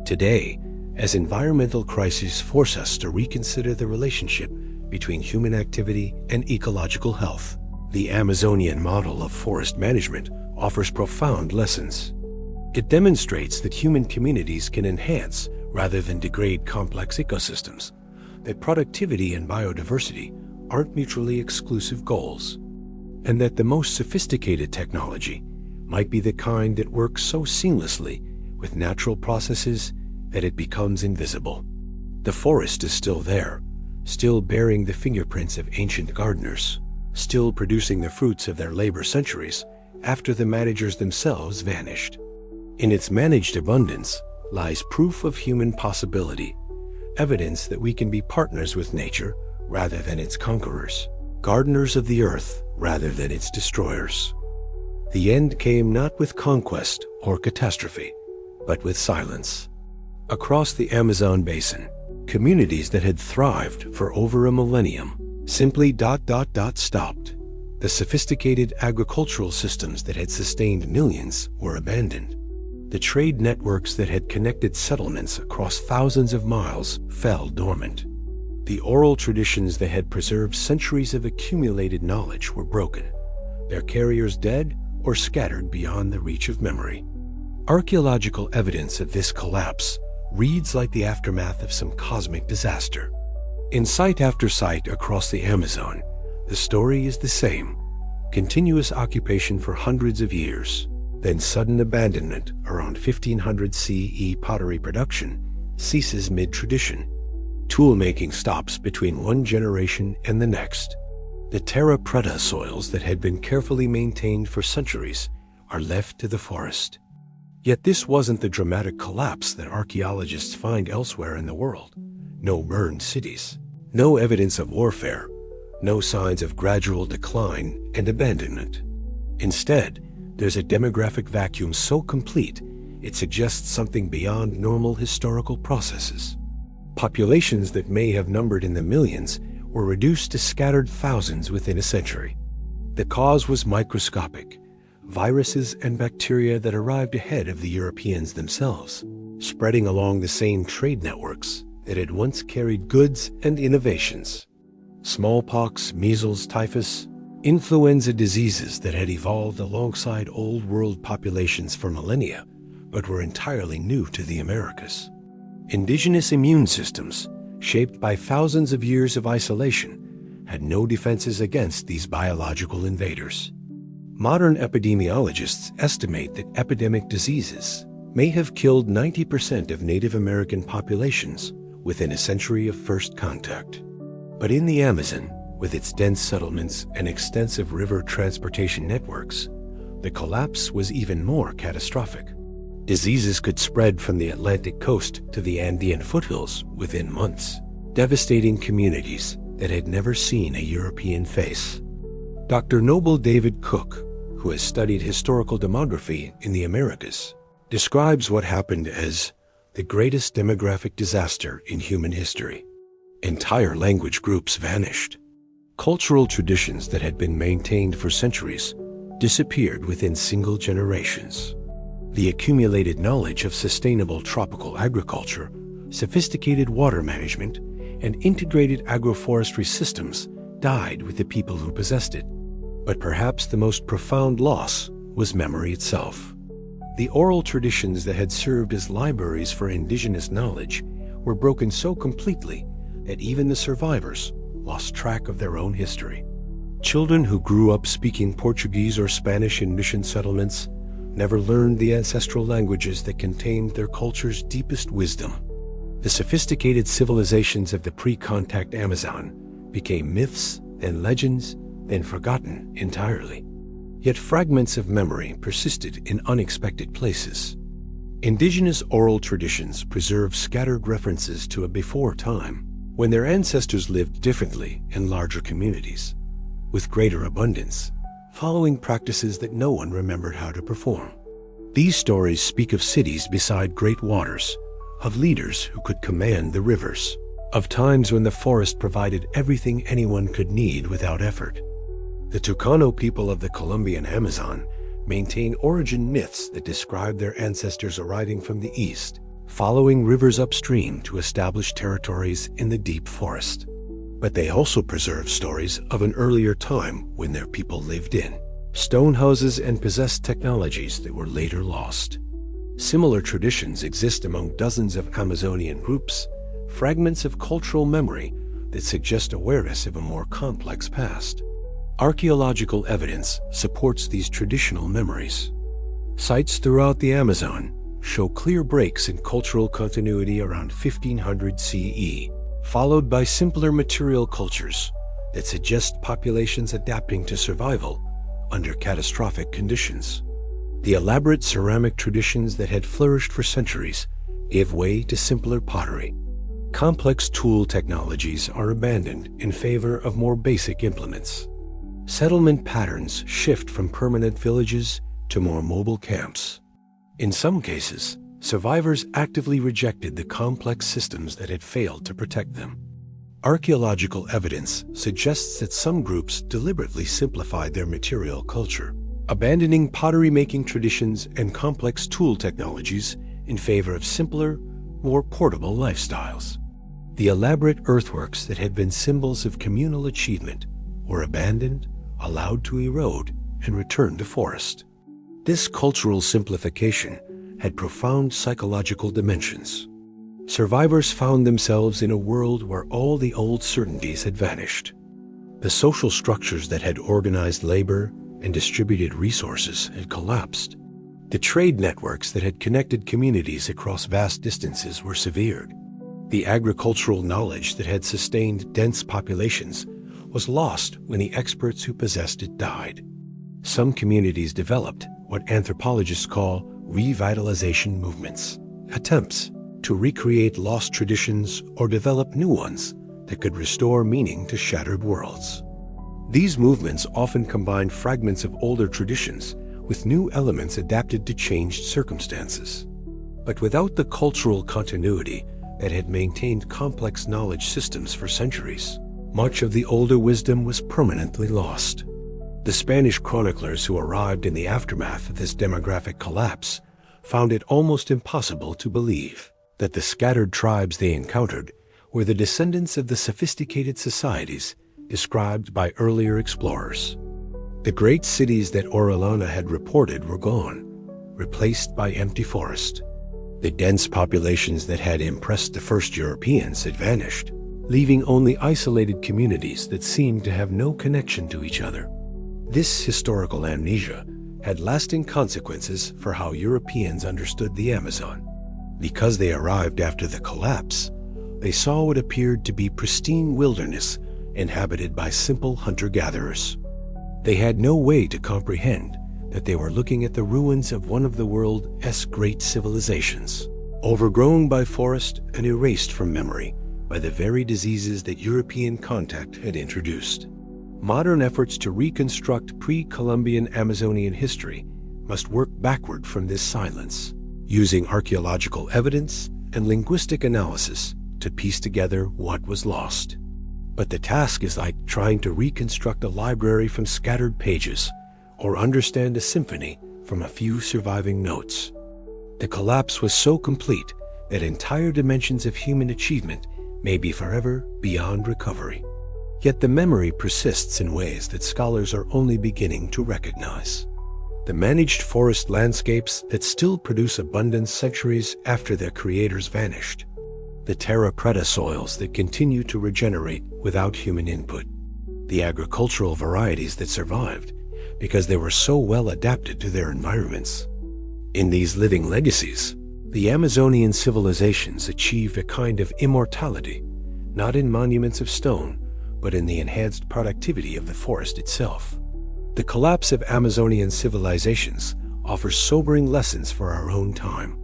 Today, as environmental crises force us to reconsider the relationship between human activity and ecological health, the Amazonian model of forest management offers profound lessons. It demonstrates that human communities can enhance rather than degrade complex ecosystems, that productivity and biodiversity aren't mutually exclusive goals, and that the most sophisticated technology might be the kind that works so seamlessly with natural processes that it becomes invisible. The forest is still there, still bearing the fingerprints of ancient gardeners, still producing the fruits of their labor centuries after the managers themselves vanished. In its managed abundance lies proof of human possibility, evidence that we can be partners with nature rather than its conquerors, gardeners of the earth rather than its destroyers. The end came not with conquest or catastrophe, but with silence. Across the Amazon basin, communities that had thrived for over a millennium simply stopped. The sophisticated agricultural systems that had sustained millions were abandoned. The trade networks that had connected settlements across thousands of miles fell dormant. The oral traditions that had preserved centuries of accumulated knowledge were broken, their carriers dead or scattered beyond the reach of memory. Archaeological evidence of this collapse reads like the aftermath of some cosmic disaster. In site after site across the Amazon, the story is the same: continuous occupation for hundreds of years, then sudden abandonment around 1500 CE. Pottery production ceases mid-tradition. Tool-making stops between one generation and the next. The terra preta soils that had been carefully maintained for centuries are left to the forest. Yet this wasn't the dramatic collapse that archaeologists find elsewhere in the world. No burned cities, no evidence of warfare, no signs of gradual decline and abandonment. Instead, there's a demographic vacuum so complete it suggests something beyond normal historical processes. Populations that may have numbered in the millions were reduced to scattered thousands within a century. The cause was microscopic: viruses and bacteria that arrived ahead of the Europeans themselves, spreading along the same trade networks that had once carried goods and innovations. Smallpox, measles, typhus, influenza diseases that had evolved alongside old world populations for millennia, but were entirely new to the Americas. Indigenous immune systems, shaped by thousands of years of isolation, had no defenses against these biological invaders. Modern epidemiologists estimate that epidemic diseases may have killed 90% of Native American populations within a century of first contact. But in the Amazon, with its dense settlements and extensive river transportation networks, the collapse was even more catastrophic. Diseases could spread from the Atlantic coast to the Andean foothills within months, devastating communities that had never seen a European face. Dr. Noble David Cook, who has studied historical demography in the Americas, describes what happened as the greatest demographic disaster in human history. Entire language groups vanished. Cultural traditions that had been maintained for centuries disappeared within single generations. The accumulated knowledge of sustainable tropical agriculture, sophisticated water management, and integrated agroforestry systems died with the people who possessed it. But perhaps the most profound loss was memory itself. The oral traditions that had served as libraries for indigenous knowledge were broken so completely that even the survivors lost track of their own history. Children who grew up speaking Portuguese or Spanish in mission settlements never learned the ancestral languages that contained their culture's deepest wisdom. The sophisticated civilizations of the pre-contact Amazon became myths, then legends, then forgotten entirely. Yet fragments of memory persisted in unexpected places. Indigenous oral traditions preserve scattered references to a before time, when their ancestors lived differently in larger communities, with greater abundance, following practices that no one remembered how to perform. These stories speak of cities beside great waters, of leaders who could command the rivers, of times when the forest provided everything anyone could need without effort. The Tucano people of the Colombian Amazon maintain origin myths that describe their ancestors arriving from the east, following rivers upstream to establish territories in the deep forest. But they also preserve stories of an earlier time when their people lived in stone houses and possessed technologies that were later lost. Similar traditions exist among dozens of Amazonian groups, fragments of cultural memory that suggest awareness of a more complex past. Archaeological evidence supports these traditional memories. Sites throughout the Amazon show clear breaks in cultural continuity around 1500 CE, followed by simpler material cultures that suggest populations adapting to survival under catastrophic conditions. The elaborate ceramic traditions that had flourished for centuries gave way to simpler pottery. Complex tool technologies are abandoned in favor of more basic implements. Settlement patterns shift from permanent villages to more mobile camps. In some cases, survivors actively rejected the complex systems that had failed to protect them. Archaeological evidence suggests that some groups deliberately simplified their material culture, abandoning pottery-making traditions and complex tool technologies in favor of simpler, more portable lifestyles. The elaborate earthworks that had been symbols of communal achievement were abandoned, allowed to erode, and returned to forest. This cultural simplification had profound psychological dimensions. Survivors found themselves in a world where all the old certainties had vanished. The social structures that had organized labor and distributed resources had collapsed. The trade networks that had connected communities across vast distances were severed. The agricultural knowledge that had sustained dense populations was lost when the experts who possessed it died. Some communities developed what anthropologists call revitalization movements, attempts to recreate lost traditions or develop new ones that could restore meaning to shattered worlds. These movements often combine fragments of older traditions with new elements adapted to changed circumstances. But without the cultural continuity that had maintained complex knowledge systems for centuries, much of the older wisdom was permanently lost. The Spanish chroniclers who arrived in the aftermath of this demographic collapse found it almost impossible to believe that the scattered tribes they encountered were the descendants of the sophisticated societies described by earlier explorers. The great cities that Orellana had reported were gone, replaced by empty forest. The dense populations that had impressed the first Europeans had vanished, leaving only isolated communities that seemed to have no connection to each other. This historical amnesia had lasting consequences for how Europeans understood the Amazon. Because they arrived after the collapse, they saw what appeared to be pristine wilderness inhabited by simple hunter-gatherers. They had no way to comprehend that they were looking at the ruins of one of the world's great civilizations, overgrown by forest and erased from memory by the very diseases that European contact had introduced. Modern efforts to reconstruct pre-Columbian Amazonian history must work backward from this silence, using archaeological evidence and linguistic analysis to piece together what was lost. But the task is like trying to reconstruct a library from scattered pages or understand a symphony from a few surviving notes. The collapse was so complete that entire dimensions of human achievement may be forever beyond recovery. Yet the memory persists in ways that scholars are only beginning to recognize. The managed forest landscapes that still produce abundance centuries after their creators vanished. The terra preta soils that continue to regenerate without human input. The agricultural varieties that survived because they were so well adapted to their environments. In these living legacies, the Amazonian civilizations achieved a kind of immortality, not in monuments of stone, but in the enhanced productivity of the forest itself. The collapse of Amazonian civilizations offers sobering lessons for our own time.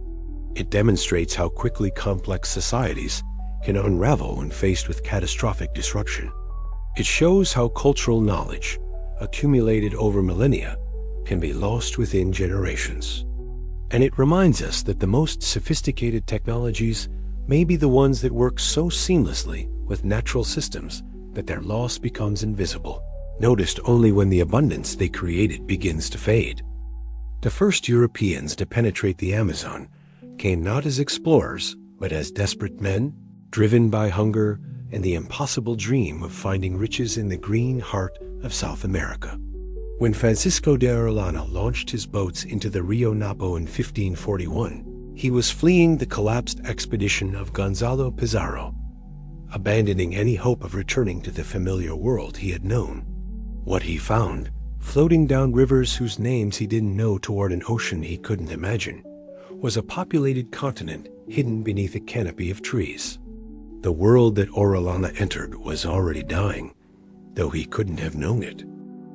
It demonstrates how quickly complex societies can unravel when faced with catastrophic disruption. It shows how cultural knowledge, accumulated over millennia, can be lost within generations. And it reminds us that the most sophisticated technologies may be the ones that work so seamlessly with natural systems that their loss becomes invisible, noticed only when the abundance they created begins to fade. The first Europeans to penetrate the Amazon came not as explorers, but as desperate men, driven by hunger and the impossible dream of finding riches in the green heart of South America. When Francisco de Orellana launched his boats into the Rio Napo in 1541, he was fleeing the collapsed expedition of Gonzalo Pizarro, abandoning any hope of returning to the familiar world he had known. What he found, floating down rivers whose names he didn't know toward an ocean he couldn't imagine, was a populated continent hidden beneath a canopy of trees. The world that Orellana entered was already dying, though he couldn't have known it.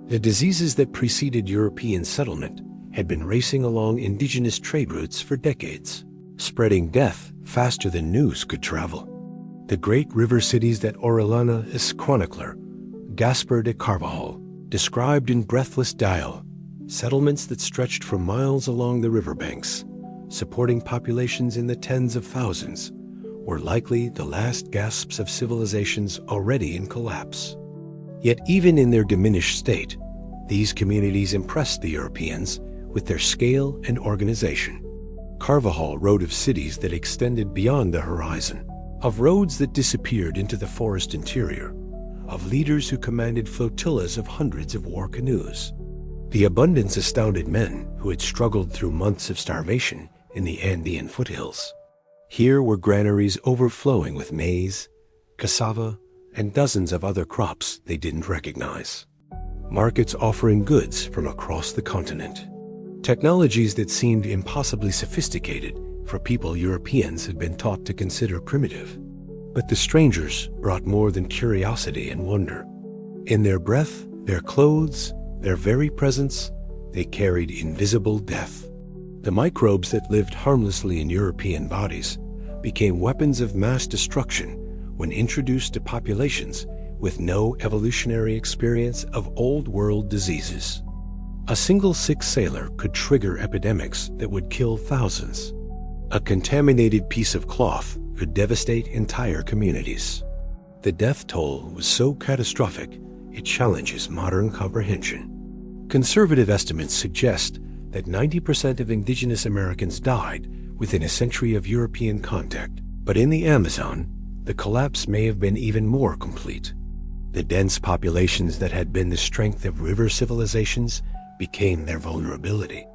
The diseases that preceded European settlement had been racing along indigenous trade routes for decades, spreading death faster than news could travel. The great river cities that Orellana's chronicler, Gaspar de Carvajal, described in breathless dial, settlements that stretched for miles along the riverbanks, supporting populations in the tens of thousands, were likely the last gasps of civilizations already in collapse. Yet even in their diminished state, These communities impressed the Europeans with their scale and organization. Carvajal wrote of cities that extended beyond the horizon, of roads that disappeared into the forest interior, of leaders who commanded flotillas of hundreds of war canoes. The abundance astounded men who had struggled through months of starvation in the Andean foothills. Here were granaries overflowing with maize, cassava, and dozens of other crops they didn't recognize. Markets offering goods from across the continent. Technologies that seemed impossibly sophisticated for people Europeans had been taught to consider primitive. But the strangers brought more than curiosity and wonder. In their breath, their clothes, their very presence, they carried invisible death. The microbes that lived harmlessly in European bodies became weapons of mass destruction when introduced to populations with no evolutionary experience of old-world diseases. A single sick sailor could trigger epidemics that would kill thousands. A contaminated piece of cloth could devastate entire communities. The death toll was so catastrophic, it challenges modern comprehension. Conservative estimates suggest that 90% of indigenous Americans died within a century of European contact. But in the Amazon, the collapse may have been even more complete. The dense populations that had been the strength of river civilizations became their vulnerability.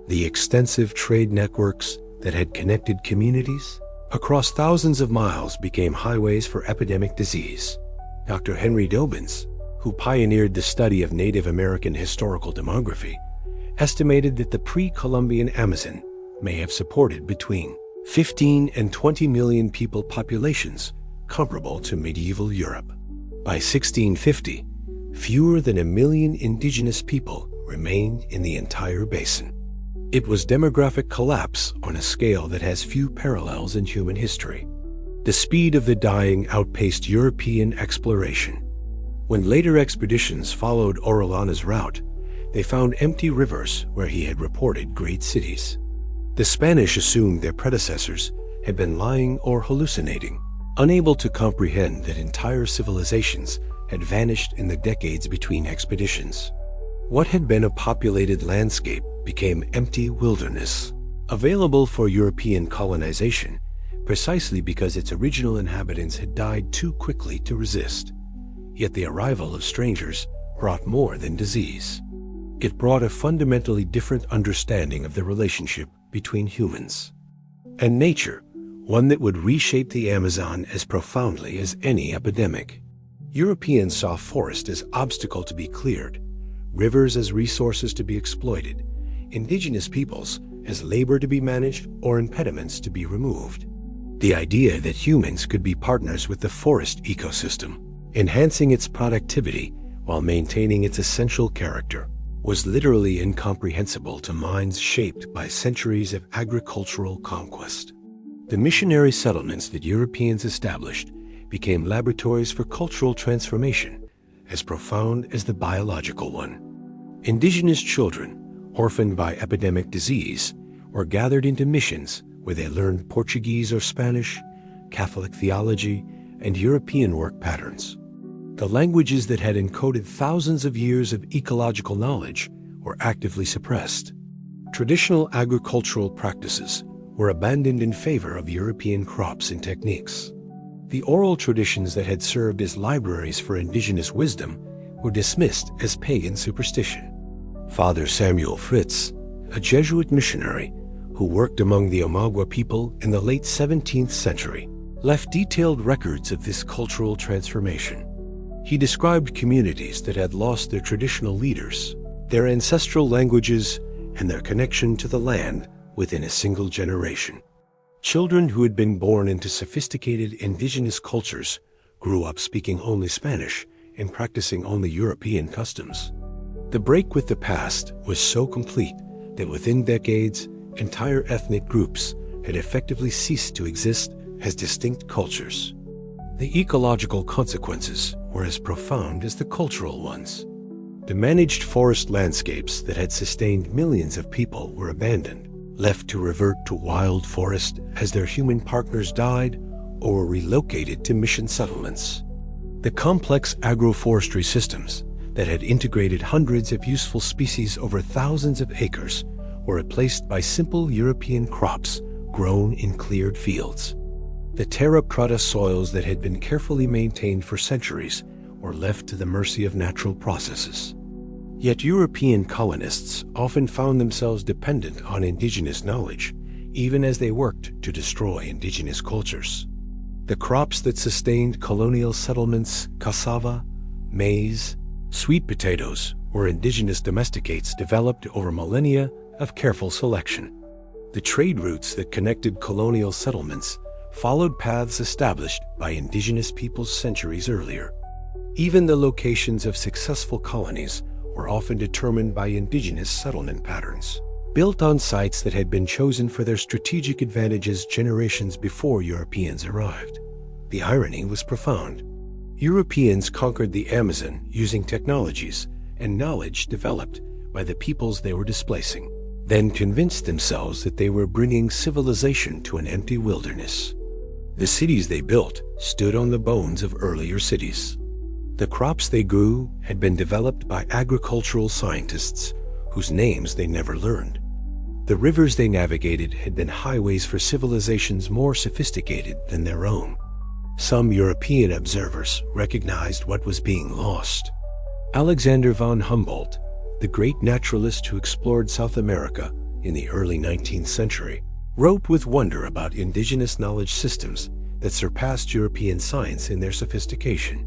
The extensive trade networks that had connected communities across thousands of miles became highways for epidemic disease. Dr. Henry Dobbins, who pioneered the study of Native American historical demography, estimated that the pre-Columbian Amazon may have supported between 15 and 20 million people populations comparable to medieval Europe. By 1650, fewer than 1 million indigenous people remained in the entire basin. It was demographic collapse on a scale that has few parallels in human history. The speed of the dying outpaced European exploration. When later expeditions followed Orellana's route, they found empty rivers where he had reported great cities. The Spanish assumed their predecessors had been lying or hallucinating, unable to comprehend that entire civilizations had vanished in the decades between expeditions. What had been a populated landscape became empty wilderness, available for European colonization precisely because its original inhabitants had died too quickly to resist. Yet the arrival of strangers brought more than disease. It brought a fundamentally different understanding of the relationship between humans and nature, one that would reshape the Amazon as profoundly as any epidemic. Europeans saw forest as obstacle to be cleared, rivers as resources to be exploited, indigenous peoples as labor to be managed or impediments to be removed. The idea that humans could be partners with the forest ecosystem, enhancing its productivity while maintaining its essential character, was literally incomprehensible to minds shaped by centuries of agricultural conquest. The missionary settlements that Europeans established became laboratories for cultural transformation as profound as the biological one. Indigenous children, orphaned by epidemic disease, were gathered into missions where they learned Portuguese or Spanish, Catholic theology, and European work patterns. The languages that had encoded thousands of years of ecological knowledge were actively suppressed. Traditional agricultural practices were abandoned in favor of European crops and techniques. The oral traditions that had served as libraries for indigenous wisdom were dismissed as pagan superstition. Father Samuel Fritz, a Jesuit missionary who worked among the Omagua people in the late 17th century, left detailed records of this cultural transformation. He described communities that had lost their traditional leaders, their ancestral languages, and their connection to the land within a single generation. Children who had been born into sophisticated indigenous cultures grew up speaking only Spanish and practicing only European customs. The break with the past was so complete that within decades, entire ethnic groups had effectively ceased to exist as distinct cultures. The ecological consequences were as profound as the cultural ones. The managed forest landscapes that had sustained millions of people were abandoned, left to revert to wild forest as their human partners died or were relocated to mission settlements. The complex agroforestry systems that had integrated hundreds of useful species over thousands of acres were replaced by simple European crops grown in cleared fields. The terra preta soils that had been carefully maintained for centuries were left to the mercy of natural processes. Yet European colonists often found themselves dependent on indigenous knowledge, even as they worked to destroy indigenous cultures. The crops that sustained colonial settlements, cassava, maize, sweet potatoes, were indigenous domesticates developed over millennia of careful selection. The trade routes that connected colonial settlements followed paths established by indigenous peoples centuries earlier. Even the locations of successful colonies were often determined by indigenous settlement patterns, built on sites that had been chosen for their strategic advantages generations before Europeans arrived. The irony was profound. Europeans conquered the Amazon using technologies and knowledge developed by the peoples they were displacing, then convinced themselves that they were bringing civilization to an empty wilderness. The cities they built stood on the bones of earlier cities. The crops they grew had been developed by agricultural scientists whose names they never learned. The rivers they navigated had been highways for civilizations more sophisticated than their own. Some European observers recognized what was being lost. Alexander von Humboldt, the great naturalist who explored South America in the early 19th century, wrote with wonder about indigenous knowledge systems that surpassed European science in their sophistication.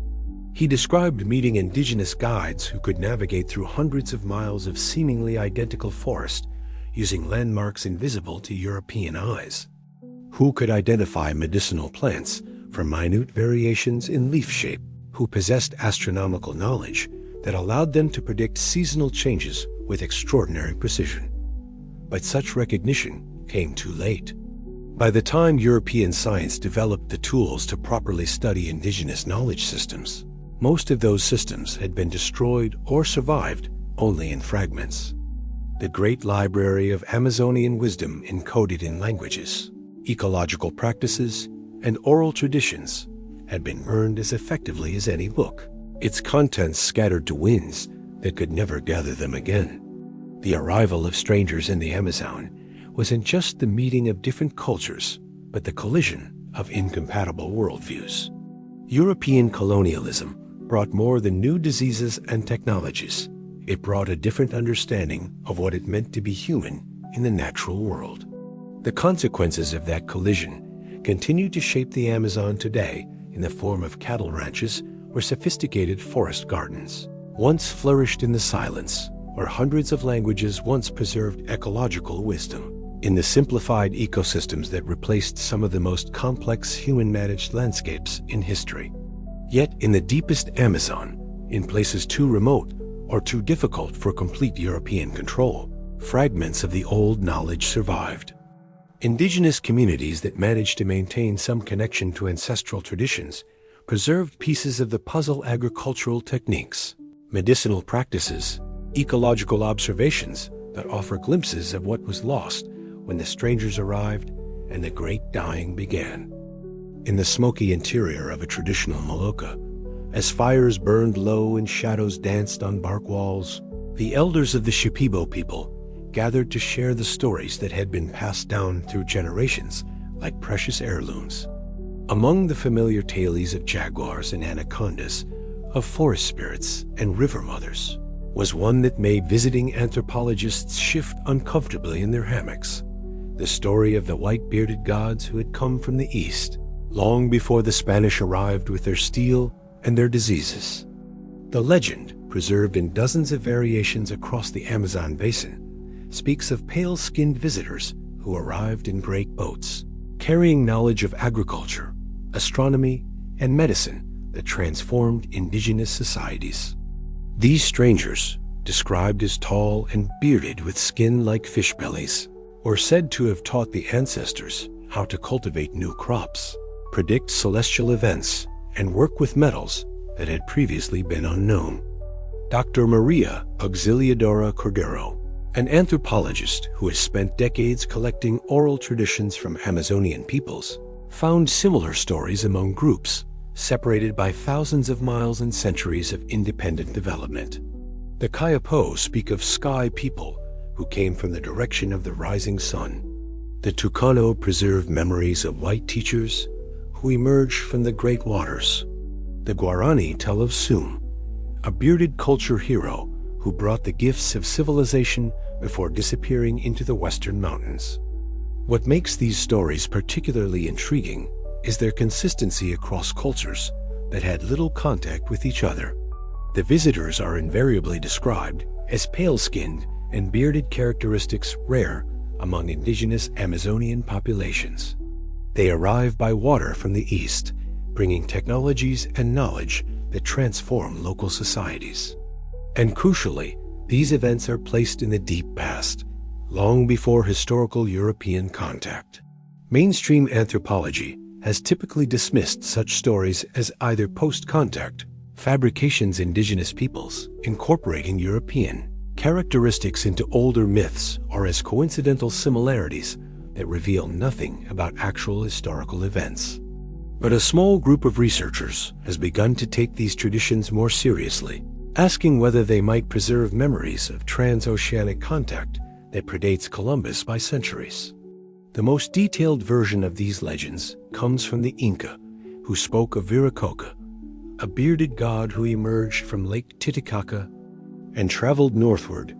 He described meeting indigenous guides who could navigate through hundreds of miles of seemingly identical forest using landmarks invisible to European eyes. Who could identify medicinal plants from minute variations in leaf shape, who possessed astronomical knowledge that allowed them to predict seasonal changes with extraordinary precision. But such recognition came too late. By the time European science developed the tools to properly study indigenous knowledge systems, most of those systems had been destroyed or survived only in fragments. The great library of Amazonian wisdom encoded in languages, ecological practices, and oral traditions had been burned as effectively as any book, its contents scattered to winds that could never gather them again. The arrival of strangers in the Amazon wasn't just the meeting of different cultures, but the collision of incompatible worldviews. European colonialism brought more than new diseases and technologies. It brought a different understanding of what it meant to be human in the natural world. The consequences of that collision continue to shape the Amazon today in the form of cattle ranches or sophisticated forest gardens. Once flourished in the silence, where hundreds of languages once preserved ecological wisdom, in the simplified ecosystems that replaced some of the most complex human-managed landscapes in history. Yet in the deepest Amazon, in places too remote or too difficult for complete European control, fragments of the old knowledge survived. Indigenous communities that managed to maintain some connection to ancestral traditions preserved pieces of the puzzle agricultural techniques, medicinal practices, ecological observations that offer glimpses of what was lost when the strangers arrived and the great dying began. In the smoky interior of a traditional Maloka, as fires burned low and shadows danced on bark walls, the elders of the Shipibo people gathered to share the stories that had been passed down through generations like precious heirlooms. Among the familiar tales of jaguars and anacondas, of forest spirits and river mothers, was one that made visiting anthropologists shift uncomfortably in their hammocks. The story of the white-bearded gods who had come from the east, long before the Spanish arrived with their steel and their diseases. The legend, preserved in dozens of variations across the Amazon basin, speaks of pale-skinned visitors who arrived in great boats, carrying knowledge of agriculture, astronomy, and medicine that transformed indigenous societies. These strangers, described as tall and bearded with skin like fish bellies, were said to have taught the ancestors how to cultivate new crops, predict celestial events, and work with metals that had previously been unknown. Dr. Maria Auxiliadora Cordero, an anthropologist who has spent decades collecting oral traditions from Amazonian peoples, found similar stories among groups separated by thousands of miles and centuries of independent development. The Kayapo speak of sky people who came from the direction of the rising sun. The Tucano preserve memories of white teachers who emerged from the great waters. The Guarani tell of Sum, a bearded culture hero who brought the gifts of civilization before disappearing into the western mountains. What makes these stories particularly intriguing is their consistency across cultures that had little contact with each other. The visitors are invariably described as pale-skinned and bearded, characteristics rare among indigenous Amazonian populations. They arrive by water from the east, bringing technologies and knowledge that transform local societies. And crucially, these events are placed in the deep past, long before historical European contact. Mainstream anthropology has typically dismissed such stories as either post-contact fabrications indigenous peoples incorporating European characteristics into older myths, or as coincidental similarities that reveal nothing about actual historical events. But a small group of researchers has begun to take these traditions more seriously, asking whether they might preserve memories of transoceanic contact that predates Columbus by centuries. The most detailed version of these legends comes from the Inca, who spoke of Viracocha, a bearded god who emerged from Lake Titicaca and traveled northward,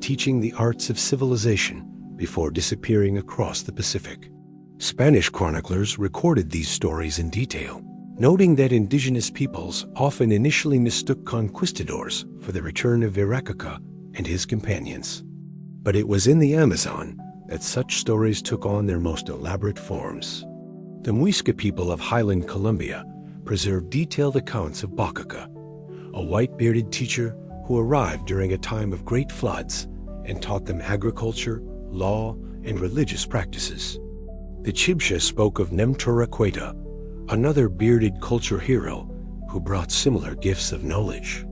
teaching the arts of civilization before disappearing across the Pacific. Spanish chroniclers recorded these stories in detail, noting that indigenous peoples often initially mistook conquistadors for the return of Viracocha and his companions. But it was in the Amazon that such stories took on their most elaborate forms. The Muisca people of highland Colombia preserve detailed accounts of Bocaca, a white-bearded teacher who arrived during a time of great floods and taught them agriculture, law, and religious practices. The Chibcha spoke of Nemtoraqueta, another bearded culture hero who brought similar gifts of knowledge.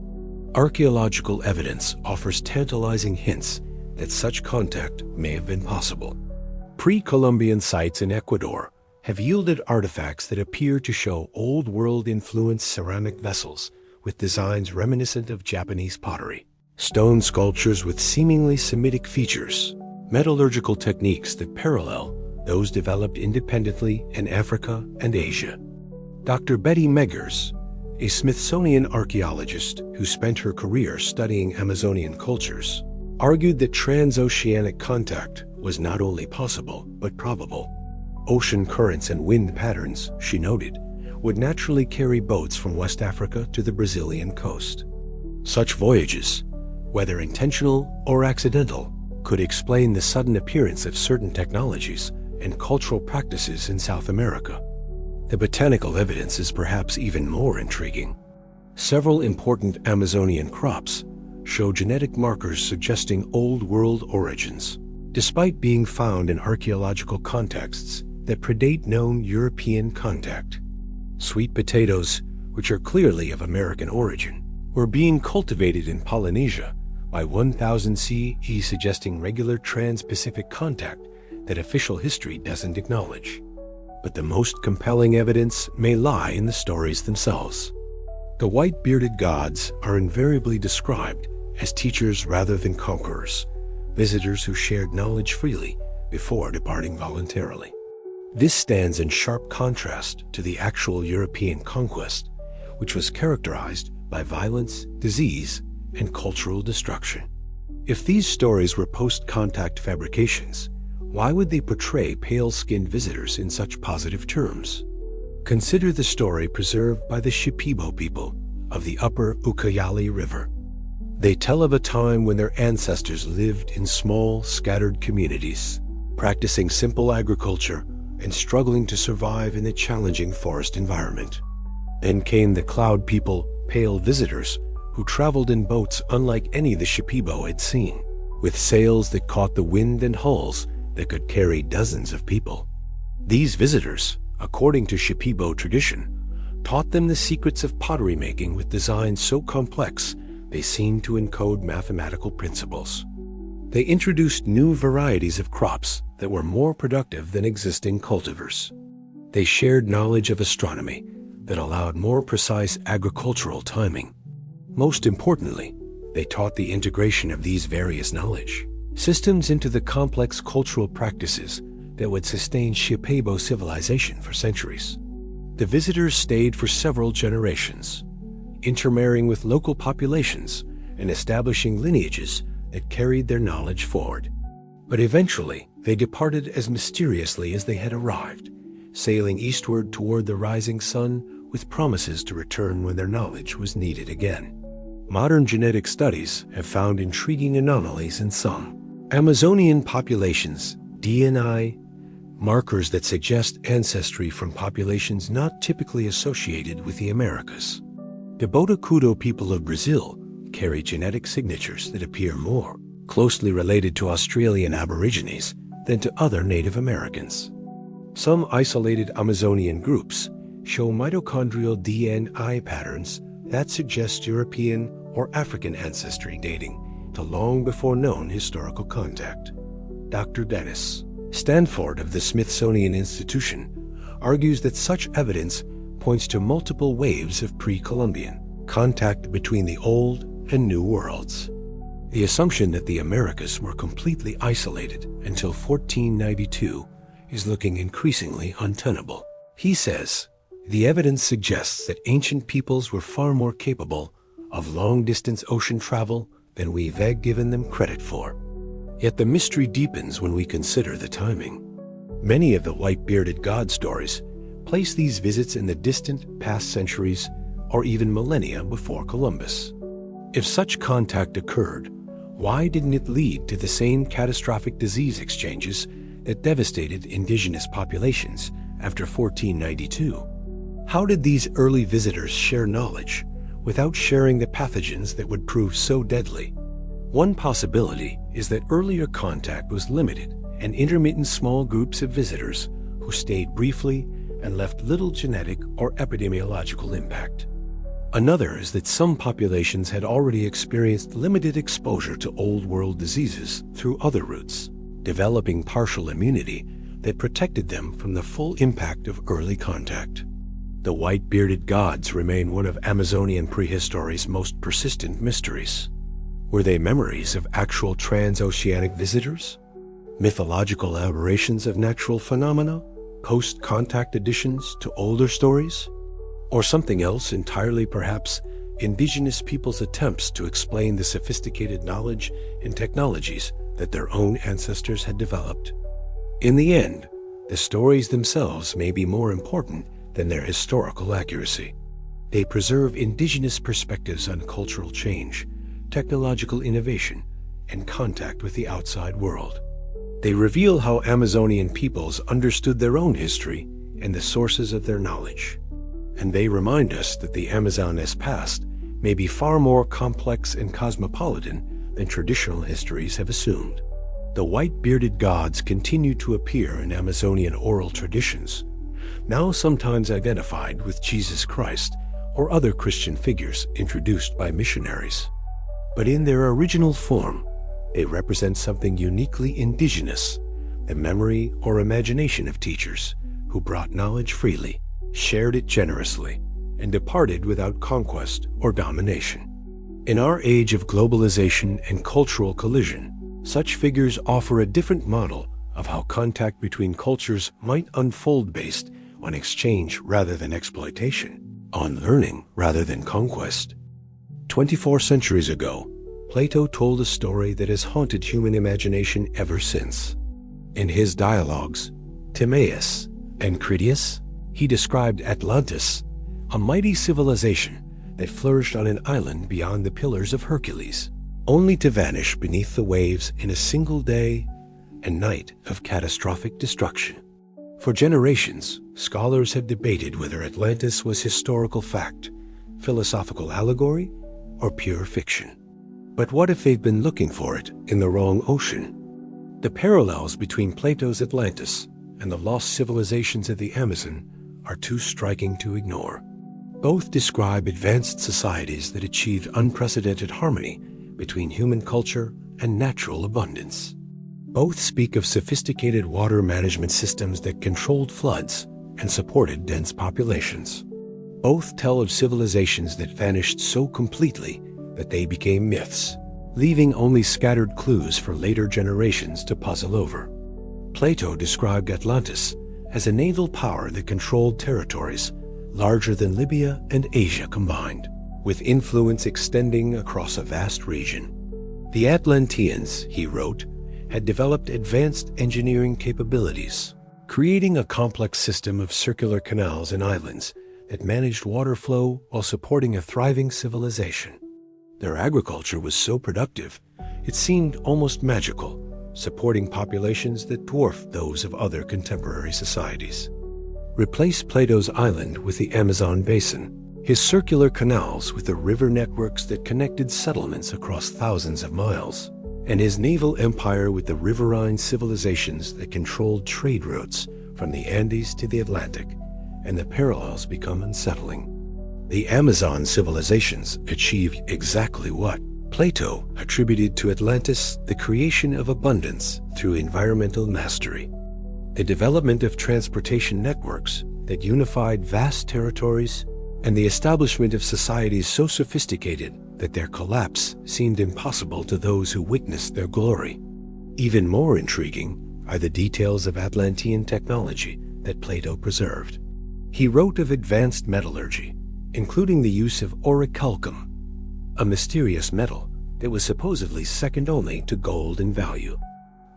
Archaeological evidence offers tantalizing hints that such contact may have been possible. Pre-Columbian sites in Ecuador have yielded artifacts that appear to show Old World-influenced ceramic vessels with designs reminiscent of Japanese pottery, stone sculptures with seemingly Semitic features, metallurgical techniques that parallel those developed independently in Africa and Asia. Dr. Betty Meggers, a Smithsonian archaeologist who spent her career studying Amazonian cultures, argued that transoceanic contact was not only possible but probable. Ocean currents and wind patterns, she noted, would naturally carry boats from West Africa to the Brazilian coast. Such voyages, whether intentional or accidental, could explain the sudden appearance of certain technologies and cultural practices in South America. The botanical evidence is perhaps even more intriguing. Several important Amazonian crops show genetic markers suggesting Old World origins, despite being found in archaeological contexts that predate known European contact. Sweet potatoes, which are clearly of American origin, were being cultivated in Polynesia by 1000 CE, suggesting regular trans-Pacific contact that official history doesn't acknowledge. But the most compelling evidence may lie in the stories themselves. The white-bearded gods are invariably described as teachers rather than conquerors, visitors who shared knowledge freely before departing voluntarily. This stands in sharp contrast to the actual European conquest, which was characterized by violence, disease, and cultural destruction. If these stories were post-contact fabrications, why would they portray pale-skinned visitors in such positive terms? Consider the story preserved by the Shipibo people of the upper Ucayali River. They tell of a time when their ancestors lived in small, scattered communities, practicing simple agriculture and struggling to survive in the challenging forest environment. Then came the Cloud people, pale visitors, who traveled in boats unlike any the Shipibo had seen, with sails that caught the wind and hulls that could carry dozens of people. These visitors, according to Shipibo tradition, taught them the secrets of pottery making with designs so complex they seemed to encode mathematical principles. They introduced new varieties of crops that were more productive than existing cultivars. They shared knowledge of astronomy, that allowed more precise agricultural timing. Most importantly, they taught the integration of these various knowledge systems into the complex cultural practices that would sustain Shipibo civilization for centuries. The visitors stayed for several generations, intermarrying with local populations and establishing lineages that carried their knowledge forward. But eventually, they departed as mysteriously as they had arrived, sailing eastward toward the rising sun with promises to return when their knowledge was needed again. Modern genetic studies have found intriguing anomalies in some Amazonian populations' DNA, markers that suggest ancestry from populations not typically associated with the Americas. The Botocudo people of Brazil carry genetic signatures that appear more closely related to Australian Aborigines than to other Native Americans. Some isolated Amazonian groups show mitochondrial DNA patterns that suggest European or African ancestry dating to long before known historical contact. Dr. Dennis Stanford of the Smithsonian Institution argues that such evidence points to multiple waves of pre-Columbian contact between the Old and New Worlds. The assumption that the Americas were completely isolated until 1492 is looking increasingly untenable. He says, the evidence suggests that ancient peoples were far more capable of long-distance ocean travel than we've given them credit for. Yet the mystery deepens when we consider the timing. Many of the white-bearded god stories place these visits in the distant past centuries or even millennia before Columbus. If such contact occurred, why didn't it lead to the same catastrophic disease exchanges that devastated indigenous populations after 1492? How did these early visitors share knowledge without sharing the pathogens that would prove so deadly? One possibility is that earlier contact was limited and intermittent small groups of visitors who stayed briefly and left little genetic or epidemiological impact. Another is that some populations had already experienced limited exposure to Old World diseases through other routes, developing partial immunity that protected them from the full impact of early contact. The white-bearded gods remain one of Amazonian prehistory's most persistent mysteries. Were they memories of actual transoceanic visitors? Mythological aberrations of natural phenomena? Post-contact additions to older stories? Or something else entirely, perhaps indigenous peoples' attempts to explain the sophisticated knowledge and technologies that their own ancestors had developed? In the end, the stories themselves may be more important than their historical accuracy. They preserve indigenous perspectives on cultural change, technological innovation, and contact with the outside world. They reveal how Amazonian peoples understood their own history and the sources of their knowledge. And they remind us that the Amazon's past may be far more complex and cosmopolitan than traditional histories have assumed. The white-bearded gods continue to appear in Amazonian oral traditions, now sometimes identified with Jesus Christ or other Christian figures introduced by missionaries. But in their original form, they represent something uniquely indigenous, the memory or imagination of teachers who brought knowledge freely, shared it generously, and departed without conquest or domination. In our age of globalization and cultural collision, such figures offer a different model of how contact between cultures might unfold based on exchange rather than exploitation, on learning rather than conquest. 24 centuries ago, Plato told a story that has haunted human imagination ever since. In his dialogues, Timaeus and Critias, he described Atlantis, a mighty civilization that flourished on an island beyond the Pillars of Hercules, only to vanish beneath the waves in a single day and night of catastrophic destruction. For generations, scholars have debated whether Atlantis was historical fact, philosophical allegory, or pure fiction. But what if they've been looking for it in the wrong ocean? The parallels between Plato's Atlantis and the lost civilizations of the Amazon are too striking to ignore. Both describe advanced societies that achieved unprecedented harmony between human culture and natural abundance. Both speak of sophisticated water management systems that controlled floods and supported dense populations. Both tell of civilizations that vanished so completely that they became myths, leaving only scattered clues for later generations to puzzle over. Plato described Atlantis as a naval power that controlled territories larger than Libya and Asia combined, with influence extending across a vast region. The Atlanteans, he wrote, had developed advanced engineering capabilities, creating a complex system of circular canals and islands that managed water flow while supporting a thriving civilization. Their agriculture was so productive, it seemed almost magical, supporting populations that dwarfed those of other contemporary societies. Replace Plato's island with the Amazon basin, his circular canals with the river networks that connected settlements across thousands of miles, and his naval empire with the riverine civilizations that controlled trade routes from the Andes to the Atlantic, and the parallels become unsettling. The Amazon civilizations achieved exactly what Plato attributed to Atlantis: the creation of abundance through environmental mastery. The development of transportation networks that unified vast territories, and the establishment of societies so sophisticated that their collapse seemed impossible to those who witnessed their glory. Even more intriguing are the details of Atlantean technology that Plato preserved. He wrote of advanced metallurgy, including the use of orichalcum, a mysterious metal that was supposedly second only to gold in value.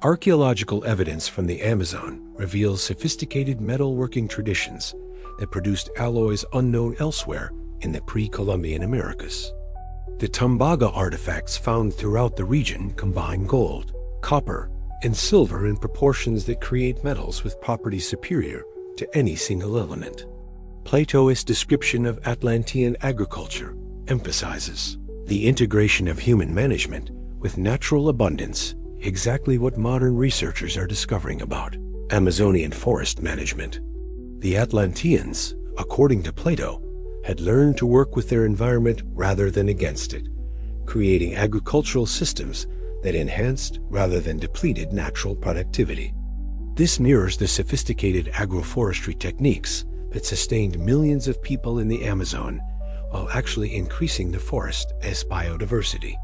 Archaeological evidence from the Amazon reveals sophisticated metalworking traditions that produced alloys unknown elsewhere in the pre-Columbian Americas. The Tumbaga artifacts found throughout the region combine gold, copper, and silver in proportions that create metals with properties superior to any single element. Plato's description of Atlantean agriculture emphasizes the integration of human management with natural abundance, exactly what modern researchers are discovering about Amazonian forest management. The Atlanteans, according to Plato, had learned to work with their environment rather than against it, creating agricultural systems that enhanced rather than depleted natural productivity. This mirrors the sophisticated agroforestry techniques that sustained millions of people in the Amazon while actually increasing the forest as biodiversity.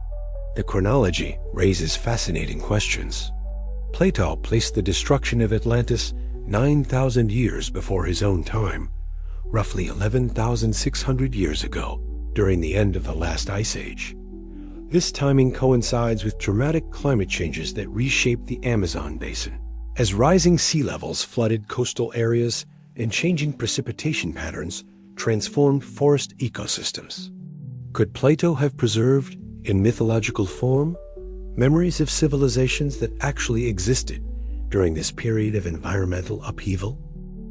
The chronology raises fascinating questions. Plato placed the destruction of Atlantis 9,000 years before his own time, roughly 11,600 years ago, during the end of the last ice age. This timing coincides with dramatic climate changes that reshaped the Amazon basin, as rising sea levels flooded coastal areas and changing precipitation patterns transformed forest ecosystems. Could Plato have preserved, in mythological form, memories of civilizations that actually existed during this period of environmental upheaval?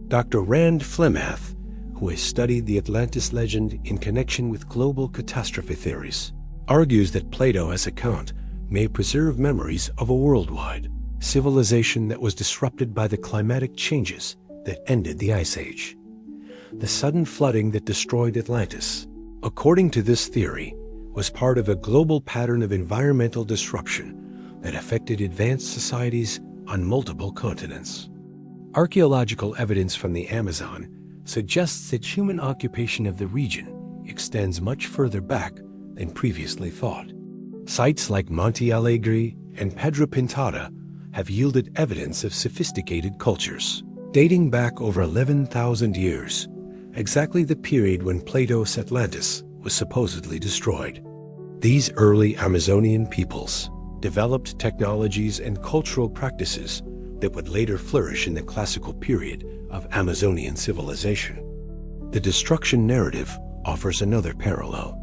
Dr. Rand Flemath, who has studied the Atlantis legend in connection with global catastrophe theories, argues that Plato's account may preserve memories of a worldwide civilization that was disrupted by the climatic changes that ended the Ice Age. The sudden flooding that destroyed Atlantis, according to this theory, was part of a global pattern of environmental disruption that affected advanced societies on multiple continents. Archaeological evidence from the Amazon suggests that human occupation of the region extends much further back than previously thought. Sites like Monte Alegre and Pedra Pintada have yielded evidence of sophisticated cultures, dating back over 11,000 years, exactly the period when Plato's Atlantis was supposedly destroyed. These early Amazonian peoples developed technologies and cultural practices that would later flourish in the classical period of Amazonian civilization. The destruction narrative offers another parallel.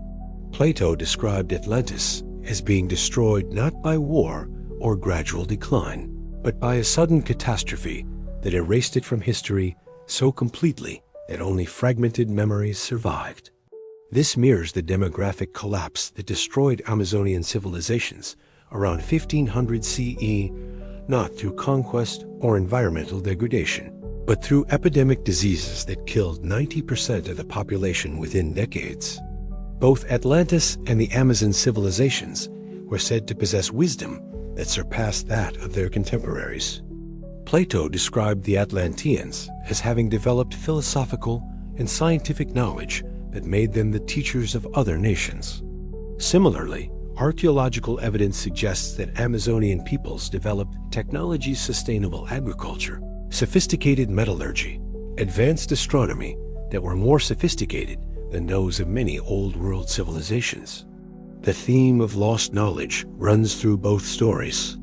Plato described Atlantis as being destroyed not by war or gradual decline, but by a sudden catastrophe that erased it from history so completely that only fragmented memories survived. This mirrors the demographic collapse that destroyed Amazonian civilizations around 1500 CE, not through conquest or environmental degradation, but through epidemic diseases that killed 90% of the population within decades. Both Atlantis and the Amazon civilizations were said to possess wisdom that surpassed that of their contemporaries. Plato described the Atlanteans as having developed philosophical and scientific knowledge that made them the teachers of other nations. Similarly, archaeological evidence suggests that Amazonian peoples developed technology-sustainable agriculture, sophisticated metallurgy, advanced astronomy that were more sophisticated than those of many Old World civilizations. The theme of lost knowledge runs through both stories.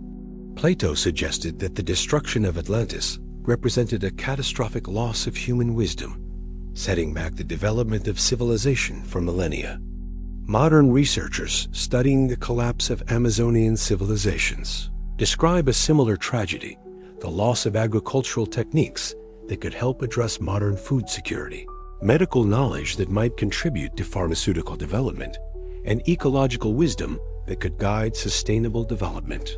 Plato suggested that the destruction of Atlantis represented a catastrophic loss of human wisdom, setting back the development of civilization for millennia. Modern researchers studying the collapse of Amazonian civilizations describe a similar tragedy, the loss of agricultural techniques that could help address modern food security, medical knowledge that might contribute to pharmaceutical development, and ecological wisdom that could guide sustainable development.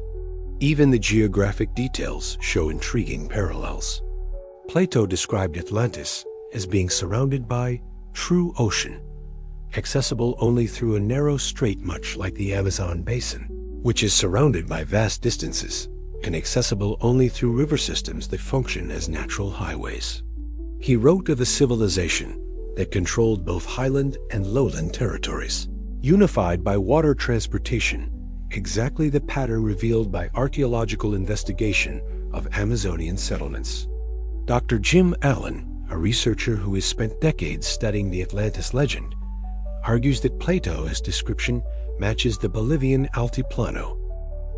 Even the geographic details show intriguing parallels. Plato described Atlantis as being surrounded by true ocean, accessible only through a narrow strait much like the Amazon basin, which is surrounded by vast distances and accessible only through river systems that function as natural highways. He wrote of a civilization that controlled both highland and lowland territories, unified by water transportation, exactly the pattern revealed by archaeological investigation of Amazonian settlements. Dr. Jim Allen, a researcher who has spent decades studying the Atlantis legend, argues that Plato's description matches the Bolivian Altiplano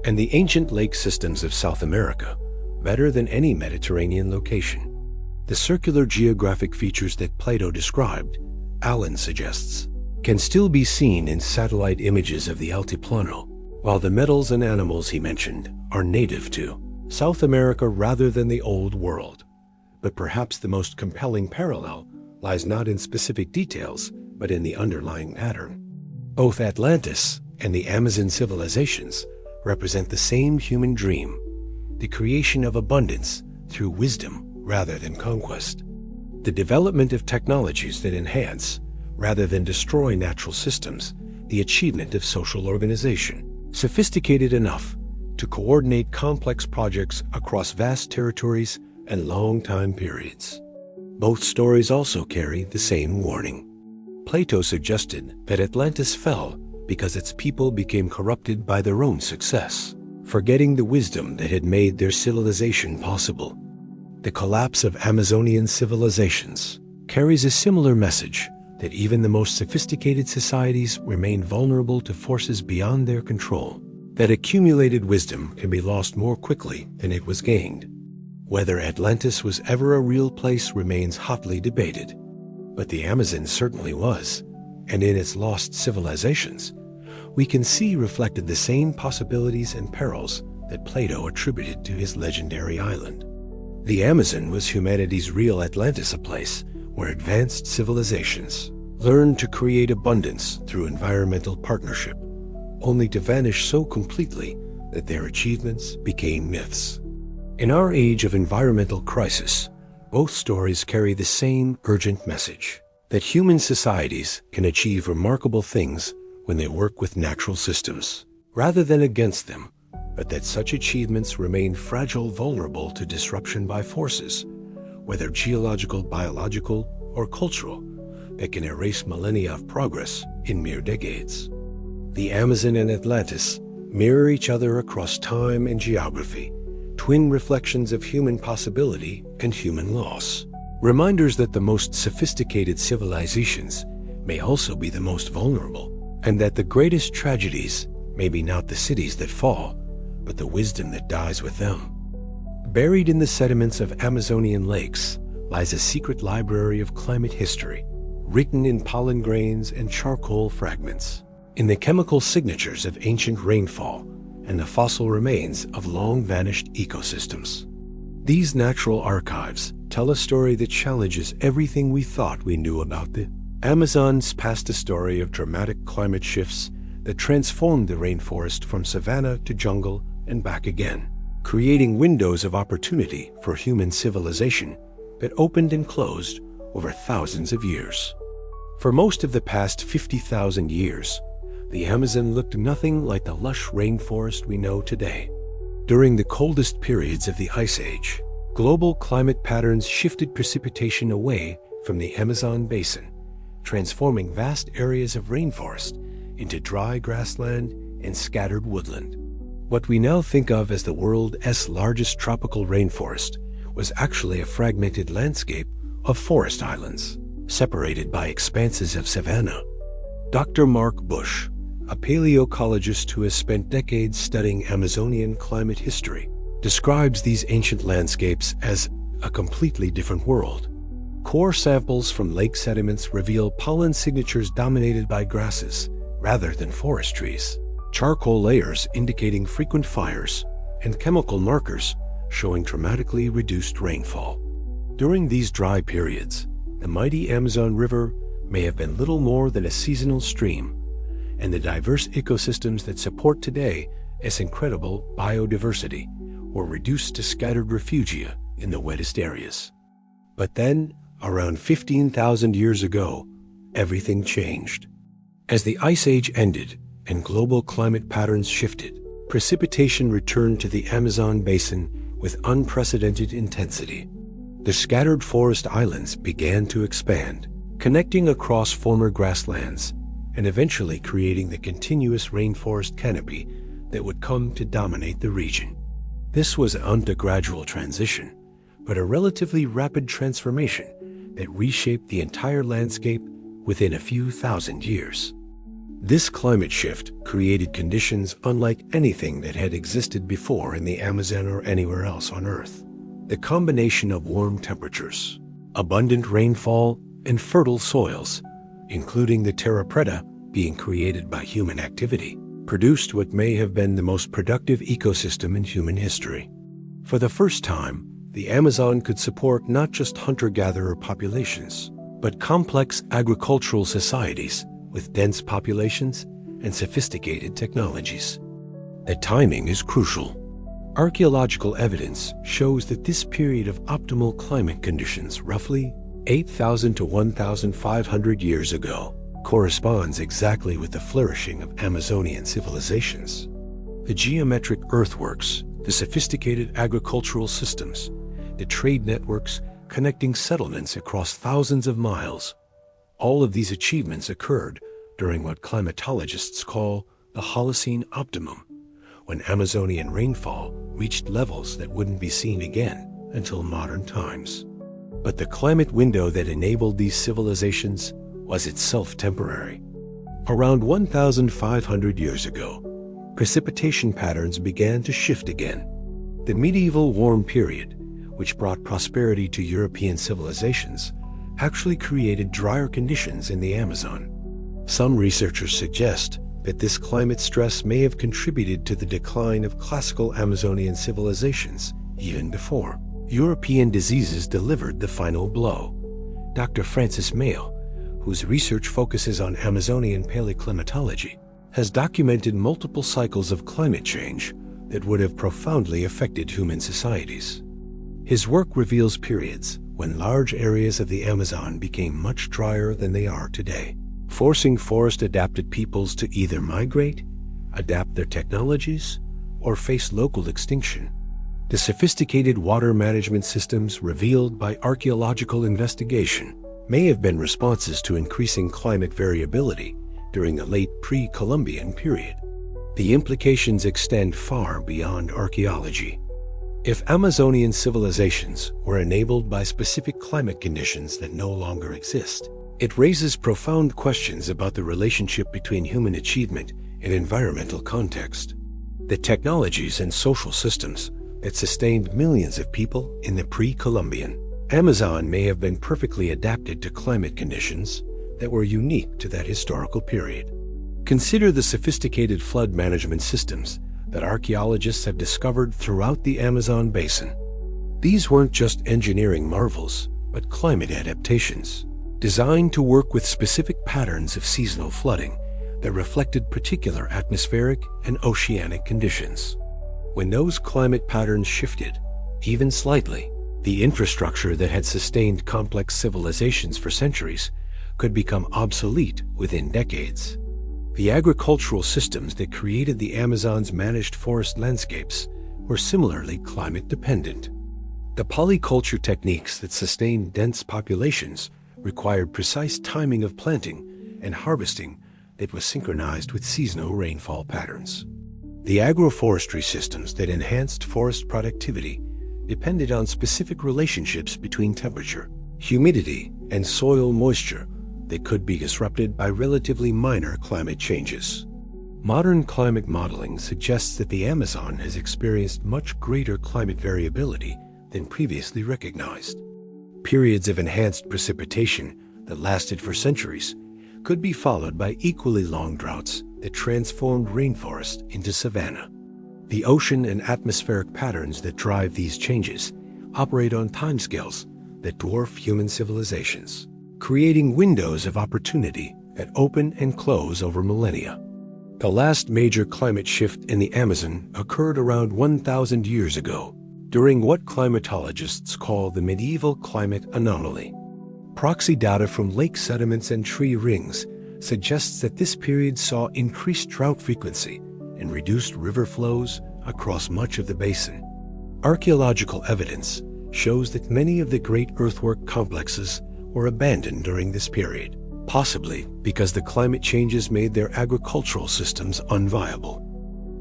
and the ancient lake systems of South America better than any Mediterranean location. The circular geographic features that Plato described, Allen suggests, can still be seen in satellite images of the Altiplano, while the metals and animals he mentioned are native to South America rather than the Old World. But perhaps the most compelling parallel lies not in specific details, but in the underlying pattern. Both Atlantis and the Amazon civilizations represent the same human dream, the creation of abundance through wisdom rather than conquest, the development of technologies that enhance rather than destroy natural systems, the achievement of social organization, sophisticated enough to coordinate complex projects across vast territories and long time periods. Both stories also carry the same warning. Plato suggested that Atlantis fell because its people became corrupted by their own success, forgetting the wisdom that had made their civilization possible. The collapse of Amazonian civilizations carries a similar message that even the most sophisticated societies remain vulnerable to forces beyond their control, that accumulated wisdom can be lost more quickly than it was gained. Whether Atlantis was ever a real place remains hotly debated, but the Amazon certainly was, and in its lost civilizations, we can see reflected the same possibilities and perils that Plato attributed to his legendary island. The Amazon was humanity's real Atlantis, a place where advanced civilizations learned to create abundance through environmental partnership, only to vanish so completely that their achievements became myths. In our age of environmental crisis, both stories carry the same urgent message, that human societies can achieve remarkable things when they work with natural systems, rather than against them, but that such achievements remain fragile, vulnerable to disruption by forces, whether geological, biological, or cultural, that can erase millennia of progress in mere decades. The Amazon and Atlantis mirror each other across time and geography, twin reflections of human possibility and human loss, reminders that the most sophisticated civilizations may also be the most vulnerable, and that the greatest tragedies may be not the cities that fall, but the wisdom that dies with them. Buried in the sediments of Amazonian lakes lies a secret library of climate history, written in pollen grains and charcoal fragments, in the chemical signatures of ancient rainfall and the fossil remains of long-vanished ecosystems. These natural archives tell a story that challenges everything we thought we knew about the Amazon's past, a story of dramatic climate shifts that transformed the rainforest from savanna to jungle and back again, creating windows of opportunity for human civilization that opened and closed over thousands of years. For most of the past 50,000 years, the Amazon looked nothing like the lush rainforest we know today. During the coldest periods of the Ice Age, global climate patterns shifted precipitation away from the Amazon basin transforming vast areas of rainforest into dry grassland and scattered woodland. What we now think of as the world's largest tropical rainforest was actually a fragmented landscape of forest islands, separated by expanses of savanna. Dr. Mark Bush, a paleoecologist who has spent decades studying Amazonian climate history, describes these ancient landscapes as a completely different world. Core samples from lake sediments reveal pollen signatures dominated by grasses rather than forest trees, charcoal layers indicating frequent fires, and chemical markers showing dramatically reduced rainfall. During these dry periods, the mighty Amazon River may have been little more than a seasonal stream, and the diverse ecosystems that support today its incredible biodiversity were reduced to scattered refugia in the wettest areas. But then, around 15,000 years ago, everything changed. As the Ice Age ended and global climate patterns shifted, precipitation returned to the Amazon basin with unprecedented intensity. The scattered forest islands began to expand, connecting across former grasslands and eventually creating the continuous rainforest canopy that would come to dominate the region. This wasn't a gradual transition, but a relatively rapid transformation that reshaped the entire landscape within a few thousand years. This climate shift created conditions unlike anything that had existed before in the Amazon or anywhere else on Earth. The combination of warm temperatures, abundant rainfall, and fertile soils, including the terra preta being created by human activity, produced what may have been the most productive ecosystem in human history. For the first time, the Amazon could support not just hunter-gatherer populations, but complex agricultural societies with dense populations and sophisticated technologies. The timing is crucial. Archaeological evidence shows that this period of optimal climate conditions, roughly 8,000 to 1,500 years ago, corresponds exactly with the flourishing of Amazonian civilizations. The geometric earthworks, the sophisticated agricultural systems, the trade networks connecting settlements across thousands of miles, all of these achievements occurred during what climatologists call the Holocene optimum, when Amazonian rainfall reached levels that wouldn't be seen again until modern times. But the climate window that enabled these civilizations was itself temporary. Around 1,500 years ago, precipitation patterns began to shift again. The medieval warm period, which brought prosperity to European civilizations, actually created drier conditions in the Amazon. Some researchers suggest that this climate stress may have contributed to the decline of classical Amazonian civilizations even before European diseases delivered the final blow. Dr. Francis Mayo, whose research focuses on Amazonian paleoclimatology, has documented multiple cycles of climate change that would have profoundly affected human societies. His work reveals periods when large areas of the Amazon became much drier than they are today, forcing forest-adapted peoples to either migrate, adapt their technologies, or face local extinction. The sophisticated water management systems revealed by archaeological investigation may have been responses to increasing climate variability during the late pre-Columbian period. The implications extend far beyond archaeology. If Amazonian civilizations were enabled by specific climate conditions that no longer exist, it raises profound questions about the relationship between human achievement and environmental context. The technologies and social systems that sustained millions of people in the pre-Columbian Amazon may have been perfectly adapted to climate conditions that were unique to that historical period. Consider the sophisticated flood management systems that archaeologists have discovered throughout the Amazon basin. These weren't just engineering marvels, but climate adaptations, designed to work with specific patterns of seasonal flooding that reflected particular atmospheric and oceanic conditions. When those climate patterns shifted, even slightly, the infrastructure that had sustained complex civilizations for centuries could become obsolete within decades. The agricultural systems that created the Amazon's managed forest landscapes were similarly climate dependent. The polyculture techniques that sustained dense populations required precise timing of planting and harvesting that was synchronized with seasonal rainfall patterns. The agroforestry systems that enhanced forest productivity depended on specific relationships between temperature, humidity, and soil moisture that could be disrupted by relatively minor climate changes. Modern climate modeling suggests that the Amazon has experienced much greater climate variability than previously recognized. Periods of enhanced precipitation that lasted for centuries could be followed by equally long droughts that transformed rainforest into savanna. The ocean and atmospheric patterns that drive these changes operate on timescales that dwarf human civilizations, creating windows of opportunity that open and close over millennia. The last major climate shift in the Amazon occurred around 1,000 years ago, during what climatologists call the medieval climate anomaly. Proxy data from lake sediments and tree rings suggests that this period saw increased drought frequency and reduced river flows across much of the basin. Archaeological evidence shows that many of the great earthwork complexes were abandoned during this period, possibly because the climate changes made their agricultural systems unviable.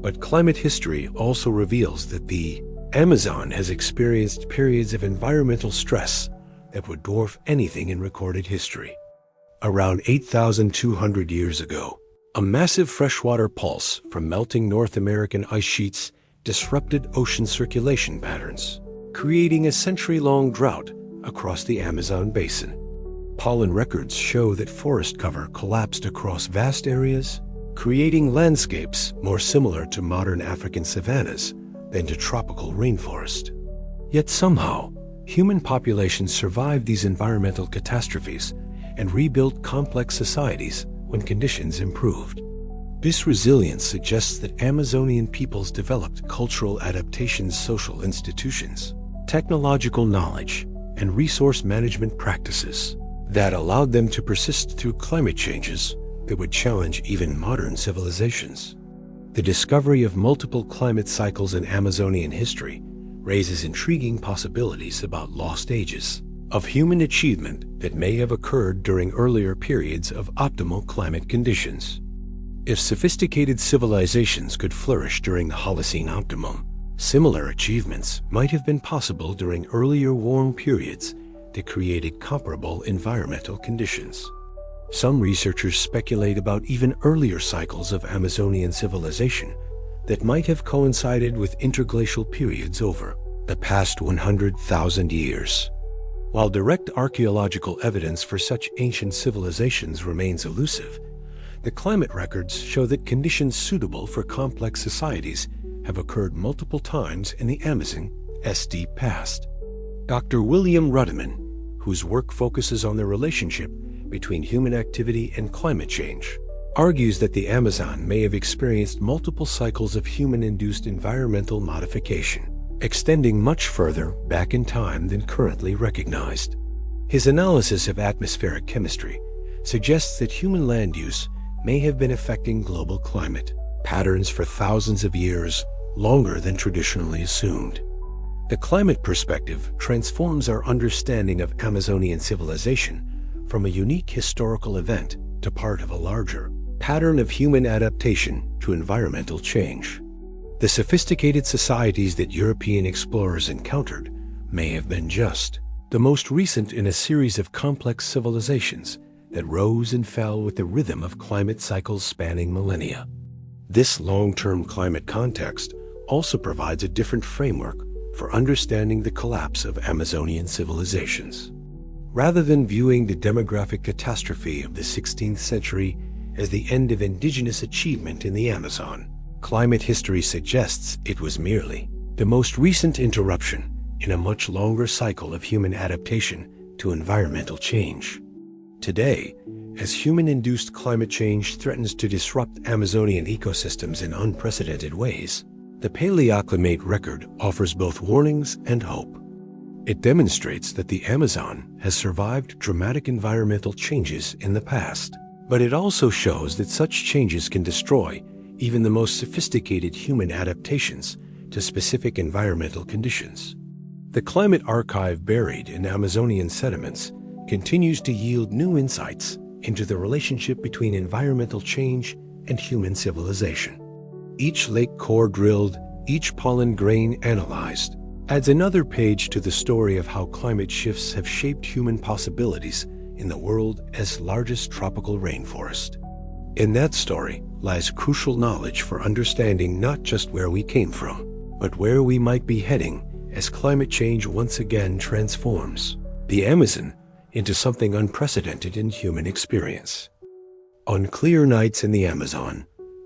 But climate history also reveals that the Amazon has experienced periods of environmental stress that would dwarf anything in recorded history. Around 8,200 years ago, a massive freshwater pulse from melting North American ice sheets disrupted ocean circulation patterns, creating a century-long drought across the Amazon basin. Pollen records show that forest cover collapsed across vast areas, creating landscapes more similar to modern African savannas than to tropical rainforest. Yet somehow, human populations survived these environmental catastrophes and rebuilt complex societies when conditions improved. This resilience suggests that Amazonian peoples developed cultural adaptations, social institutions, technological knowledge, and resource management practices that allowed them to persist through climate changes that would challenge even modern civilizations. The discovery of multiple climate cycles in Amazonian history raises intriguing possibilities about lost ages of human achievement that may have occurred during earlier periods of optimal climate conditions. If sophisticated civilizations could flourish during the Holocene optimum, similar achievements might have been possible during earlier warm periods that created comparable environmental conditions. Some researchers speculate about even earlier cycles of Amazonian civilization that might have coincided with interglacial periods over the past 100,000 years. While direct archaeological evidence for such ancient civilizations remains elusive, the climate records show that conditions suitable for complex societies have occurred multiple times in the Amazon's deep past. Dr. William Rudiman, whose work focuses on the relationship between human activity and climate change, argues that the Amazon may have experienced multiple cycles of human-induced environmental modification, extending much further back in time than currently recognized. His analysis of atmospheric chemistry suggests that human land use may have been affecting global climate patterns for thousands of years, longer than traditionally assumed. The climate perspective transforms our understanding of Amazonian civilization from a unique historical event to part of a larger pattern of human adaptation to environmental change. The sophisticated societies that European explorers encountered may have been just the most recent in a series of complex civilizations that rose and fell with the rhythm of climate cycles spanning millennia. This long-term climate context also provides a different framework for understanding the collapse of Amazonian civilizations. Rather than viewing the demographic catastrophe of the 16th century as the end of indigenous achievement in the Amazon, climate history suggests it was merely the most recent interruption in a much longer cycle of human adaptation to environmental change. Today, as human-induced climate change threatens to disrupt Amazonian ecosystems in unprecedented ways, the paleoclimate record offers both warnings and hope. It demonstrates that the Amazon has survived dramatic environmental changes in the past, but it also shows that such changes can destroy even the most sophisticated human adaptations to specific environmental conditions. The climate archive buried in Amazonian sediments continues to yield new insights into the relationship between environmental change and human civilization. Each lake core drilled, each pollen grain analyzed, adds another page to the story of how climate shifts have shaped human possibilities in the world's largest tropical rainforest. In that story lies crucial knowledge for understanding not just where we came from, but where we might be heading as climate change once again transforms the Amazon into something unprecedented in human experience. On clear nights in the Amazon,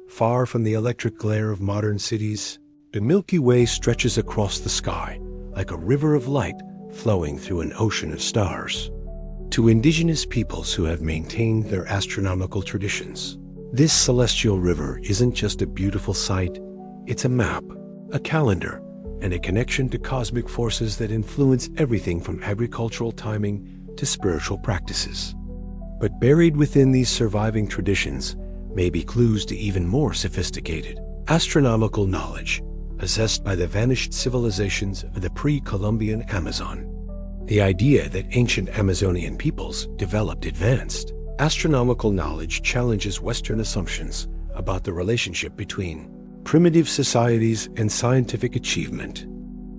far from the electric glare of modern cities, the Milky Way stretches across the sky like a river of light flowing through an ocean of stars. To indigenous peoples who have maintained their astronomical traditions, this celestial river isn't just a beautiful sight, it's a map, a calendar, and a connection to cosmic forces that influence everything from agricultural timing to spiritual practices. But buried within these surviving traditions may be clues to even more sophisticated astronomical knowledge possessed by the vanished civilizations of the pre-Columbian Amazon. The idea that ancient Amazonian peoples developed advanced astronomical knowledge challenges Western assumptions about the relationship between primitive societies and scientific achievement.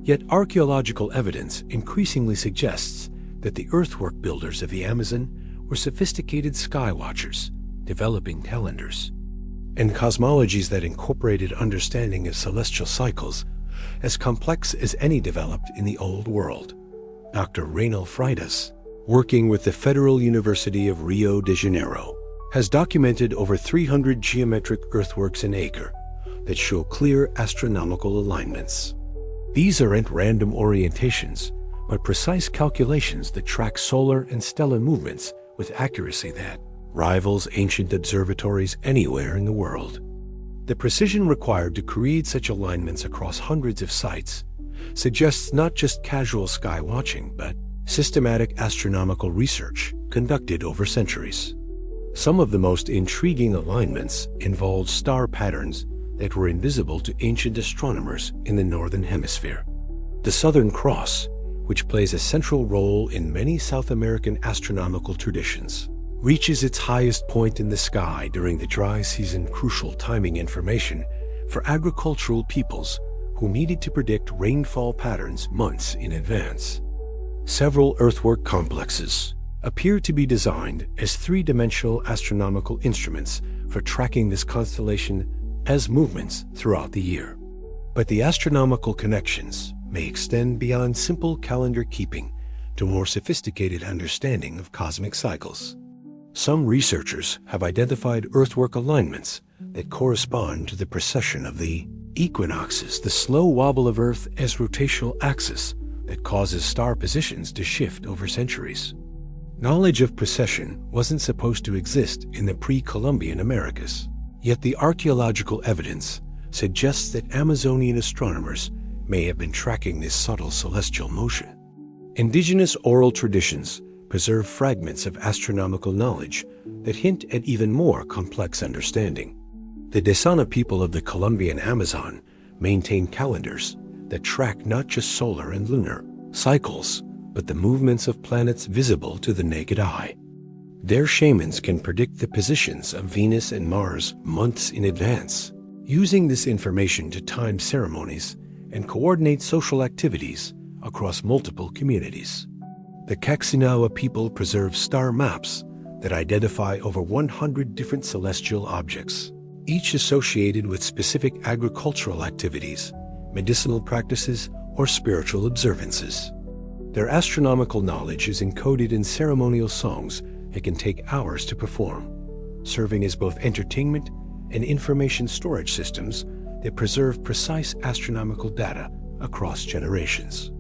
Yet archaeological evidence increasingly suggests that the earthwork builders of the Amazon were sophisticated sky watchers, developing calendars and cosmologies that incorporated understanding of celestial cycles as complex as any developed in the Old World. Dr. Rainforest, working with the Federal University of Rio de Janeiro, has documented over 300 geometric earthworks in acre that show clear astronomical alignments. These aren't random orientations, but precise calculations that track solar and stellar movements with accuracy that rivals ancient observatories anywhere in the world. The precision required to create such alignments across hundreds of sites suggests not just casual sky watching, but systematic astronomical research conducted over centuries. Some of the most intriguing alignments involved star patterns that were invisible to ancient astronomers in the Northern Hemisphere. The Southern Cross, which plays a central role in many South American astronomical traditions, reaches its highest point in the sky during the dry season, crucial timing information for agricultural peoples who needed to predict rainfall patterns months in advance. Several earthwork complexes appear to be designed as three-dimensional astronomical instruments for tracking this constellation as movements throughout the year. But the astronomical connections may extend beyond simple calendar keeping to more sophisticated understanding of cosmic cycles. Some researchers have identified earthwork alignments that correspond to the precession of the equinoxes, the slow wobble of Earth as rotational axis that causes star positions to shift over centuries. Knowledge of precession wasn't supposed to exist in the pre-Columbian Americas, yet the archaeological evidence suggests that Amazonian astronomers may have been tracking this subtle celestial motion. Indigenous oral traditions preserve fragments of astronomical knowledge that hint at even more complex understanding. The Desana people of the Colombian Amazon maintain calendars that track not just solar and lunar cycles, but the movements of planets visible to the naked eye. Their shamans can predict the positions of Venus and Mars months in advance, using this information to time ceremonies and coordinate social activities across multiple communities. The Kaksinawa people preserve star maps that identify over 100 different celestial objects, each associated with specific agricultural activities, medicinal practices, or spiritual observances. Their astronomical knowledge is encoded in ceremonial songs that can take hours to perform, serving as both entertainment and information storage systems that preserve precise astronomical data across generations.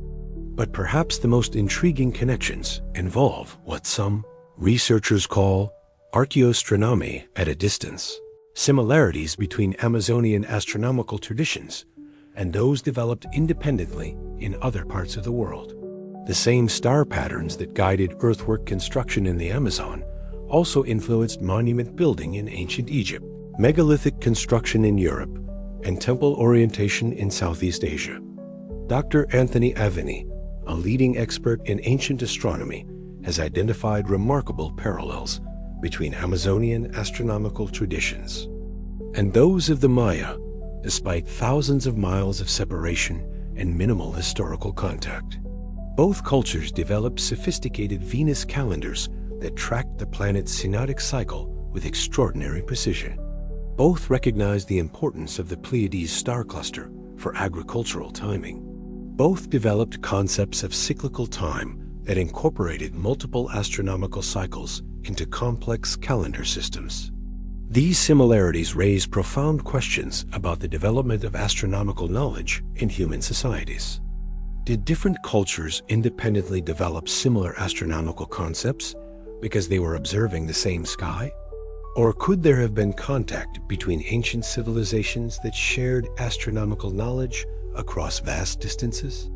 But perhaps the most intriguing connections involve what some researchers call archaeoastronomy at a distance, similarities between Amazonian astronomical traditions and those developed independently in other parts of the world. The same star patterns that guided earthwork construction in the Amazon also influenced monument building in ancient Egypt, megalithic construction in Europe, and temple orientation in Southeast Asia. Dr. Anthony Aveni, a leading expert in ancient astronomy, has identified remarkable parallels between Amazonian astronomical traditions and those of the Maya, despite thousands of miles of separation and minimal historical contact. Both cultures developed sophisticated Venus calendars that tracked the planet's synodic cycle with extraordinary precision. Both recognized the importance of the Pleiades star cluster for agricultural timing. Both developed concepts of cyclical time that incorporated multiple astronomical cycles into complex calendar systems. These similarities raise profound questions about the development of astronomical knowledge in human societies. Did different cultures independently develop similar astronomical concepts because they were observing the same sky? Or could there have been contact between ancient civilizations that shared astronomical knowledge across vast distances?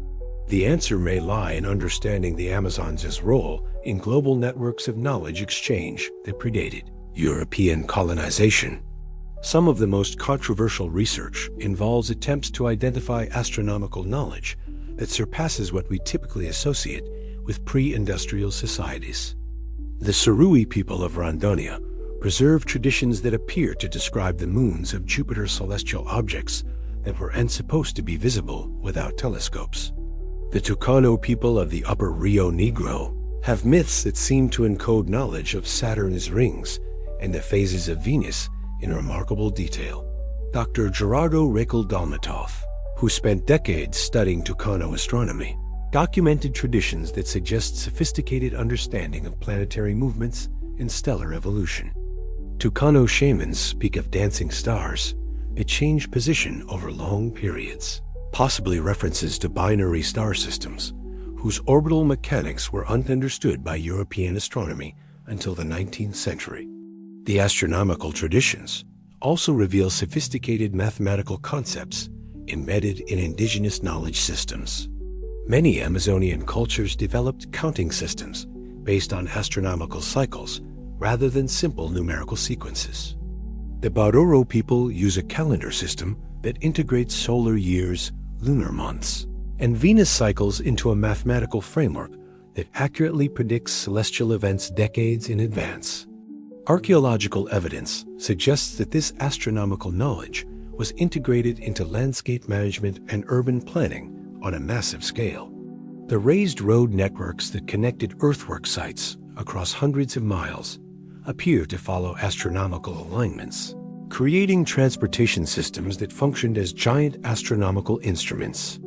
The answer may lie in understanding the Amazons' role in global networks of knowledge exchange that predated European colonization. Some of the most controversial research involves attempts to identify astronomical knowledge that surpasses what we typically associate with pre-industrial societies. The Surui people of Rondônia preserve traditions that appear to describe the moons of Jupiter's celestial objects that were supposed to be visible without telescopes. The Tucano people of the upper Rio Negro have myths that seem to encode knowledge of Saturn's rings and the phases of Venus in remarkable detail. Dr. Gerardo Rekel-Dalmatov, who spent decades studying Tucano astronomy, documented traditions that suggest sophisticated understanding of planetary movements and stellar evolution. Tucano shamans speak of dancing stars that change position over long periods, possibly references to binary star systems, whose orbital mechanics were understood by European astronomy until the 19th century. The astronomical traditions also reveal sophisticated mathematical concepts embedded in indigenous knowledge systems. Many Amazonian cultures developed counting systems based on astronomical cycles rather than simple numerical sequences. The Baroro people use a calendar system that integrates solar years, lunar months, and Venus cycles into a mathematical framework that accurately predicts celestial events decades in advance. Archaeological evidence suggests that this astronomical knowledge was integrated into landscape management and urban planning on a massive scale. The raised road networks that connected earthwork sites across hundreds of miles appear to follow astronomical alignments, creating transportation systems that functioned as giant astronomical instruments.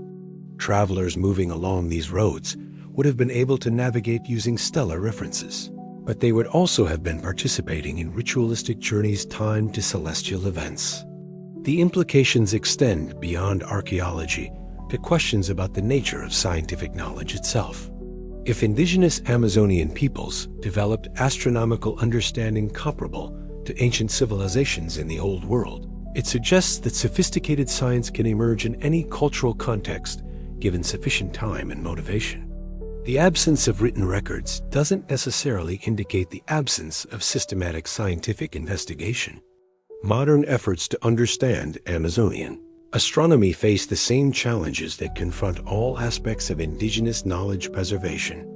Travelers moving along these roads would have been able to navigate using stellar references, but they would also have been participating in ritualistic journeys timed to celestial events. The implications extend beyond archaeology to questions about the nature of scientific knowledge itself. If indigenous Amazonian peoples developed astronomical understanding comparable to ancient civilizations in the Old World, it suggests that sophisticated science can emerge in any cultural context given sufficient time and motivation. The absence of written records doesn't necessarily indicate the absence of systematic scientific investigation. Modern efforts to understand Amazonian astronomy face the same challenges that confront all aspects of indigenous knowledge preservation.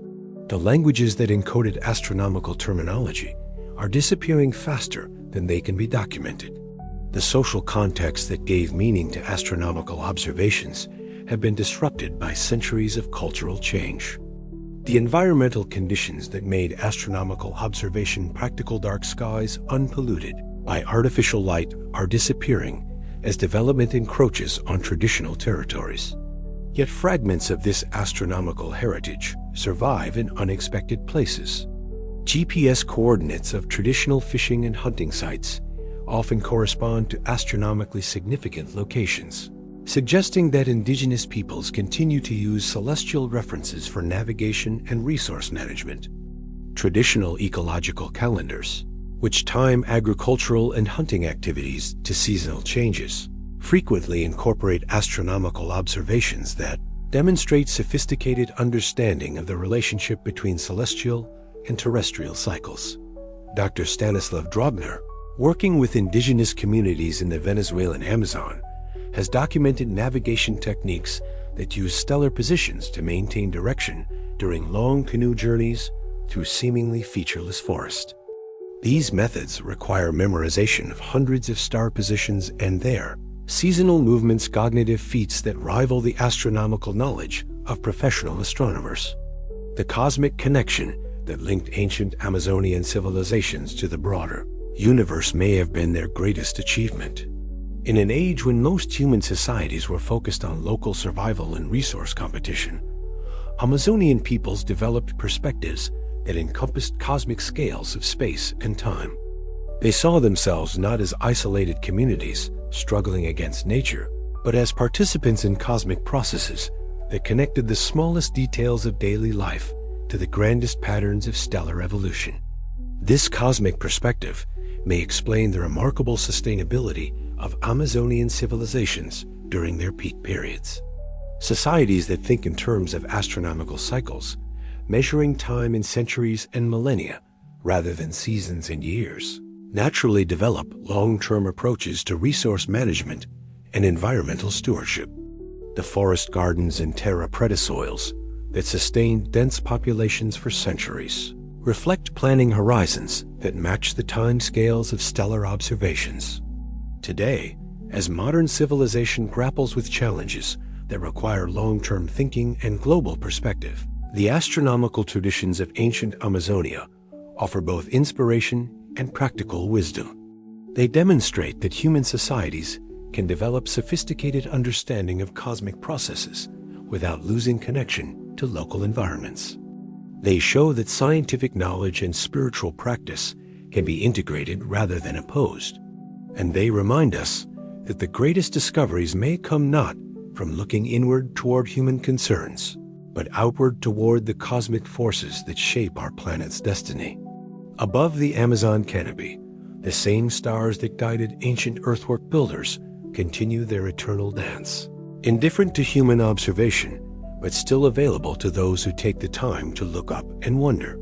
The languages that encoded astronomical terminology are disappearing faster than they can be documented. The social context that gave meaning to astronomical observations have been disrupted by centuries of cultural change. The environmental conditions that made astronomical observation practical dark skies unpolluted by artificial light are disappearing as development encroaches on traditional territories. Yet fragments of this astronomical heritage survive in unexpected places. GPS coordinates of traditional fishing and hunting sites often correspond to astronomically significant locations, suggesting that indigenous peoples continue to use celestial references for navigation and resource management. Traditional ecological calendars, which time agricultural and hunting activities to seasonal changes, frequently incorporate astronomical observations that demonstrate sophisticated understanding of the relationship between celestial and terrestrial cycles. Dr. Stanislav Drobner, working with indigenous communities in the Venezuelan Amazon, has documented navigation techniques that use stellar positions to maintain direction during long canoe journeys through seemingly featureless forest. These methods require memorization of hundreds of star positions and their seasonal movements, cognitive feats that rival the astronomical knowledge of professional astronomers. The cosmic connection that linked ancient Amazonian civilizations to the broader universe may have been their greatest achievement. In an age when most human societies were focused on local survival and resource competition, Amazonian peoples developed perspectives that encompassed cosmic scales of space and time. They saw themselves not as isolated communities struggling against nature, but as participants in cosmic processes that connected the smallest details of daily life to the grandest patterns of stellar evolution. This cosmic perspective may explain the remarkable sustainability of Amazonian civilizations during their peak periods. Societies that think in terms of astronomical cycles, measuring time in centuries and millennia rather than seasons and years, naturally develop long-term approaches to resource management and environmental stewardship. The forest gardens and terra preta soils that sustained dense populations for centuries reflect planning horizons that match the time scales of stellar observations. Today, as modern civilization grapples with challenges that require long-term thinking and global perspective, the astronomical traditions of ancient Amazonia offer both inspiration and practical wisdom. They demonstrate that human societies can develop sophisticated understanding of cosmic processes without losing connection to local environments. They show that scientific knowledge and spiritual practice can be integrated rather than opposed. And they remind us that the greatest discoveries may come not from looking inward toward human concerns, but outward toward the cosmic forces that shape our planet's destiny. Above the Amazon canopy, the same stars that guided ancient earthwork builders continue their eternal dance, indifferent to human observation, but still available to those who take the time to look up and wonder.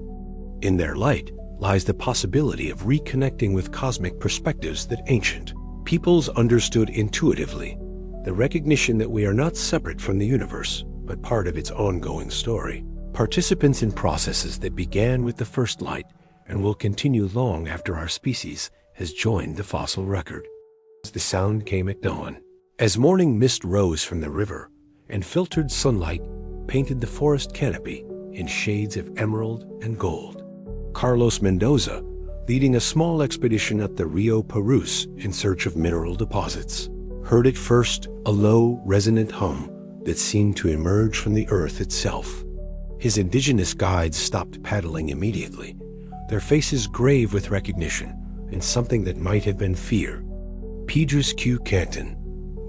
In their light lies the possibility of reconnecting with cosmic perspectives that ancient peoples understood intuitively, the recognition that we are not separate from the universe, but part of its ongoing story, participants in processes that began with the first light and will continue long after our species has joined the fossil record. The sound came at dawn, as morning mist rose from the river and filtered sunlight painted the forest canopy in shades of emerald and gold. Carlos Mendoza, leading a small expedition up the Rio Purus in search of mineral deposits, heard at first a low, resonant hum that seemed to emerge from the earth itself. His indigenous guides stopped paddling immediately, their faces grave with recognition and something that might have been fear. Pedras Q. Canton,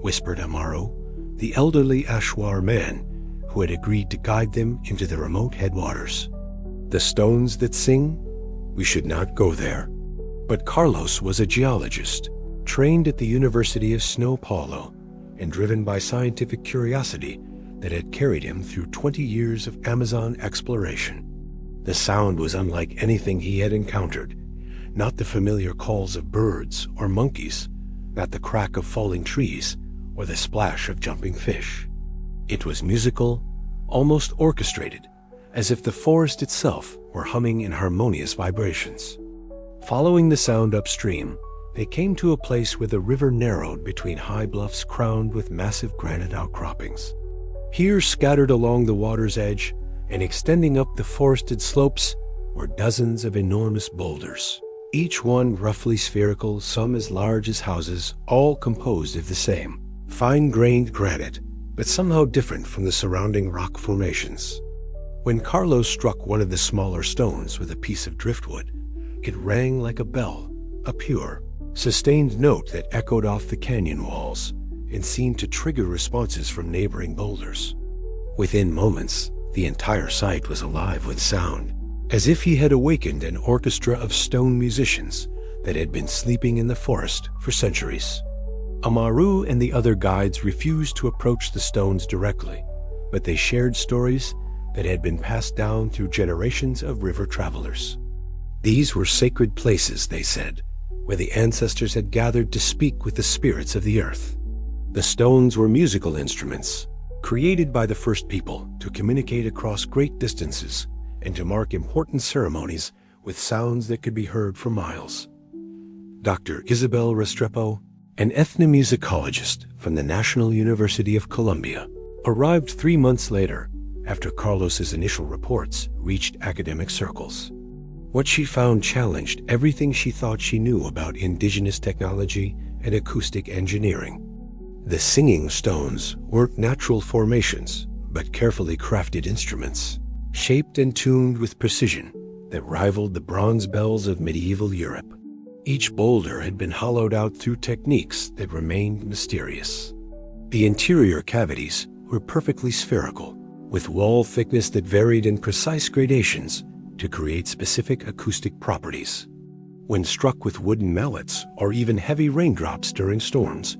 whispered Amaru, the elderly Ashwar man who had agreed to guide them into the remote headwaters. The stones that sing? We should not go there. But Carlos was a geologist, trained at the University of São Paulo and driven by scientific curiosity that had carried him through 20 years of Amazon exploration. The sound was unlike anything he had encountered, not the familiar calls of birds or monkeys, not the crack of falling trees or the splash of jumping fish. It was musical, almost orchestrated, as if the forest itself were humming in harmonious vibrations. Following the sound upstream, they came to a place where the river narrowed between high bluffs crowned with massive granite outcroppings. Here, scattered along the water's edge and extending up the forested slopes, were dozens of enormous boulders, each one roughly spherical, some as large as houses, all composed of the same fine-grained granite, but somehow different from the surrounding rock formations. When Carlos struck one of the smaller stones with a piece of driftwood, it rang like a bell, a pure, sustained note that echoed off the canyon walls and seemed to trigger responses from neighboring boulders. Within moments, the entire site was alive with sound, as if he had awakened an orchestra of stone musicians that had been sleeping in the forest for centuries. Amaru and the other guides refused to approach the stones directly, but they shared stories that had been passed down through generations of river travelers. These were sacred places, they said, where the ancestors had gathered to speak with the spirits of the earth. The stones were musical instruments, created by the first people to communicate across great distances and to mark important ceremonies with sounds that could be heard for miles. Dr. Isabel Restrepo, an ethnomusicologist from the National University of Colombia, arrived 3 months later after Carlos's initial reports reached academic circles. What she found challenged everything she thought she knew about indigenous technology and acoustic engineering. The singing stones weren't natural formations, but carefully crafted instruments, shaped and tuned with precision that rivaled the bronze bells of medieval Europe. Each boulder had been hollowed out through techniques that remained mysterious. The interior cavities were perfectly spherical, with wall thickness that varied in precise gradations to create specific acoustic properties. When struck with wooden mallets or even heavy raindrops during storms,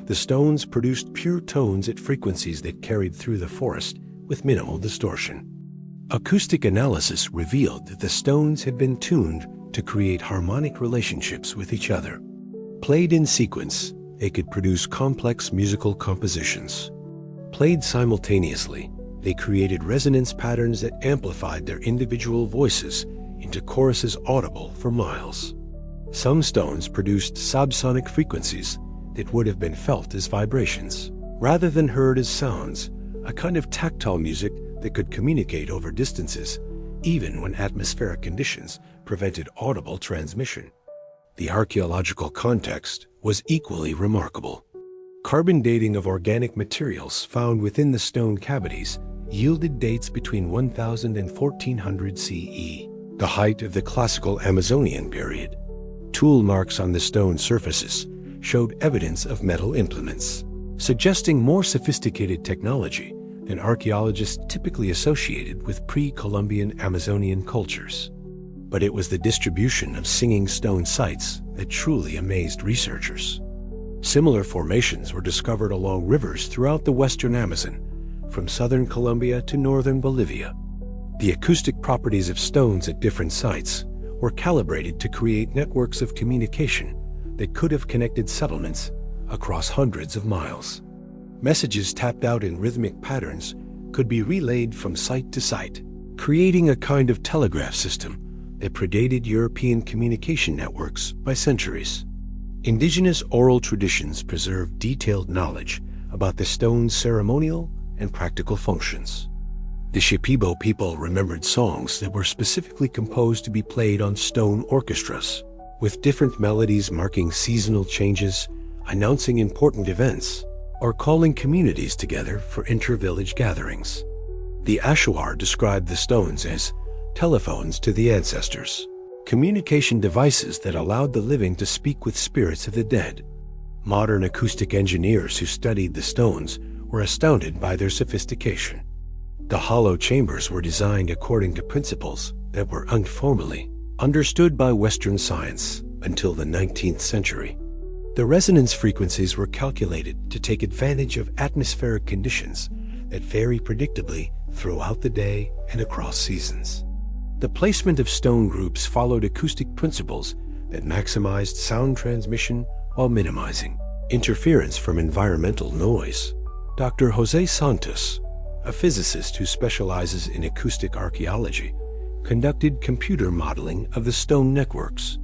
the stones produced pure tones at frequencies that carried through the forest with minimal distortion. Acoustic analysis revealed that the stones had been tuned to create harmonic relationships with each other. Played in sequence, they could produce complex musical compositions. Played simultaneously, they created resonance patterns that amplified their individual voices into choruses audible for miles. Some stones produced subsonic frequencies that would have been felt as vibrations, rather than heard as sounds, a kind of tactile music that could communicate over distances, even when atmospheric conditions prevented audible transmission. The archaeological context was equally remarkable. Carbon dating of organic materials found within the stone cavities yielded dates between 1000 and 1400 CE, the height of the classical Amazonian period. Tool marks on the stone surfaces showed evidence of metal implements, suggesting more sophisticated technology than archaeologists typically associated with pre-Columbian Amazonian cultures. But it was the distribution of singing stone sites that truly amazed researchers. Similar formations were discovered along rivers throughout the western Amazon, from southern Colombia to northern Bolivia. The acoustic properties of stones at different sites were calibrated to create networks of communication that could have connected settlements across hundreds of miles. Messages tapped out in rhythmic patterns could be relayed from site to site, creating a kind of telegraph system that predated European communication networks by centuries. Indigenous oral traditions preserve detailed knowledge about the stone's ceremonial and practical functions. The Shipibo people remembered songs that were specifically composed to be played on stone orchestras, with different melodies marking seasonal changes, announcing important events, or calling communities together for inter-village gatherings. The Ashuar described the stones as telephones to the ancestors, communication devices that allowed the living to speak with spirits of the dead. Modern acoustic engineers who studied the stones were astounded by their sophistication. The hollow chambers were designed according to principles that were informally understood by Western science until the 19th century. The resonance frequencies were calculated to take advantage of atmospheric conditions that vary predictably throughout the day and across seasons. The placement of stone groups followed acoustic principles that maximized sound transmission while minimizing interference from environmental noise. Dr. Jose Santos, a physicist who specializes in acoustic archaeology, conducted computer modeling of the stone networks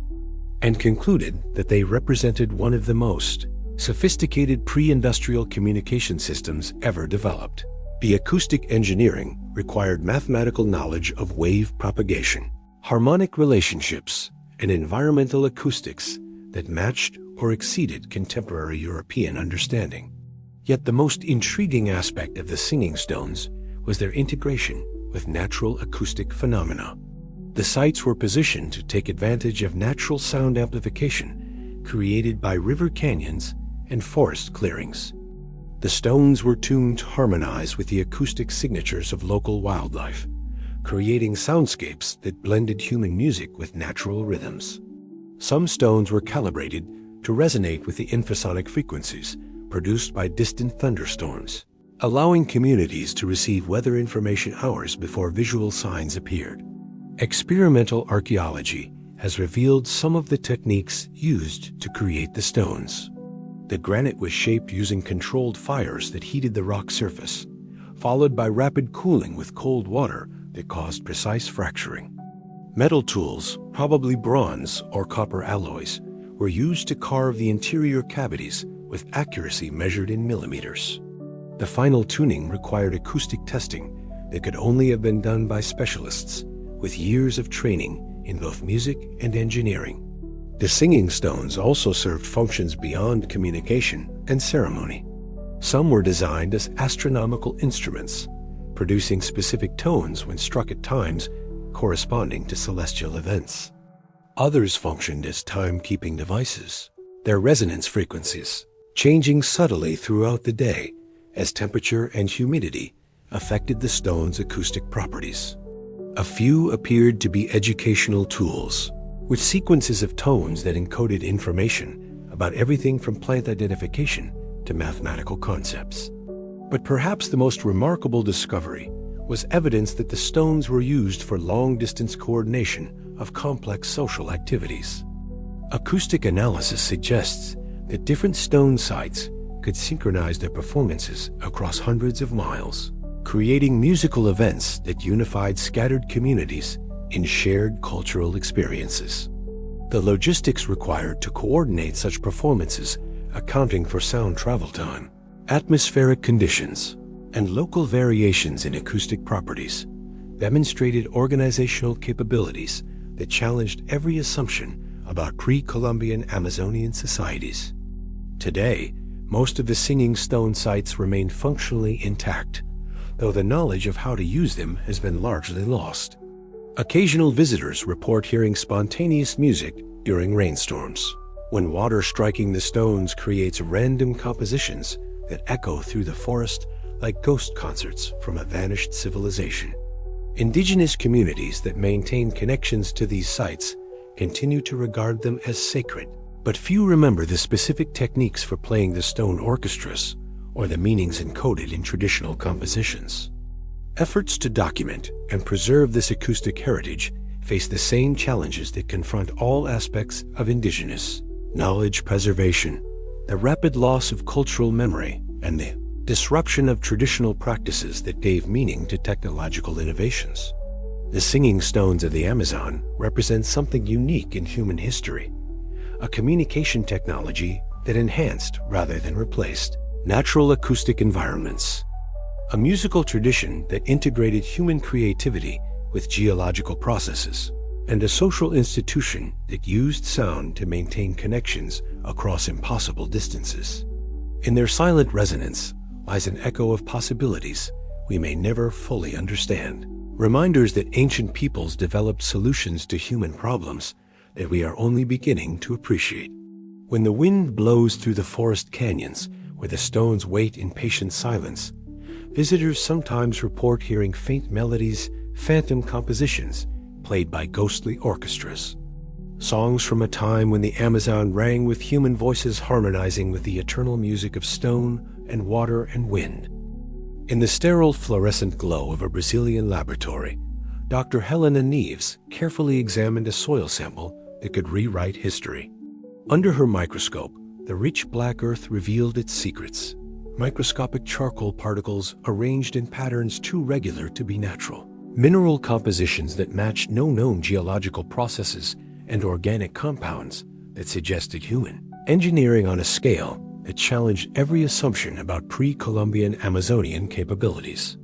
and concluded that they represented one of the most sophisticated pre-industrial communication systems ever developed. The acoustic engineering required mathematical knowledge of wave propagation, harmonic relationships, and environmental acoustics that matched or exceeded contemporary European understanding. Yet the most intriguing aspect of the singing stones was their integration with natural acoustic phenomena. The sites were positioned to take advantage of natural sound amplification created by river canyons and forest clearings. The stones were tuned to harmonize with the acoustic signatures of local wildlife, creating soundscapes that blended human music with natural rhythms. Some stones were calibrated to resonate with the infrasonic frequencies produced by distant thunderstorms, allowing communities to receive weather information hours before visual signs appeared. Experimental archaeology has revealed some of the techniques used to create the stones. The granite was shaped using controlled fires that heated the rock surface, followed by rapid cooling with cold water that caused precise fracturing. Metal tools, probably bronze or copper alloys, were used to carve the interior cavities with accuracy measured in millimeters. The final tuning required acoustic testing that could only have been done by specialists with years of training in both music and engineering. The singing stones also served functions beyond communication and ceremony. Some were designed as astronomical instruments, producing specific tones when struck at times corresponding to celestial events. Others functioned as time-keeping devices, their resonance frequencies changing subtly throughout the day as temperature and humidity affected the stone's acoustic properties. A few appeared to be educational tools, with sequences of tones that encoded information about everything from plant identification to mathematical concepts. But perhaps the most remarkable discovery was evidence that the stones were used for long-distance coordination of complex social activities. Acoustic analysis suggests that different stone sites could synchronize their performances across hundreds of miles, creating musical events that unified scattered communities in shared cultural experiences. The logistics required to coordinate such performances, accounting for sound travel time, atmospheric conditions, and local variations in acoustic properties, demonstrated organizational capabilities that challenged every assumption about pre-Columbian Amazonian societies. Today, most of the singing stone sites remain functionally intact, though the knowledge of how to use them has been largely lost. Occasional visitors report hearing spontaneous music during rainstorms, when water striking the stones creates random compositions that echo through the forest like ghost concerts from a vanished civilization. Indigenous communities that maintain connections to these sites continue to regard them as sacred, but few remember the specific techniques for playing the stone orchestras or the meanings encoded in traditional compositions. Efforts to document and preserve this acoustic heritage face the same challenges that confront all aspects of indigenous knowledge preservation: the rapid loss of cultural memory and the disruption of traditional practices that gave meaning to technological innovations. The singing stones of the Amazon represent something unique in human history, a communication technology that enhanced rather than replaced natural acoustic environments, a musical tradition that integrated human creativity with geological processes, and a social institution that used sound to maintain connections across impossible distances. In their silent resonance lies an echo of possibilities we may never fully understand, reminders that ancient peoples developed solutions to human problems that we are only beginning to appreciate. When the wind blows through the forest canyons where the stones wait in patient silence, visitors sometimes report hearing faint melodies, phantom compositions played by ghostly orchestras. Songs from a time when the Amazon rang with human voices harmonizing with the eternal music of stone and water and wind. In the sterile fluorescent glow of a Brazilian laboratory, Dr. Helena Neves carefully examined a soil sample that could rewrite history. Under her microscope, the rich black earth revealed its secrets: microscopic charcoal particles arranged in patterns too regular to be natural, mineral compositions that matched no known geological processes, and organic compounds that suggested human engineering on a scale that challenged every assumption about pre-Columbian Amazonian capabilities.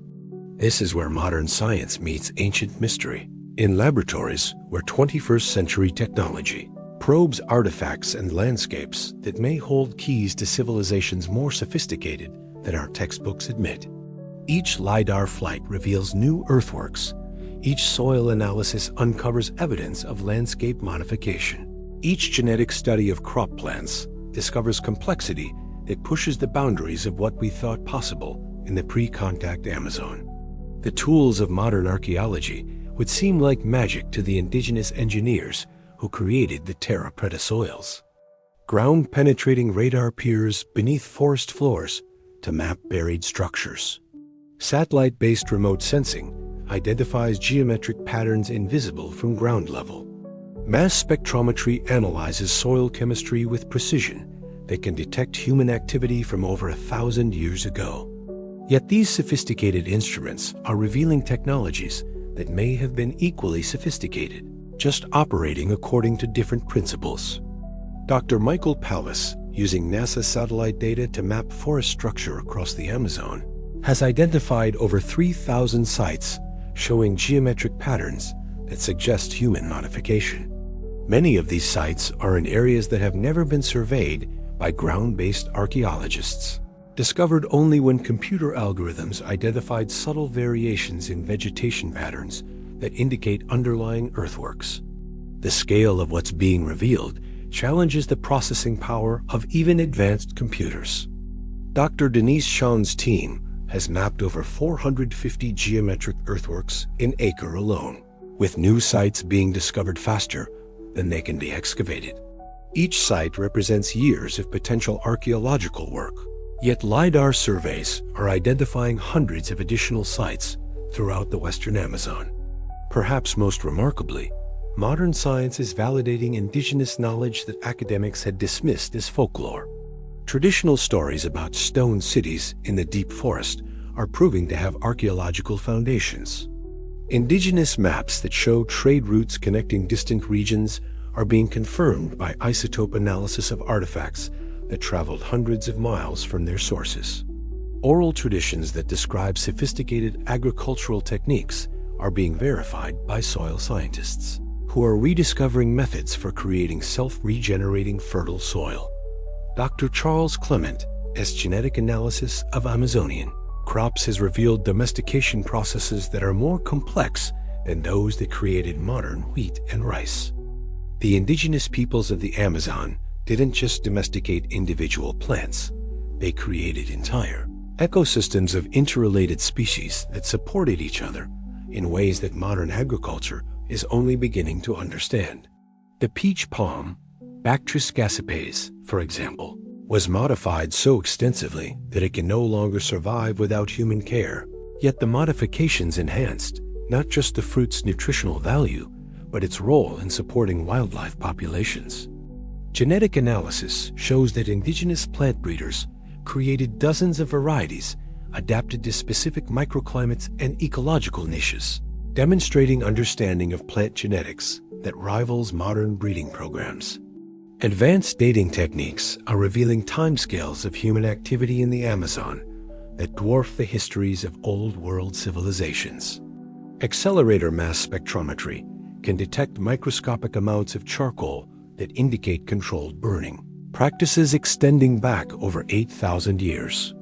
This is where modern science meets ancient mystery, in laboratories where 21st century technology probes artifacts and landscapes that may hold keys to civilizations more sophisticated than our textbooks admit. Each LiDAR flight reveals new earthworks. Each soil analysis uncovers evidence of landscape modification. Each genetic study of crop plants discovers complexity that pushes the boundaries of what we thought possible in the pre-contact Amazon. The tools of modern archaeology would seem like magic to the indigenous engineers who created the terra preta soils. Ground-penetrating radar peers beneath forest floors to map buried structures. Satellite-based remote sensing identifies geometric patterns invisible from ground level. Mass spectrometry analyzes soil chemistry with precision that can detect human activity from over 1,000 years ago. Yet these sophisticated instruments are revealing technologies that may have been equally sophisticated, just operating according to different principles. Dr. Michael Palvis, using NASA satellite data to map forest structure across the Amazon, has identified over 3,000 sites showing geometric patterns that suggest human modification. Many of these sites are in areas that have never been surveyed by ground-based archaeologists, discovered only when computer algorithms identified subtle variations in vegetation patterns that indicate underlying earthworks. The scale of what's being revealed challenges the processing power of even advanced computers. Dr. Denise Shawn's team has mapped over 450 geometric earthworks in Acre alone, with new sites being discovered faster than they can be excavated. Each site represents years of potential archaeological work, yet LiDAR surveys are identifying hundreds of additional sites throughout the western Amazon. Perhaps most remarkably, modern science is validating indigenous knowledge that academics had dismissed as folklore. Traditional stories about stone cities in the deep forest are proving to have archaeological foundations. Indigenous maps that show trade routes connecting distant regions are being confirmed by isotope analysis of artifacts that traveled hundreds of miles from their sources. Oral traditions that describe sophisticated agricultural techniques are being verified by soil scientists, who are rediscovering methods for creating self-regenerating fertile soil. Dr. Charles Clement, as genetic analysis of Amazonian crops, has revealed domestication processes that are more complex than those that created modern wheat and rice. The indigenous peoples of the Amazon didn't just domesticate individual plants, they created entire ecosystems of interrelated species that supported each other in ways that modern agriculture is only beginning to understand. The peach palm, Bactris gassipes, for example, was modified so extensively that it can no longer survive without human care. Yet the modifications enhanced not just the fruit's nutritional value, but its role in supporting wildlife populations. Genetic analysis shows that indigenous plant breeders created dozens of varieties adapted to specific microclimates and ecological niches, demonstrating understanding of plant genetics that rivals modern breeding programs. Advanced dating techniques are revealing timescales of human activity in the Amazon that dwarf the histories of old world civilizations. Accelerator mass spectrometry can detect microscopic amounts of charcoal that indicate controlled burning, practices extending back over 8,000 years.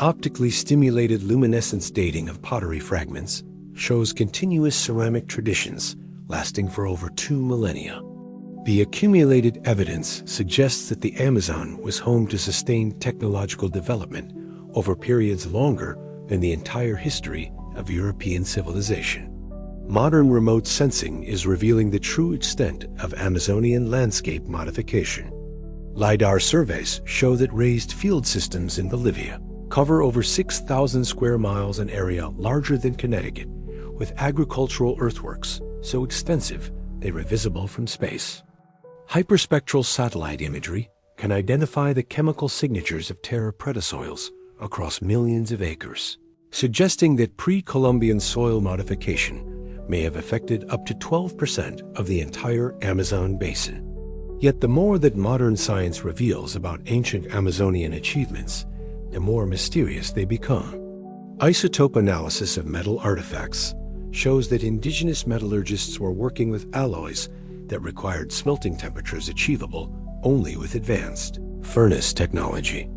Optically stimulated luminescence dating of pottery fragments shows continuous ceramic traditions lasting for over 2 millennia. The accumulated evidence suggests that the Amazon was home to sustained technological development over periods longer than the entire history of European civilization. Modern remote sensing is revealing the true extent of Amazonian landscape modification. LiDAR surveys show that raised field systems in Bolivia cover over 6,000 square miles, an area larger than Connecticut, with agricultural earthworks so extensive they were visible from space. Hyperspectral satellite imagery can identify the chemical signatures of terra preta soils across millions of acres, suggesting that pre-Columbian soil modification may have affected up to 12% of the entire Amazon basin. Yet the more that modern science reveals about ancient Amazonian achievements, the more mysterious they become. Isotope analysis of metal artifacts shows that indigenous metallurgists were working with alloys that required smelting temperatures achievable only with advanced furnace technology.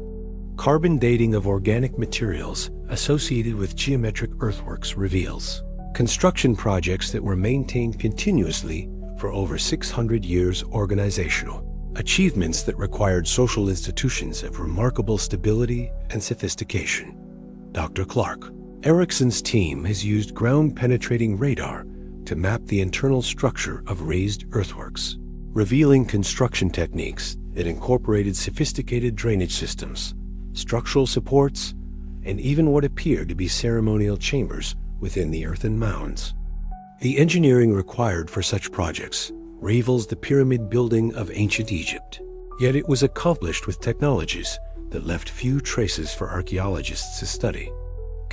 Carbon dating of organic materials associated with geometric earthworks reveals construction projects that were maintained continuously for over 600 years, organizational achievements that required social institutions of remarkable stability and sophistication. Dr. Clark Erickson's team has used ground-penetrating radar to map the internal structure of raised earthworks, revealing construction techniques that incorporated sophisticated drainage systems, structural supports, and even what appeared to be ceremonial chambers within the earthen mounds. The engineering required for such projects rivals the pyramid building of ancient Egypt, yet it was accomplished with technologies that left few traces for archaeologists to study.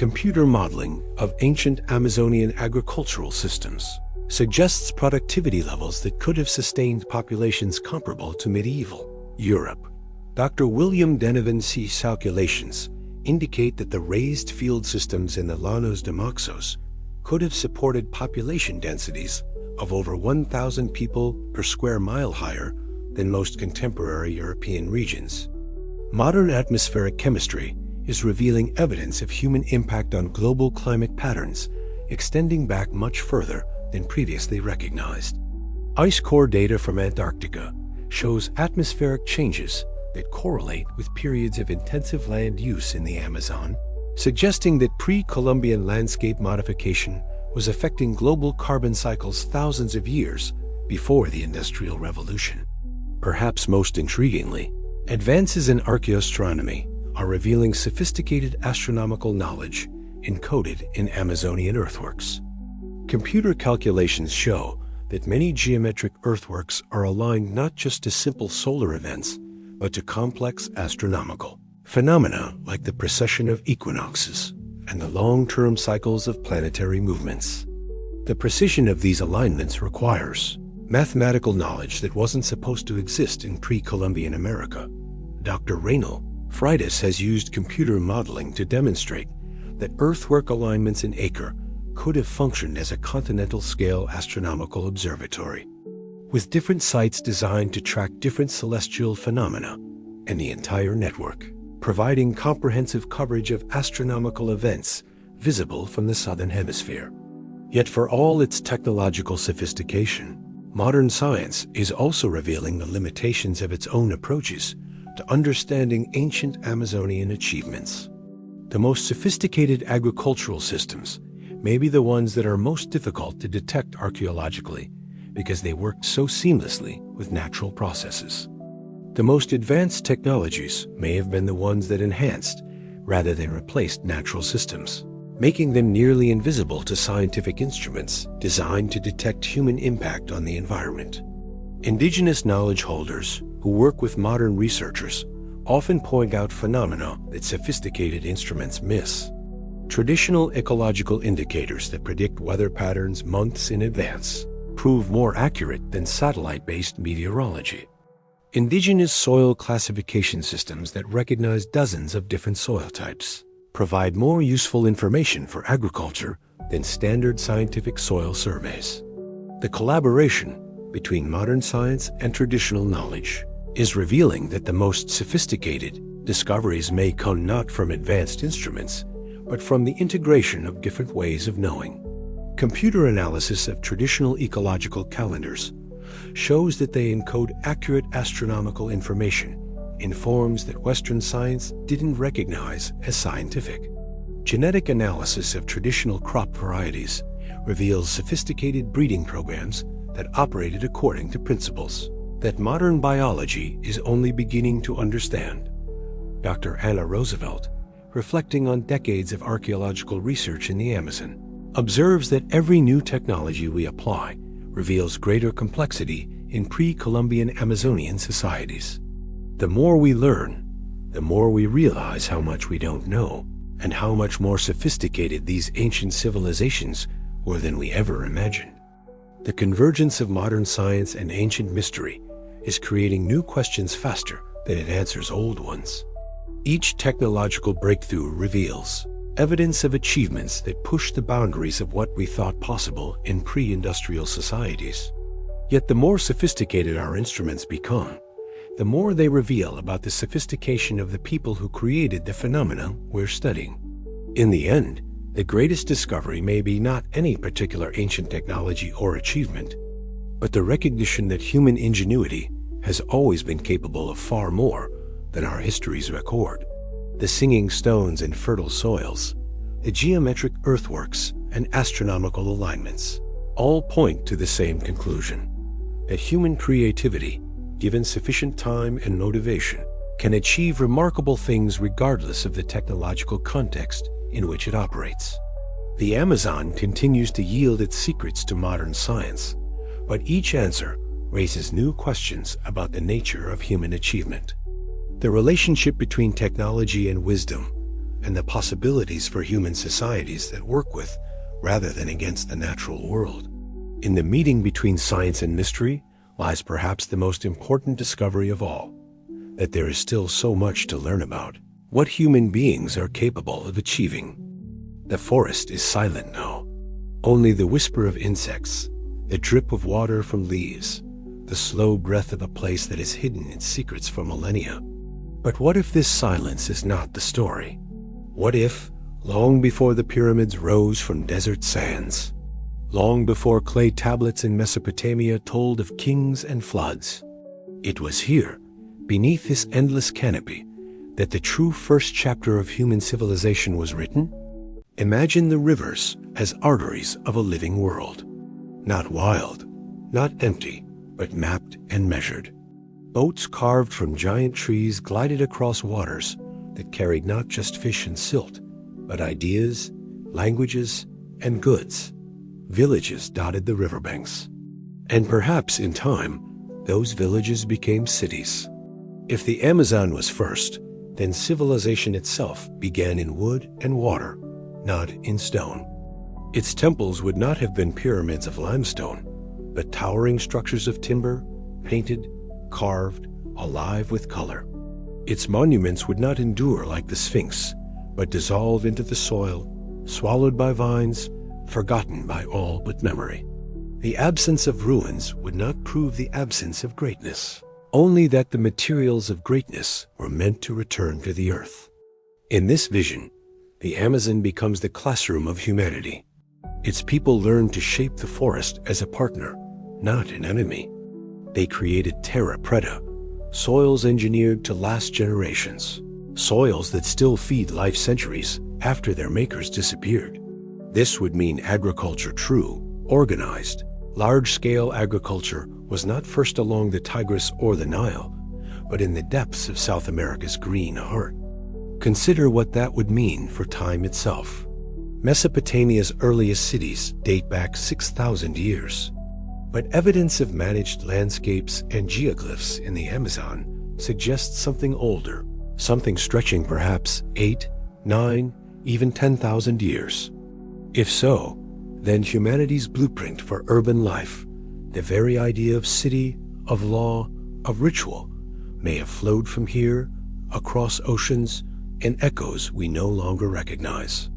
Computer modeling of ancient Amazonian agricultural systems suggests productivity levels that could have sustained populations comparable to medieval Europe. Dr. William Denovan's calculations indicate that the raised field systems in the Llanos de Moxos could have supported population densities of over 1,000 people per square mile higher than most contemporary European regions. Modern atmospheric chemistry is revealing evidence of human impact on global climate patterns, extending back much further than previously recognized. Ice core data from Antarctica shows atmospheric changes that correlate with periods of intensive land use in the Amazon, suggesting that pre-Columbian landscape modification was affecting global carbon cycles thousands of years before the Industrial Revolution. Perhaps most intriguingly, advances in archaeoastronomy are revealing sophisticated astronomical knowledge encoded in Amazonian earthworks. Computer calculations show that many geometric earthworks are aligned not just to simple solar events, but to complex astronomical phenomena like the precession of equinoxes and the long-term cycles of planetary movements. The precision of these alignments requires mathematical knowledge that wasn't supposed to exist in pre-Columbian America. Dr. Rainforest has used computer modeling to demonstrate that earthwork alignments in Acre could have functioned as a continental-scale astronomical observatory, with different sites designed to track different celestial phenomena and the entire network, providing comprehensive coverage of astronomical events visible from the southern hemisphere. Yet for all its technological sophistication, modern science is also revealing the limitations of its own approaches to understanding ancient Amazonian achievements. The most sophisticated agricultural systems may be the ones that are most difficult to detect archaeologically because they worked so seamlessly with natural processes. The most advanced technologies may have been the ones that enhanced rather than replaced natural systems, making them nearly invisible to scientific instruments designed to detect human impact on the environment. Indigenous knowledge holders who work with modern researchers often point out phenomena that sophisticated instruments miss. Traditional ecological indicators that predict weather patterns months in advance prove more accurate than satellite-based meteorology. Indigenous soil classification systems that recognize dozens of different soil types provide more useful information for agriculture than standard scientific soil surveys. The collaboration between modern science and traditional knowledge is revealing that the most sophisticated discoveries may come not from advanced instruments, but from the integration of different ways of knowing. Computer analysis of traditional ecological calendars shows that they encode accurate astronomical information in forms that Western science didn't recognize as scientific. Genetic analysis of traditional crop varieties reveals sophisticated breeding programs that operated according to principles that modern biology is only beginning to understand. Dr. Anna Roosevelt, reflecting on decades of archaeological research in the Amazon, observes that every new technology we apply reveals greater complexity in pre-Columbian Amazonian societies. The more we learn, the more we realize how much we don't know and how much more sophisticated these ancient civilizations were than we ever imagined. The convergence of modern science and ancient mystery is creating new questions faster than it answers old ones. Each technological breakthrough reveals evidence of achievements that push the boundaries of what we thought possible in pre-industrial societies. Yet the more sophisticated our instruments become, the more they reveal about the sophistication of the people who created the phenomena we're studying. In the end, the greatest discovery may be not any particular ancient technology or achievement, but the recognition that human ingenuity has always been capable of far more than our histories record. The singing stones and fertile soils, the geometric earthworks and astronomical alignments all point to the same conclusion, that human creativity, given sufficient time and motivation, can achieve remarkable things regardless of the technological context in which it operates. The Amazon continues to yield its secrets to modern science, but each answer raises new questions about the nature of human achievement. The relationship between technology and wisdom and the possibilities for human societies that work with, rather than against the natural world. In the meeting between science and mystery lies perhaps the most important discovery of all, that there is still so much to learn about what human beings are capable of achieving. The forest is silent now. Only the whisper of insects, the drip of water from leaves, the slow breath of a place that has hidden its secrets for millennia. But what if this silence is not the story? What if, long before the pyramids rose from desert sands, long before clay tablets in Mesopotamia told of kings and floods, it was here, beneath this endless canopy, that the true first chapter of human civilization was written? Imagine the rivers as arteries of a living world. Not wild, not empty, but mapped and measured. Boats carved from giant trees glided across waters that carried not just fish and silt, but ideas, languages, and goods. Villages dotted the riverbanks. And perhaps in time, those villages became cities. If the Amazon was first, then civilization itself began in wood and water, not in stone. Its temples would not have been pyramids of limestone, but towering structures of timber, painted, carved, alive with color. Its monuments would not endure like the Sphinx, but dissolve into the soil, swallowed by vines, forgotten by all but memory. The absence of ruins would not prove the absence of greatness, only that the materials of greatness were meant to return to the earth. In this vision, the Amazon becomes the classroom of humanity. Its people learn to shape the forest as a partner, not an enemy. They created terra preta, soils engineered to last generations, soils that still feed life centuries after their makers disappeared. This would mean agriculture true, organized. Large-scale agriculture was not first along the Tigris or the Nile, but in the depths of South America's green heart. Consider what that would mean for time itself. Mesopotamia's earliest cities date back 6,000 years. But evidence of managed landscapes and geoglyphs in the Amazon suggests something older, something stretching perhaps 8, 9, even 10,000 years. If so, then humanity's blueprint for urban life, the very idea of city, of law, of ritual, may have flowed from here, across oceans, in echoes we no longer recognize.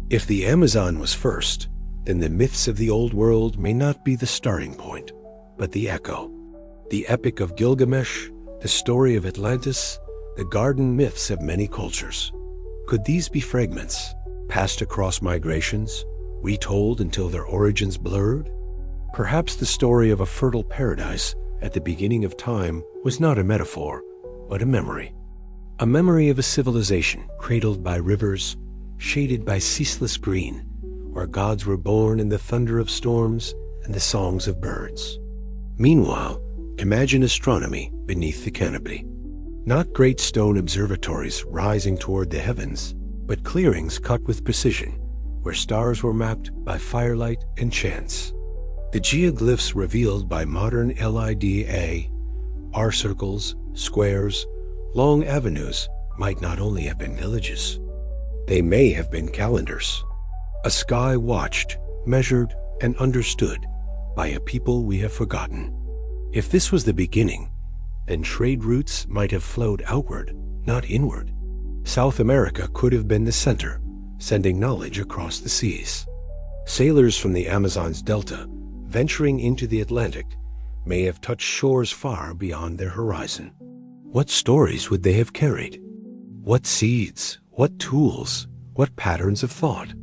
If the Amazon was first, then the myths of the old world may not be the starting point, but the echo. The Epic of Gilgamesh, the story of Atlantis, the garden myths of many cultures. Could these be fragments, passed across migrations, retold until their origins blurred? Perhaps the story of a fertile paradise at the beginning of time was not a metaphor, but a memory. A memory of a civilization cradled by rivers, shaded by ceaseless green, where gods were born in the thunder of storms and the songs of birds. Meanwhile, imagine astronomy beneath the canopy. Not great stone observatories rising toward the heavens, but clearings cut with precision, where stars were mapped by firelight and chance. The geoglyphs revealed by modern LIDA, R circles, squares, long avenues might not only have been villages. They may have been calendars. A sky watched, measured, and understood by a people we have forgotten. If this was the beginning, then trade routes might have flowed outward, not inward. South America could have been the center, sending knowledge across the seas. Sailors from the Amazon's delta, venturing into the Atlantic, may have touched shores far beyond their horizon. What stories would they have carried? What seeds, what tools, what patterns of thought?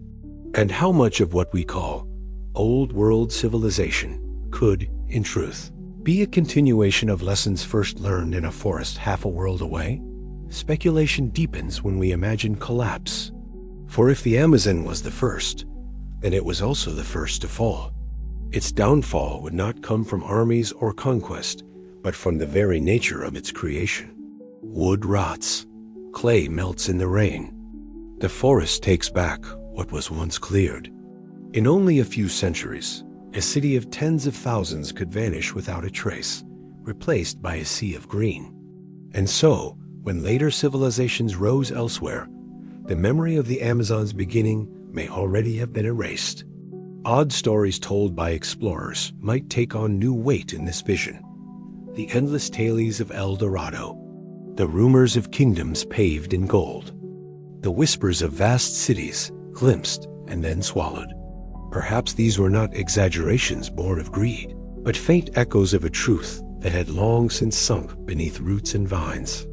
And how much of what we call Old World civilization could, in truth, be a continuation of lessons first learned in a forest half a world away? Speculation deepens when we imagine collapse. For if the Amazon was the first, then it was also the first to fall. Its downfall would not come from armies or conquest, but from the very nature of its creation. Wood rots, clay melts in the rain. The forest takes back what was once cleared. In only a few centuries, a city of tens of thousands could vanish without a trace, replaced by a sea of green. And so, when later civilizations rose elsewhere, the memory of the Amazon's beginning may already have been erased. Odd stories told by explorers might take on new weight in this vision. The endless tales of El Dorado, the rumors of kingdoms paved in gold, the whispers of vast cities glimpsed and then swallowed. Perhaps these were not exaggerations born of greed, but faint echoes of a truth that had long since sunk beneath roots and vines.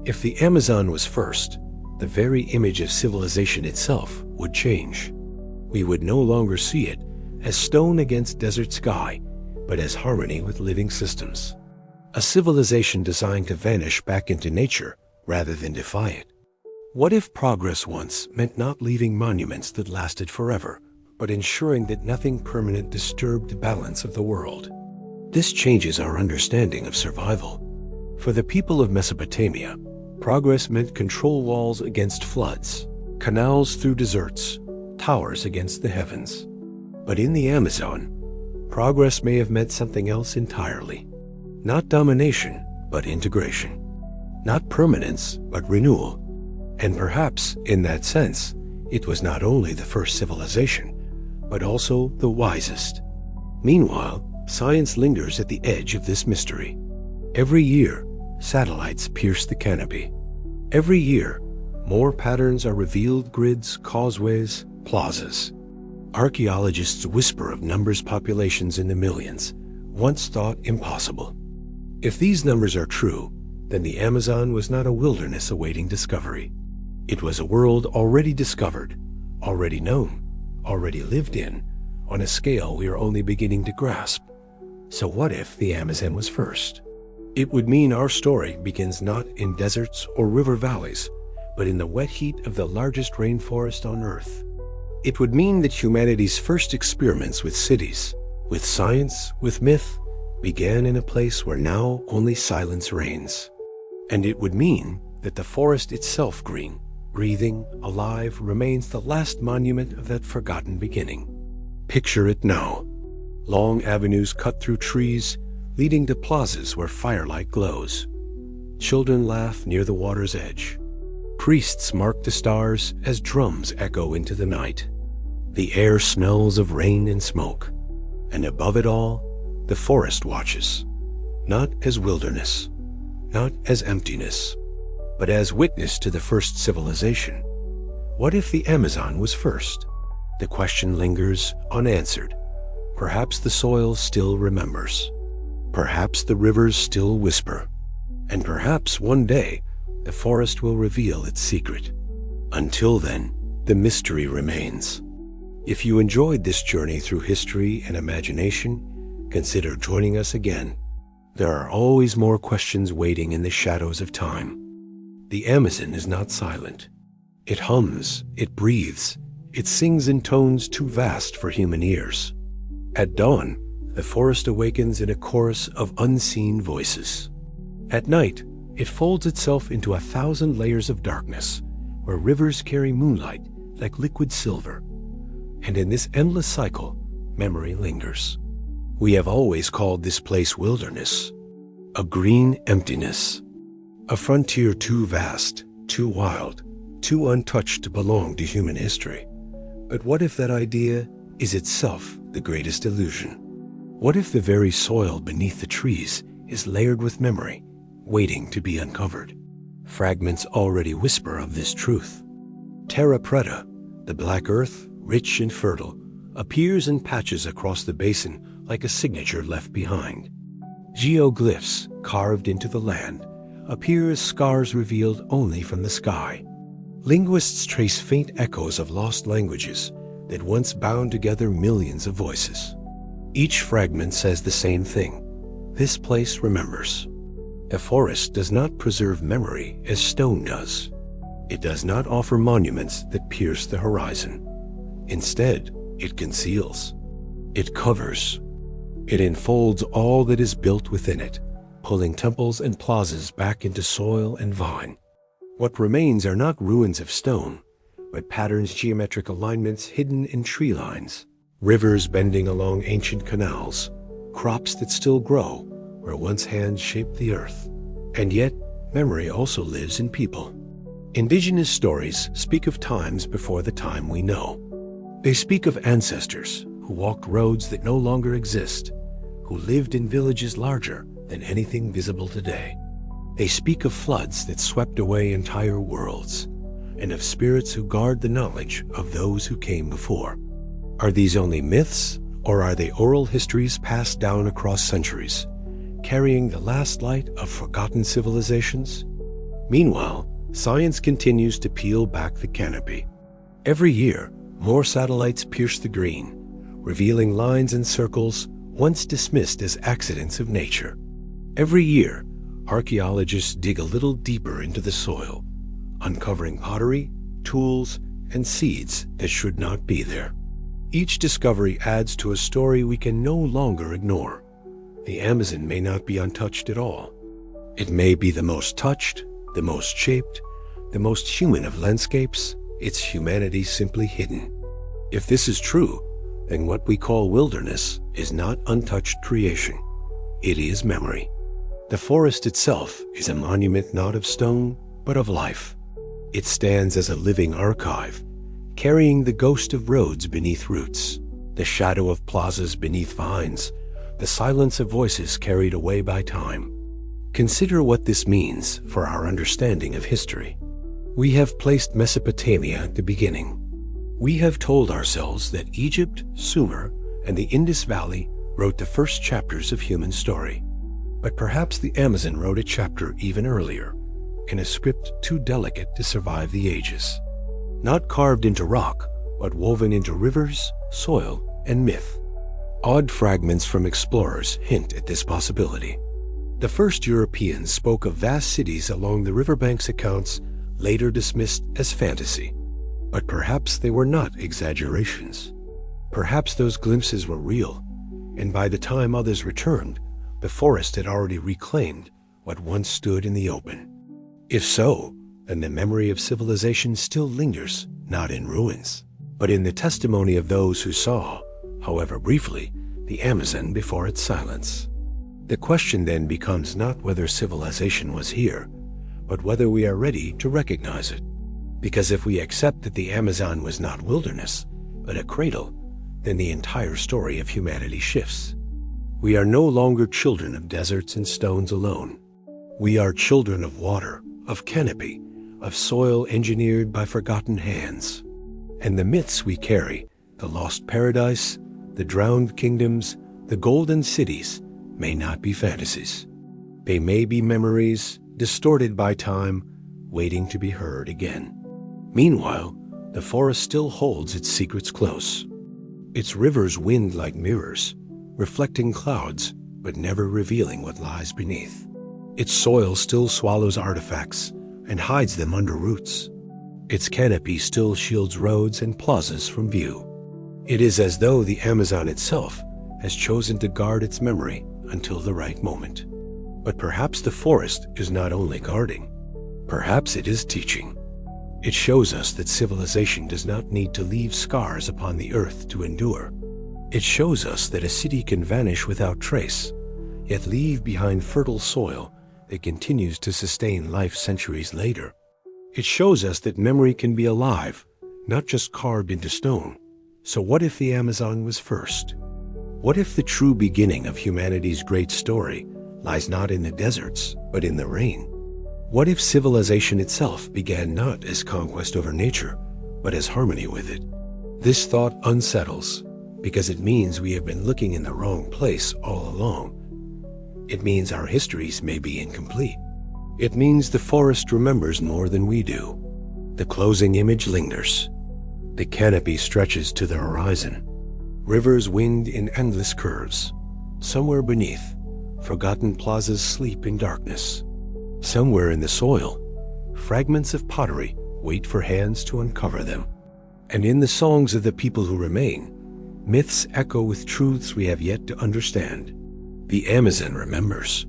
If the Amazon was first, the very image of civilization itself would change. We would no longer see it as stone against desert sky, but as harmony with living systems. A civilization designed to vanish back into nature rather than defy it. What if progress once meant not leaving monuments that lasted forever, but ensuring that nothing permanent disturbed the balance of the world? This changes our understanding of survival. For the people of Mesopotamia, progress meant control walls against floods, canals through deserts, towers against the heavens. But in the Amazon, progress may have meant something else entirely. Not domination, but integration. Not permanence, but renewal. And perhaps, in that sense, it was not only the first civilization, but also the wisest. Meanwhile, science lingers at the edge of this mystery. Every year, satellites pierce the canopy. Every year, more patterns are revealed: grids, causeways, plazas. Archaeologists whisper of numbers, populations in the millions, once thought impossible. If these numbers are true, then the Amazon was not a wilderness awaiting discovery. It was a world already discovered, already known, already lived in, on a scale we are only beginning to grasp. So what if the Amazon was first? It would mean our story begins not in deserts or river valleys, but in the wet heat of the largest rainforest on Earth. It would mean that humanity's first experiments with cities, with science, with myth, began in a place where now only silence reigns. And it would mean that the forest itself, green, breathing, alive, remains the last monument of that forgotten beginning. Picture it now. Long avenues cut through trees, leading to plazas where firelight glows. Children laugh near the water's edge. Priests mark the stars as drums echo into the night. The air smells of rain and smoke. And above it all, the forest watches, not as wilderness, not as emptiness, but as witness to the first civilization. What if the Amazon was first? The question lingers unanswered. Perhaps the soil still remembers. Perhaps the rivers still whisper. And perhaps one day, the forest will reveal its secret. Until then, the mystery remains. If you enjoyed this journey through history and imagination, consider joining us again. There are always more questions waiting in the shadows of time. The Amazon is not silent. It hums, it breathes, it sings in tones too vast for human ears. At dawn, the forest awakens in a chorus of unseen voices. At night, it folds itself into 1,000 layers of darkness, where rivers carry moonlight like liquid silver. And in this endless cycle, memory lingers. We have always called this place wilderness, a green emptiness, a frontier too vast, too wild, too untouched to belong to human history. But what if that idea is itself the greatest illusion? What if the very soil beneath the trees is layered with memory, waiting to be uncovered? Fragments already whisper of this truth. Terra preta, the black earth, rich and fertile, appears in patches across the basin like a signature left behind. Geoglyphs carved into the land appear as scars revealed only from the sky. Linguists trace faint echoes of lost languages that once bound together millions of voices. Each fragment says the same thing: this place remembers. A forest does not preserve memory as stone does. It does not offer monuments that pierce the horizon. Instead, it conceals. It covers. It enfolds all that is built within it, pulling temples and plazas back into soil and vine. What remains are not ruins of stone, but patterns, geometric alignments hidden in tree lines, rivers bending along ancient canals, crops that still grow where once hands shaped the earth. And yet, memory also lives in people. Indigenous stories speak of times before the time we know. They speak of ancestors who walked roads that no longer exist, who lived in villages larger than anything visible today. They speak of floods that swept away entire worlds, and of spirits who guard the knowledge of those who came before. Are these only myths, or are they oral histories passed down across centuries, carrying the last light of forgotten civilizations? Meanwhile, science continues to peel back the canopy. Every year, more satellites pierce the green, revealing lines and circles once dismissed as accidents of nature. Every year, archaeologists dig a little deeper into the soil, uncovering pottery, tools, and seeds that should not be there. Each discovery adds to a story we can no longer ignore. The Amazon may not be untouched at all. It may be the most touched, the most shaped, the most human of landscapes, its humanity simply hidden. If this is true, then what we call wilderness is not untouched creation. It is memory. The forest itself is a monument not of stone, but of life. It stands as a living archive, carrying the ghost of roads beneath roots, the shadow of plazas beneath vines, the silence of voices carried away by time. Consider what this means for our understanding of history. We have placed Mesopotamia at the beginning. We have told ourselves that Egypt, Sumer, and the Indus Valley wrote the first chapters of human story. But perhaps the Amazon wrote a chapter even earlier, in a script too delicate to survive the ages. Not carved into rock, but woven into rivers, soil, and myth. Odd fragments from explorers hint at this possibility. The first Europeans spoke of vast cities along the riverbanks, accounts later dismissed as fantasy. But perhaps they were not exaggerations. Perhaps those glimpses were real, and by the time others returned, the forest had already reclaimed what once stood in the open. If so, then the memory of civilization still lingers, not in ruins, but in the testimony of those who saw, however briefly, the Amazon before its silence. The question then becomes not whether civilization was here, but whether we are ready to recognize it. Because if we accept that the Amazon was not wilderness, but a cradle, then the entire story of humanity shifts. We are no longer children of deserts and stones alone. We are children of water, of canopy, of soil engineered by forgotten hands. And the myths we carry, the lost paradise, the drowned kingdoms, the golden cities, may not be fantasies. They may be memories, distorted by time, waiting to be heard again. Meanwhile, the forest still holds its secrets close. Its rivers wind like mirrors, reflecting clouds, but never revealing what lies beneath. Its soil still swallows artifacts and hides them under roots. Its canopy still shields roads and plazas from view. It is as though the Amazon itself has chosen to guard its memory until the right moment. But perhaps the forest is not only guarding. Perhaps it is teaching. It shows us that civilization does not need to leave scars upon the earth to endure. It shows us that a city can vanish without trace, yet leave behind fertile soil that continues to sustain life centuries later. It shows us that memory can be alive, not just carved into stone. So what if the Amazon was first? What if the true beginning of humanity's great story lies not in the deserts, but in the rain? What if civilization itself began not as conquest over nature, but as harmony with it? This thought unsettles, because it means we have been looking in the wrong place all along. It means our histories may be incomplete. It means the forest remembers more than we do. The closing image lingers. The canopy stretches to the horizon. Rivers wind in endless curves. Somewhere beneath, forgotten plazas sleep in darkness. Somewhere in the soil, fragments of pottery wait for hands to uncover them. And in the songs of the people who remain, myths echo with truths we have yet to understand. The Amazon remembers.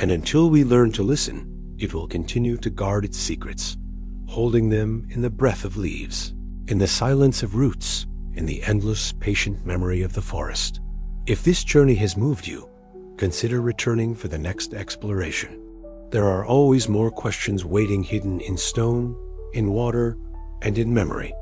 And until we learn to listen, it will continue to guard its secrets, holding them in the breath of leaves, in the silence of roots, in the endless, patient memory of the forest. If this journey has moved you, consider returning for the next exploration. There are always more questions waiting hidden in stone, in water, and in memory.